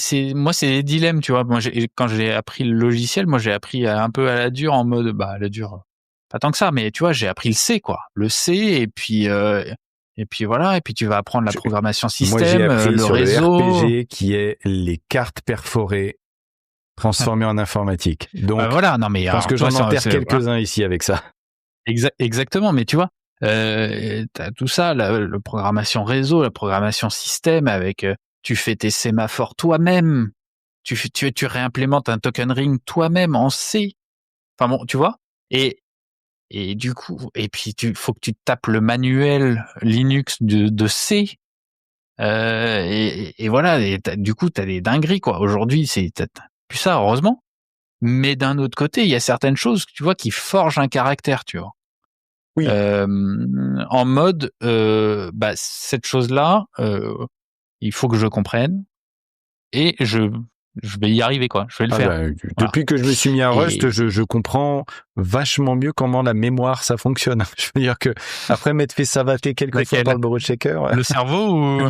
des dilemmes, tu vois. Moi, quand j'ai appris le logiciel, moi, j'ai appris un peu à la dure, en mode, à la dure, pas tant que ça, mais tu vois, j'ai appris le C, quoi. Le C, et puis voilà, et puis tu vas apprendre la programmation système, moi, j'ai appris le sur réseau. Le RPG qui est les cartes perforées transformées en informatique. Donc, voilà, non, mais je pense que j'en enterre quelques-uns ici avec ça. Exactement, mais tu vois, t'as tout ça, la programmation réseau, la programmation système avec, tu fais tes sémaphores toi-même, tu réimplémentes un token ring toi-même en C. Enfin bon, tu vois, et du coup, et puis faut que tu tapes le manuel Linux de C. Et voilà, et du coup, t'as des dingueries, quoi. Aujourd'hui, t'as plus ça, heureusement. Mais d'un autre côté, il y a certaines choses, tu vois, qui forgent un caractère, tu vois. Oui. En mode, cette chose-là, il faut que je comprenne et je vais y arriver, quoi. Je vais le faire. Depuis que je me suis mis à Rust, je comprends vachement mieux comment la mémoire ça fonctionne. Je veux dire que après m'être fait savater quelques fois par le borrow checker. Le cerveau ou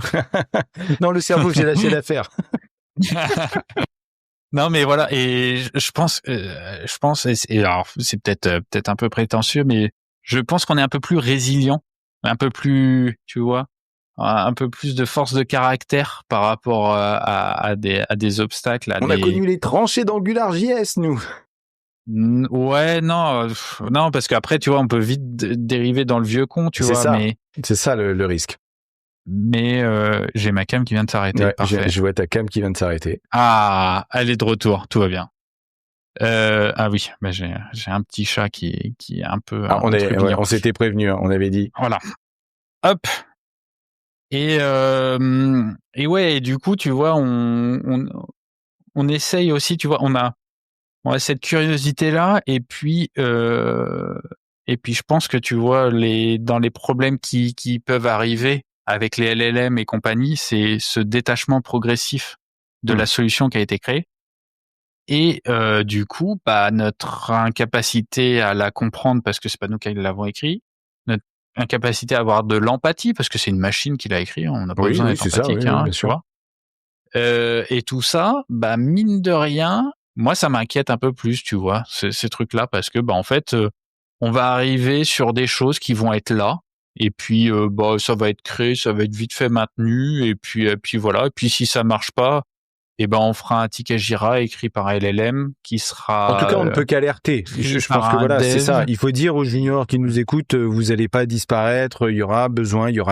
non, le cerveau, j'ai lâché l'affaire. Non, mais voilà, et je pense, et alors c'est peut-être un peu prétentieux, mais je pense qu'on est un peu plus résilient, un peu plus, tu vois, un peu plus de force de caractère par rapport à des obstacles. On a connu les tranchées d'AngularJS, nous. Ouais, non, parce qu'après, tu vois, on peut vite dériver dans le vieux con, tu vois. Mais c'est ça le risque. Mais j'ai ma cam qui vient de s'arrêter. Ouais, parfait. Je vois ta cam qui vient de s'arrêter. Ah, elle est de retour, tout va bien. Ah oui, j'ai un petit chat qui est un peu. On s'était prévenu, hein, on avait dit. Voilà. Hop. Et ouais, et du coup, tu vois, on essaye aussi, tu vois, on a cette curiosité là, et puis je pense que tu vois dans les problèmes qui peuvent arriver avec les LLM et compagnie, c'est ce détachement progressif de la solution qui a été créée. Et du coup, notre incapacité à la comprendre parce que c'est pas nous qui l'avons écrit, notre incapacité à avoir de l'empathie parce que c'est une machine qui l'a écrit, on n'a pas besoin d'être empathique, bien sûr. Vois. Et tout ça, mine de rien, moi ça m'inquiète un peu plus, tu vois, ces trucs-là, parce que en fait, on va arriver sur des choses qui vont être là, Et puis ça va être créé, ça va être vite fait maintenu, et puis voilà. Et puis si ça marche pas, on fera un ticket Jira écrit par LLM qui sera En tout cas, on ne peut qu'alerter. Je pense que voilà, c'est ça. Il faut dire aux juniors qui nous écoutent, vous allez pas disparaître. Il y aura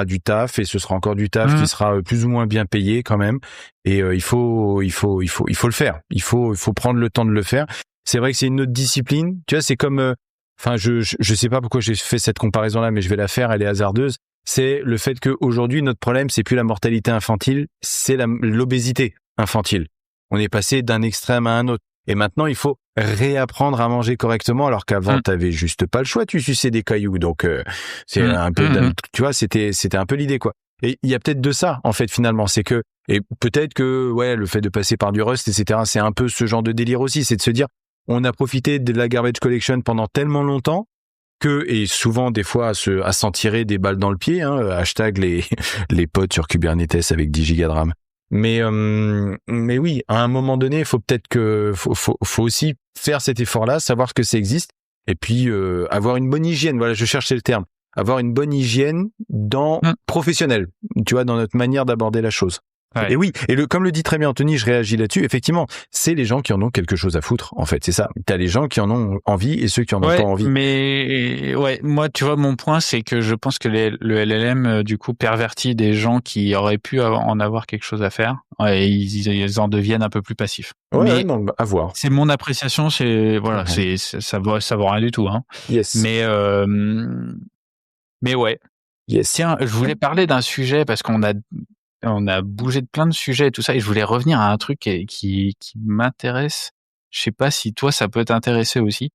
du taf, et ce sera encore du taf qui sera plus ou moins bien payé quand même. Et il faut le faire. Il faut prendre le temps de le faire. C'est vrai que c'est une autre discipline. Tu vois, c'est comme, je sais pas pourquoi j'ai fait cette comparaison-là, mais je vais la faire. Elle est hasardeuse. C'est le fait qu'aujourd'hui, notre problème, c'est plus la mortalité infantile, c'est l'obésité infantile. On est passé d'un extrême à un autre. Et maintenant, il faut réapprendre à manger correctement, alors qu'avant, t'avais juste pas le choix. Tu suçais des cailloux. Donc, c'est un peu, tu vois, c'était un peu l'idée, quoi. Et il y a peut-être de ça, en fait, finalement. C'est que, et peut-être que, le fait de passer par du Rust, etc., c'est un peu ce genre de délire aussi. C'est de se dire, on a profité de la garbage collection pendant tellement longtemps et souvent, des fois, à s'en tirer des balles dans le pied, hashtag les potes sur Kubernetes avec 10 gigas de RAM. Mais oui, à un moment donné, faut aussi faire cet effort-là, savoir que ça existe, et puis avoir une bonne hygiène. Voilà, je cherchais le terme. Avoir une bonne hygiène professionnelle, tu vois, dans notre manière d'aborder la chose. Ouais. Et oui, comme le dit très bien Anthony, je réagis là-dessus. Effectivement, c'est les gens qui en ont quelque chose à foutre. En fait, c'est ça. T'as les gens qui en ont envie et ceux qui en ont pas envie. Mais moi, tu vois, mon point, c'est que je pense que le LLM du coup pervertit des gens qui auraient pu en avoir quelque chose à faire, et ils en deviennent un peu plus passifs. Ouais, non, à voir. C'est mon appréciation. C'est voilà, ça vaut rien du tout. Hein. Yes. Mais ouais. Yes. Tiens, je voulais parler d'un sujet parce qu'on a bougé de plein de sujets et tout ça, et je voulais revenir à un truc qui m'intéresse. Je sais pas si toi ça peut t'intéresser aussi.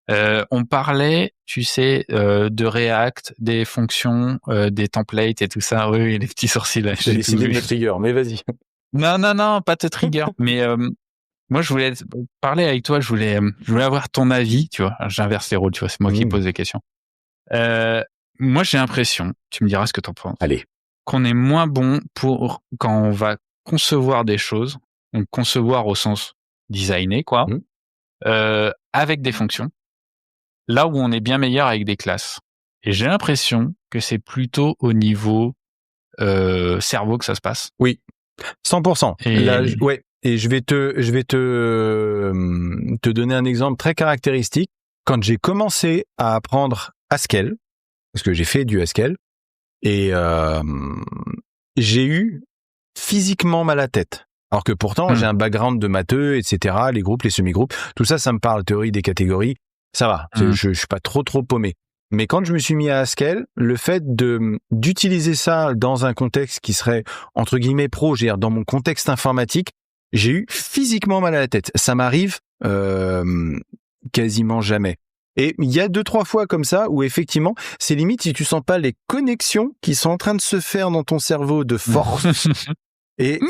On parlait, tu sais, de React, des fonctions, des templates et tout ça. Oui, les petits sourcils là. J'ai décidé de me trigger, mais vas-y. Non, pas te trigger. Mais moi, je voulais parler avec toi. Je voulais avoir ton avis. Tu vois, j'inverse les rôles. Tu vois, c'est moi qui pose des questions. Moi, j'ai l'impression, tu me diras ce que t'en penses. Allez. Qu'on est moins bon quand on va concevoir des choses, donc concevoir au sens designer, quoi, avec des fonctions, là où on est bien meilleur avec des classes. Et j'ai l'impression que c'est plutôt au niveau cerveau que ça se passe. Oui, 100%. Là, et je vais te donner un exemple très caractéristique. Quand j'ai commencé à apprendre Haskell, parce que j'ai fait du Haskell, et j'ai eu physiquement mal à la tête. Alors que pourtant, j'ai un background de matheux, etc., les groupes, les semi-groupes, tout ça, ça me parle, théorie des catégories, ça va, je suis pas trop paumé. Mais quand je me suis mis à Haskell, le fait d'utiliser ça dans un contexte qui serait, entre guillemets, pro, je veux dire, dans mon contexte informatique, j'ai eu physiquement mal à la tête. Ça m'arrive quasiment jamais. Et il y a 2-3 fois comme ça où effectivement, c'est limite si tu sens pas les connexions qui sont en train de se faire dans ton cerveau de force. et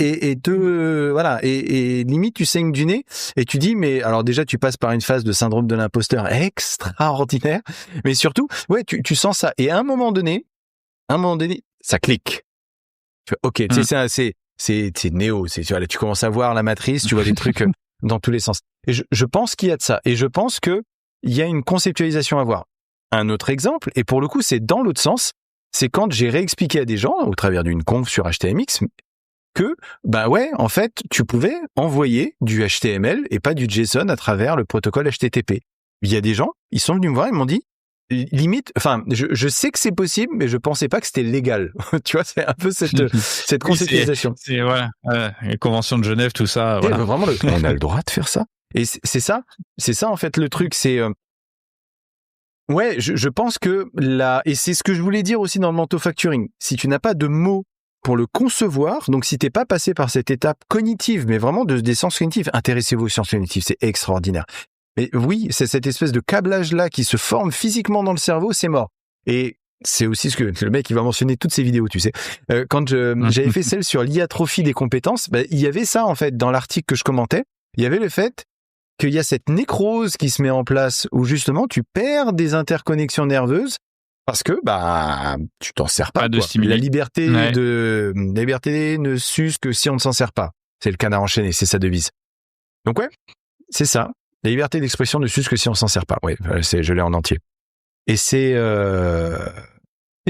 limite tu saignes du nez et tu dis, mais alors déjà tu passes par une phase de syndrome de l'imposteur extraordinaire, mais surtout tu sens ça, et à un moment donné ça clique. Tu vois, ok, tu sais, c'est Néo, tu commences à voir la matrice, tu vois des trucs dans tous les sens. Et je pense qu'il y a de ça, et je pense que il y a une conceptualisation à avoir. Un autre exemple, et pour le coup c'est dans l'autre sens, c'est quand j'ai réexpliqué à des gens au travers d'une conf sur HTMX que en fait tu pouvais envoyer du HTML et pas du JSON à travers le protocole HTTP. Il y a des gens, ils sont venus me voir, ils m'ont dit limite, enfin je sais que c'est possible, mais je pensais pas que c'était légal. Tu vois, c'est un peu cette conceptualisation. C'est voilà, les conventions de Genève, tout ça. Voilà. Vraiment, on a le droit de faire ça. Et c'est ça en fait le truc, c'est je pense que et c'est ce que je voulais dire aussi dans le manufacturing. Si tu n'as pas de mots pour le concevoir, donc si t'es pas passé par cette étape cognitive, mais vraiment des sciences cognitives, intéressez-vous aux sciences cognitives, c'est extraordinaire. Mais oui, c'est cette espèce de câblage là qui se forme physiquement dans le cerveau, c'est mort. Et c'est aussi ce que le mec il va mentionner toutes ses vidéos, tu sais. Quand j'avais fait celle sur l'hypertrophie des compétences, il y avait ça en fait dans l'article que je commentais. Il y avait le fait qu'il y a cette nécrose qui se met en place où justement tu perds des interconnexions nerveuses parce que tu t'en sers pas. La liberté la liberté ne s'use que si on ne s'en sert pas. C'est le canard enchaîné, c'est sa devise. Donc c'est ça. La liberté d'expression ne s'use que si on s'en sert pas. Je l'ai en entier. Et c'est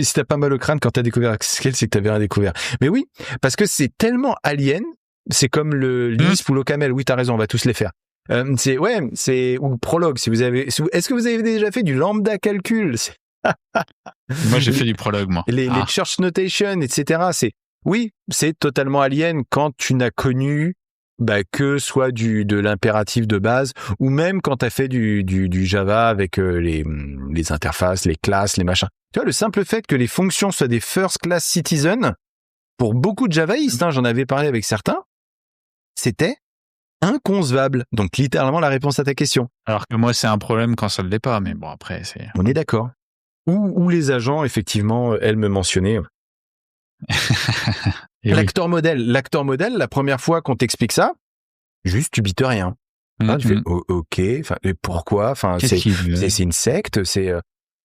si t'as pas mal au crâne quand t'as découvert Scale, c'est que t'avais rien découvert. Mais oui, parce que c'est tellement alien. C'est comme le Lisp ou l'OCaml. Oui, t'as raison, on va tous les faire. Ou le Prolog. Est-ce que vous avez déjà fait du lambda calcul? Moi, j'ai fait du Prolog, moi. Les church notation, etc. C'est totalement alien quand tu n'as connu que soit de l'impératif de base, ou même quand tu as fait du Java avec les interfaces, les classes, les machins. Tu vois, le simple fait que les fonctions soient des first class citizens, pour beaucoup de javaïstes, j'en avais parlé avec certains, c'était inconcevable. Donc littéralement la réponse à ta question. Alors que moi, c'est un problème quand ça ne l'est pas, mais bon, après, c'est... On est d'accord. Ou les agents, effectivement, elle me mentionnait. L'acteur modèle, la première fois qu'on t'explique ça, juste tu bites rien. Tu fais ok, pourquoi, c'est une secte,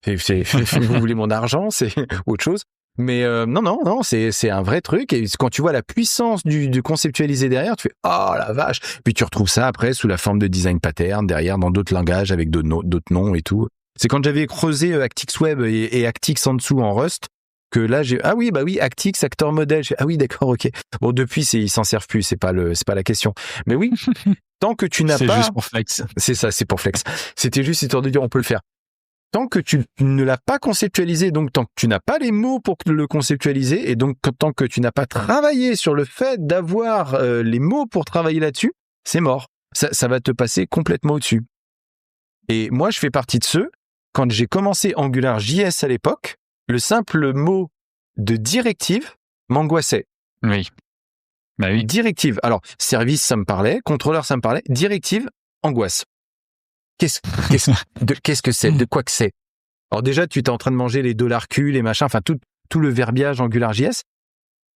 vous voulez mon argent, c'est autre chose. Mais non, c'est un vrai truc. Et quand tu vois la puissance du conceptualiser derrière, tu fais oh la vache. Puis tu retrouves ça après sous la forme de design pattern derrière dans d'autres langages avec d'autres noms et tout. C'est quand j'avais creusé Actix Web et Actix en dessous en Rust que là j'ai Actix acteur modèle. Ah oui, d'accord, ok. Bon, depuis ils s'en servent plus, c'est pas la question. Mais oui, tant que tu n'as pas, c'est juste pour flex. C'est ça, c'est pour flex. C'était juste histoire de dire on peut le faire. Tant que tu ne l'as pas conceptualisé, donc tant que tu n'as pas les mots pour le conceptualiser, et donc tant que tu n'as pas travaillé sur le fait d'avoir les mots pour travailler là-dessus, c'est mort. Ça va te passer complètement au-dessus. Et moi, je fais partie de ceux, quand j'ai commencé AngularJS à l'époque, le simple mot de directive m'angoissait. Oui. Bah oui. Directive. Alors, service, ça me parlait. Contrôleur, ça me parlait. Directive, angoisse. Qu'est-ce que c'est? De quoi que c'est? Alors déjà, tu es en train de manger les $Q, les machins, enfin tout le verbiage AngularJS.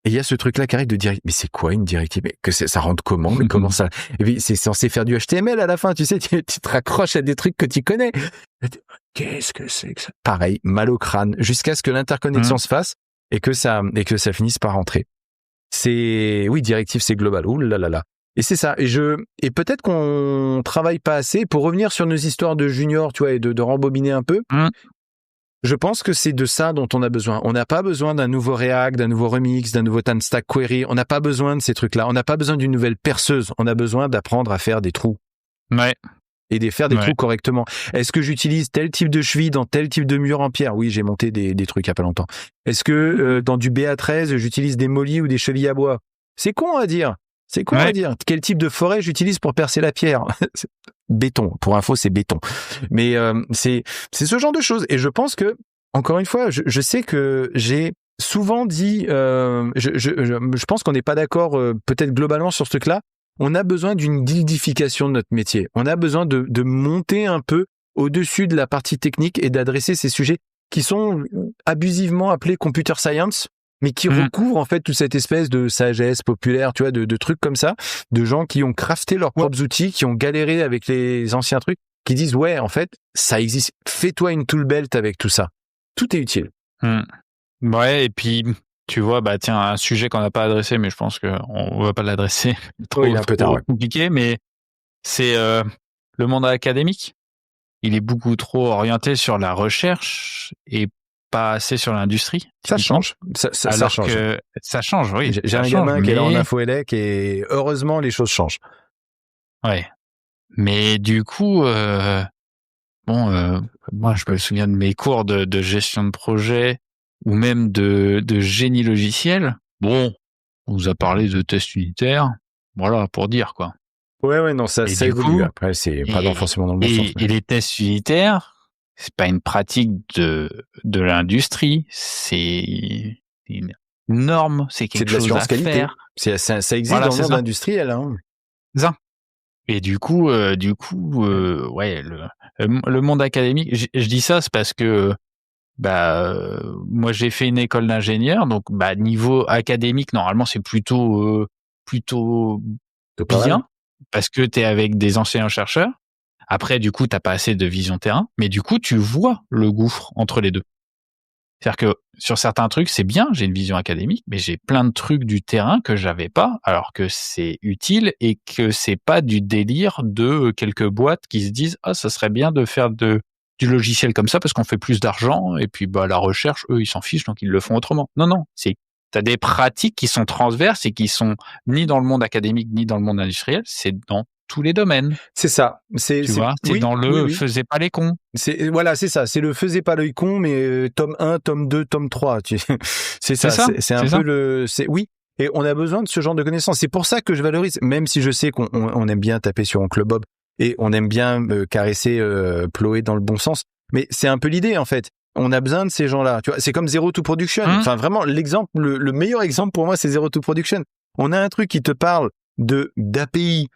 Et il y a ce truc-là qui arrive de dire, mais c'est quoi une directive? Mais ça rentre comment? Mais comment ça? Et puis, c'est censé faire du HTML à la fin, tu sais, tu te raccroches à des trucs que tu connais. Qu'est-ce que c'est que ça? Pareil, mal au crâne, jusqu'à ce que l'interconnexion se fasse et que ça finisse par rentrer. Oui, directive, c'est global. Ouh là là là. Et c'est ça. Et peut-être qu'on travaille pas assez pour revenir sur nos histoires de juniors, tu vois, et de rembobiner un peu. Je pense que c'est de ça dont on a besoin. On n'a pas besoin d'un nouveau React, d'un nouveau Remix, d'un nouveau TanStack Query. On n'a pas besoin de ces trucs-là. On n'a pas besoin d'une nouvelle perceuse. On a besoin d'apprendre à faire des trous. Ouais. Et de faire des trous correctement. Est-ce que j'utilise tel type de cheville dans tel type de mur en pierre? Oui, j'ai monté des trucs il y a pas longtemps. Est-ce que dans du BA13, j'utilise des mollies ou des chevilles à bois? C'est con à dire. Quel type de forêt j'utilise pour percer la pierre? Béton. Pour info, c'est béton. Mais c'est ce genre de choses. Et je pense que, encore une fois, je sais que j'ai souvent dit, je pense qu'on n'est pas d'accord peut-être globalement sur ce truc-là. On a besoin d'une guildification de notre métier. On a besoin de monter un peu au-dessus de la partie technique et d'adresser ces sujets qui sont abusivement appelés computer science, mais qui recouvrent en fait toute cette espèce de sagesse populaire, tu vois, de trucs comme ça, de gens qui ont crafté leurs propres outils, qui ont galéré avec les anciens trucs, qui disent ouais, en fait, ça existe. Fais-toi une tool belt avec tout ça. Tout est utile. Ouais, et puis tu vois, tiens, un sujet qu'on n'a pas adressé, mais je pense qu'on va pas l'adresser. Trop compliqué, mais c'est le monde académique. Il est beaucoup trop orienté sur la recherche et pas assez sur l'industrie. Ça change. Ça change. Ça change, oui. J'ai un gamin qui est là en InfoElec et heureusement, les choses changent. Ouais. Mais du coup, moi, je me souviens de mes cours de gestion de projet ou même de génie logiciel. Bon, on vous a parlé de tests unitaires. Voilà, pour dire, quoi. Ouais, non, ça évolue. Après, c'est pas forcément dans le bon sens. Et les tests unitaires, c'est pas une pratique de l'industrie, c'est une norme, c'est quelque chose à faire. Ça existe dans le monde industriel. Ça. Et du coup, ouais, le monde académique, je dis ça, c'est parce que moi j'ai fait une école d'ingénieur, donc niveau académique, normalement c'est plutôt bien, parce que t'es avec des enseignants-chercheurs. Après, du coup, t'as pas assez de vision terrain, mais du coup, tu vois le gouffre entre les deux. C'est-à-dire que sur certains trucs, c'est bien, j'ai une vision académique, mais j'ai plein de trucs du terrain que j'avais pas, alors que c'est utile et que c'est pas du délire de quelques boîtes qui se disent ça serait bien de faire de du logiciel comme ça parce qu'on fait plus d'argent et puis la recherche, eux, ils s'en fichent donc ils le font autrement. Non, t'as des pratiques qui sont transverses et qui sont ni dans le monde académique ni dans le monde industriel, c'est dans tous les domaines. C'est ça. Tu vois, c'est dans faisait pas les cons. C'est ça. C'est le faisait pas les cons, mais tome 1, tome 2, tome 3. C'est ça. C'est un peu oui. Et on a besoin de ce genre de connaissances. C'est pour ça que je valorise, même si je sais qu'on aime bien taper sur Oncle Bob et on aime bien caresser Ploé dans le bon sens. Mais c'est un peu l'idée, en fait. On a besoin de ces gens-là. Tu vois, c'est comme Zero to Production. Enfin, vraiment, l'exemple, le meilleur exemple pour moi, c'est Zero to Production. On a un truc qui te parle d'API.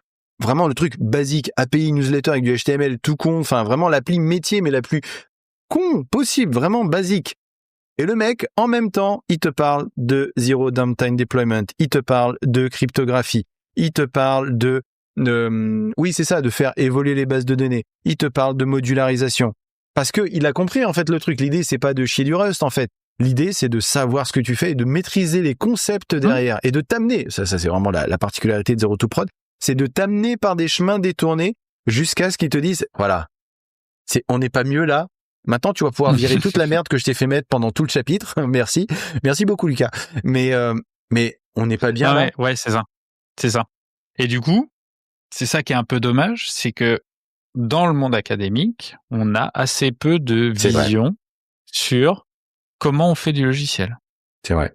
Vraiment, le truc basique, API newsletter avec du HTML tout con. Enfin, vraiment l'appli métier, mais la plus con possible. Vraiment basique. Et le mec, en même temps, il te parle de Zero Downtime Deployment. Il te parle de cryptographie. Il te parle de faire évoluer les bases de données. Il te parle de modularisation. Parce que il a compris, en fait, le truc. L'idée, c'est pas de chier du Rust, en fait. L'idée, c'est de savoir ce que tu fais et de maîtriser les concepts derrière et de t'amener. Ça c'est vraiment la particularité de Zero to Prod. C'est de t'amener par des chemins détournés jusqu'à ce qu'ils te disent, voilà. On n'est pas mieux là. Maintenant, tu vas pouvoir virer toute la merde que je t'ai fait mettre pendant tout le chapitre. Merci. Merci beaucoup, Lucas. Mais on n'est pas bien là. Ouais, c'est ça. C'est ça. Et du coup, c'est ça qui est un peu dommage, c'est que dans le monde académique, on a assez peu de vision sur comment on fait du logiciel. C'est vrai.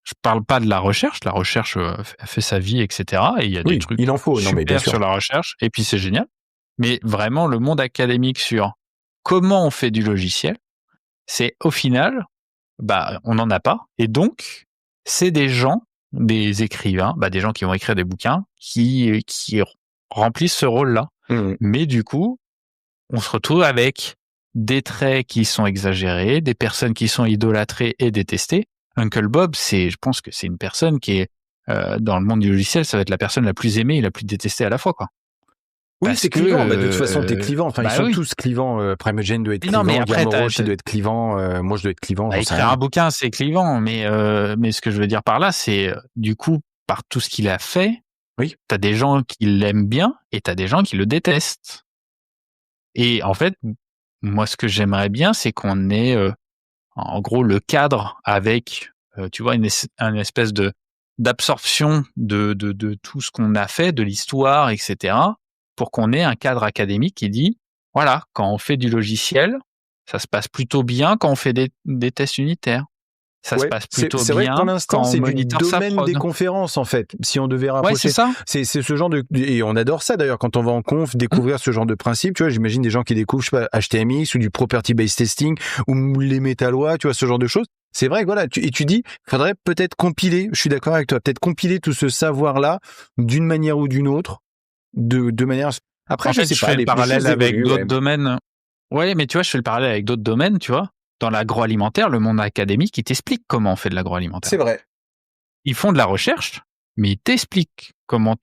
Je parle pas de la recherche. La recherche fait sa vie, etc. Et il y a des trucs il en faut. super mais bien sûr. sur la recherche. Et puis, c'est génial. Mais vraiment, le monde académique sur comment on fait du logiciel, c'est au final, on n'en a pas. Et donc, c'est des gens, des écrivains, des gens qui vont écrire des bouquins qui remplissent ce rôle-là. Mais du coup, on se retrouve avec des traits qui sont exagérés, des personnes qui sont idolâtrées et détestées. Uncle Bob, je pense que c'est une personne qui est dans le monde du logiciel, ça va être la personne la plus aimée et la plus détestée à la fois, quoi. Oui, c'est clivant. De toute façon, t'es clivant. Enfin, ils sont tous clivants. Primogène doit être clivant. Mais après, doit être clivant. Moi, je dois être clivant. Écrire un bouquin, c'est clivant. Mais ce que je veux dire par là, c'est du coup, par tout ce qu'il a fait, t'as des gens qui l'aiment bien et t'as des gens qui le détestent. Et en fait, moi, ce que j'aimerais bien, c'est qu'on ait, en gros, le cadre avec, tu vois, une espèce d'absorption de tout ce qu'on a fait, de l'histoire, etc., pour qu'on ait un cadre académique qui dit, voilà, quand on fait du logiciel, ça se passe plutôt bien quand on fait des tests unitaires. Ça se passe plutôt bien. C'est vrai que pour l'instant, c'est du domaine des conférences, en fait. Si on devait rapprocher. C'est ce genre et on adore ça, d'ailleurs, quand on va en conf, découvrir ce genre de principe. Tu vois, j'imagine des gens qui découvrent, je sais pas, HTMX ou du property-based testing ou les métallois, tu vois, ce genre de choses. C'est vrai que voilà, tu dis, faudrait peut-être compiler, je suis d'accord avec toi, peut-être compiler tout ce savoir-là d'une manière ou d'une autre, de manière. Après, je fais le parallèle avec d'autres domaines. Ouais, mais tu vois, je fais le parallèle avec d'autres domaines, tu vois. Dans l'agroalimentaire, le monde académique, il t'explique comment on fait de l'agroalimentaire. C'est vrai. Ils font de la recherche, mais ils t'expliquent comment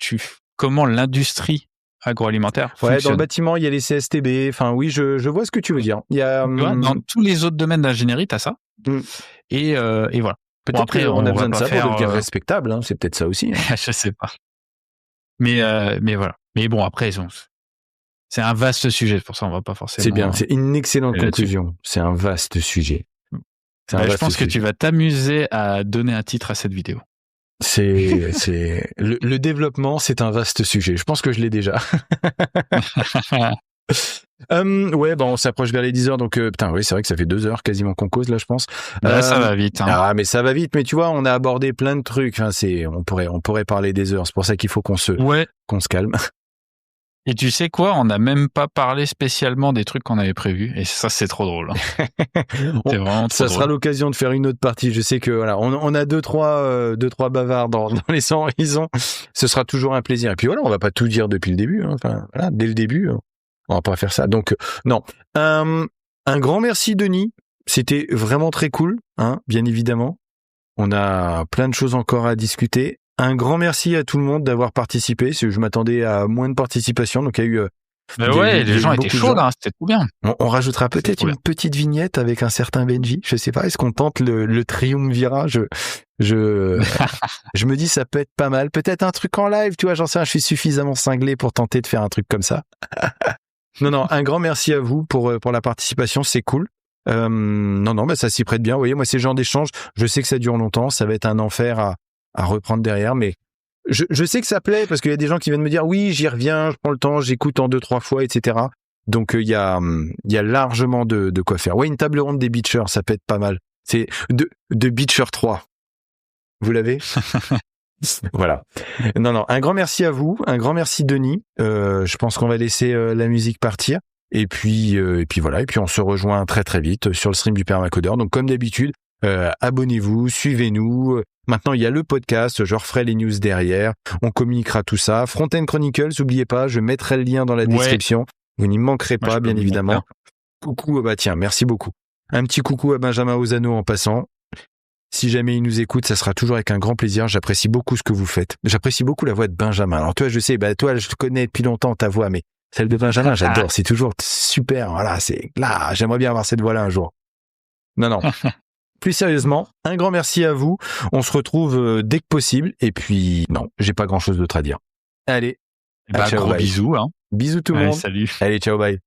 l'industrie agroalimentaire fonctionne. Dans le bâtiment, il y a les CSTB. Enfin, oui, je vois ce que tu veux dire. Il y a, dans tous les autres domaines d'ingénierie, t'as ça. Et voilà. Peut-être après, on a besoin de ça pour devenir respectable. Hein. C'est peut-être ça aussi. Hein. Je sais pas. Mais voilà. Mais bon, après, c'est un vaste sujet. Pour ça, on va pas forcément. C'est bien. C'est une excellente conclusion. C'est un vaste sujet. Je pense que tu vas t'amuser à donner un titre à cette vidéo. Le développement, c'est un vaste sujet. Je pense que je l'ai déjà. On s'approche vers les 10 heures, donc c'est vrai que ça fait 2 heures quasiment qu'on cause là, je pense. Ça va vite. Hein. Ah, mais ça va vite. Mais tu vois, on a abordé plein de trucs. Enfin, on pourrait parler des heures. C'est pour ça qu'il faut qu'on se calme. Et tu sais quoi, on n'a même pas parlé spécialement des trucs qu'on avait prévus, et ça c'est trop drôle. Hein. C'est vraiment trop ça drôle. Sera l'occasion de faire une autre partie. Je sais que voilà, on a deux trois bavards dans les 100 horizons. Ce sera toujours un plaisir. Et puis voilà, on va pas tout dire depuis le début. Hein. Enfin voilà, dès le début, on va pas faire ça. Donc non. Un grand merci Denis. C'était vraiment très cool, hein, bien évidemment. On a plein de choses encore à discuter. Un grand merci à tout le monde d'avoir participé. Je m'attendais à moins de participation, donc il y a eu. Les gens étaient chauds là, c'était tout bien. On rajoutera peut-être une petite vignette avec un certain Benji. Je sais pas, est-ce qu'on tente le triumvirat? Je me dis ça peut être pas mal. Peut-être un truc en live, tu vois, j'en sais rien, je suis suffisamment cinglé pour tenter de faire un truc comme ça. Non, un grand merci à vous pour la participation, c'est cool. Non, ça s'y prête bien. Vous voyez, moi, ces genres d'échanges, je sais que ça dure longtemps, ça va être un enfer à reprendre derrière, mais je sais que ça plaît parce qu'il y a des gens qui viennent me dire oui, j'y reviens, je prends le temps, j'écoute en 2-3 fois, etc. Donc il y a largement de quoi faire. Ouais, une table ronde des Beachers, ça peut être pas mal. C'est de Beacher 3. Vous l'avez? Voilà. Non, un grand merci à vous, un grand merci Denis. Je pense qu'on va laisser la musique partir. Et puis voilà, et puis on se rejoint très très vite sur le stream du Permacodeur. Donc comme d'habitude, abonnez-vous, suivez-nous. Maintenant il y a le podcast, je referai les news derrière, on communiquera tout ça. Front-End Chronicles, n'oubliez pas, je mettrai le lien dans la description. Vous n'y manquerez pas, bien évidemment. Coucou, tiens, merci beaucoup. Un petit coucou à Benjamin Ozano en passant. Si jamais il nous écoute, ça sera toujours avec un grand plaisir. J'apprécie beaucoup ce que vous faites. J'apprécie beaucoup la voix de Benjamin. Alors toi, je sais, toi, je te connais depuis longtemps ta voix, mais celle de Benjamin, j'adore. C'est toujours super. Voilà, j'aimerais bien avoir cette voix-là un jour. Non. Plus sérieusement, un grand merci à vous. On se retrouve dès que possible. Et puis, non, j'ai pas grand-chose d'autre à dire. Allez, ciao, gros bye. bisous. Bisous tout le monde. Salut. Allez, ciao, bye.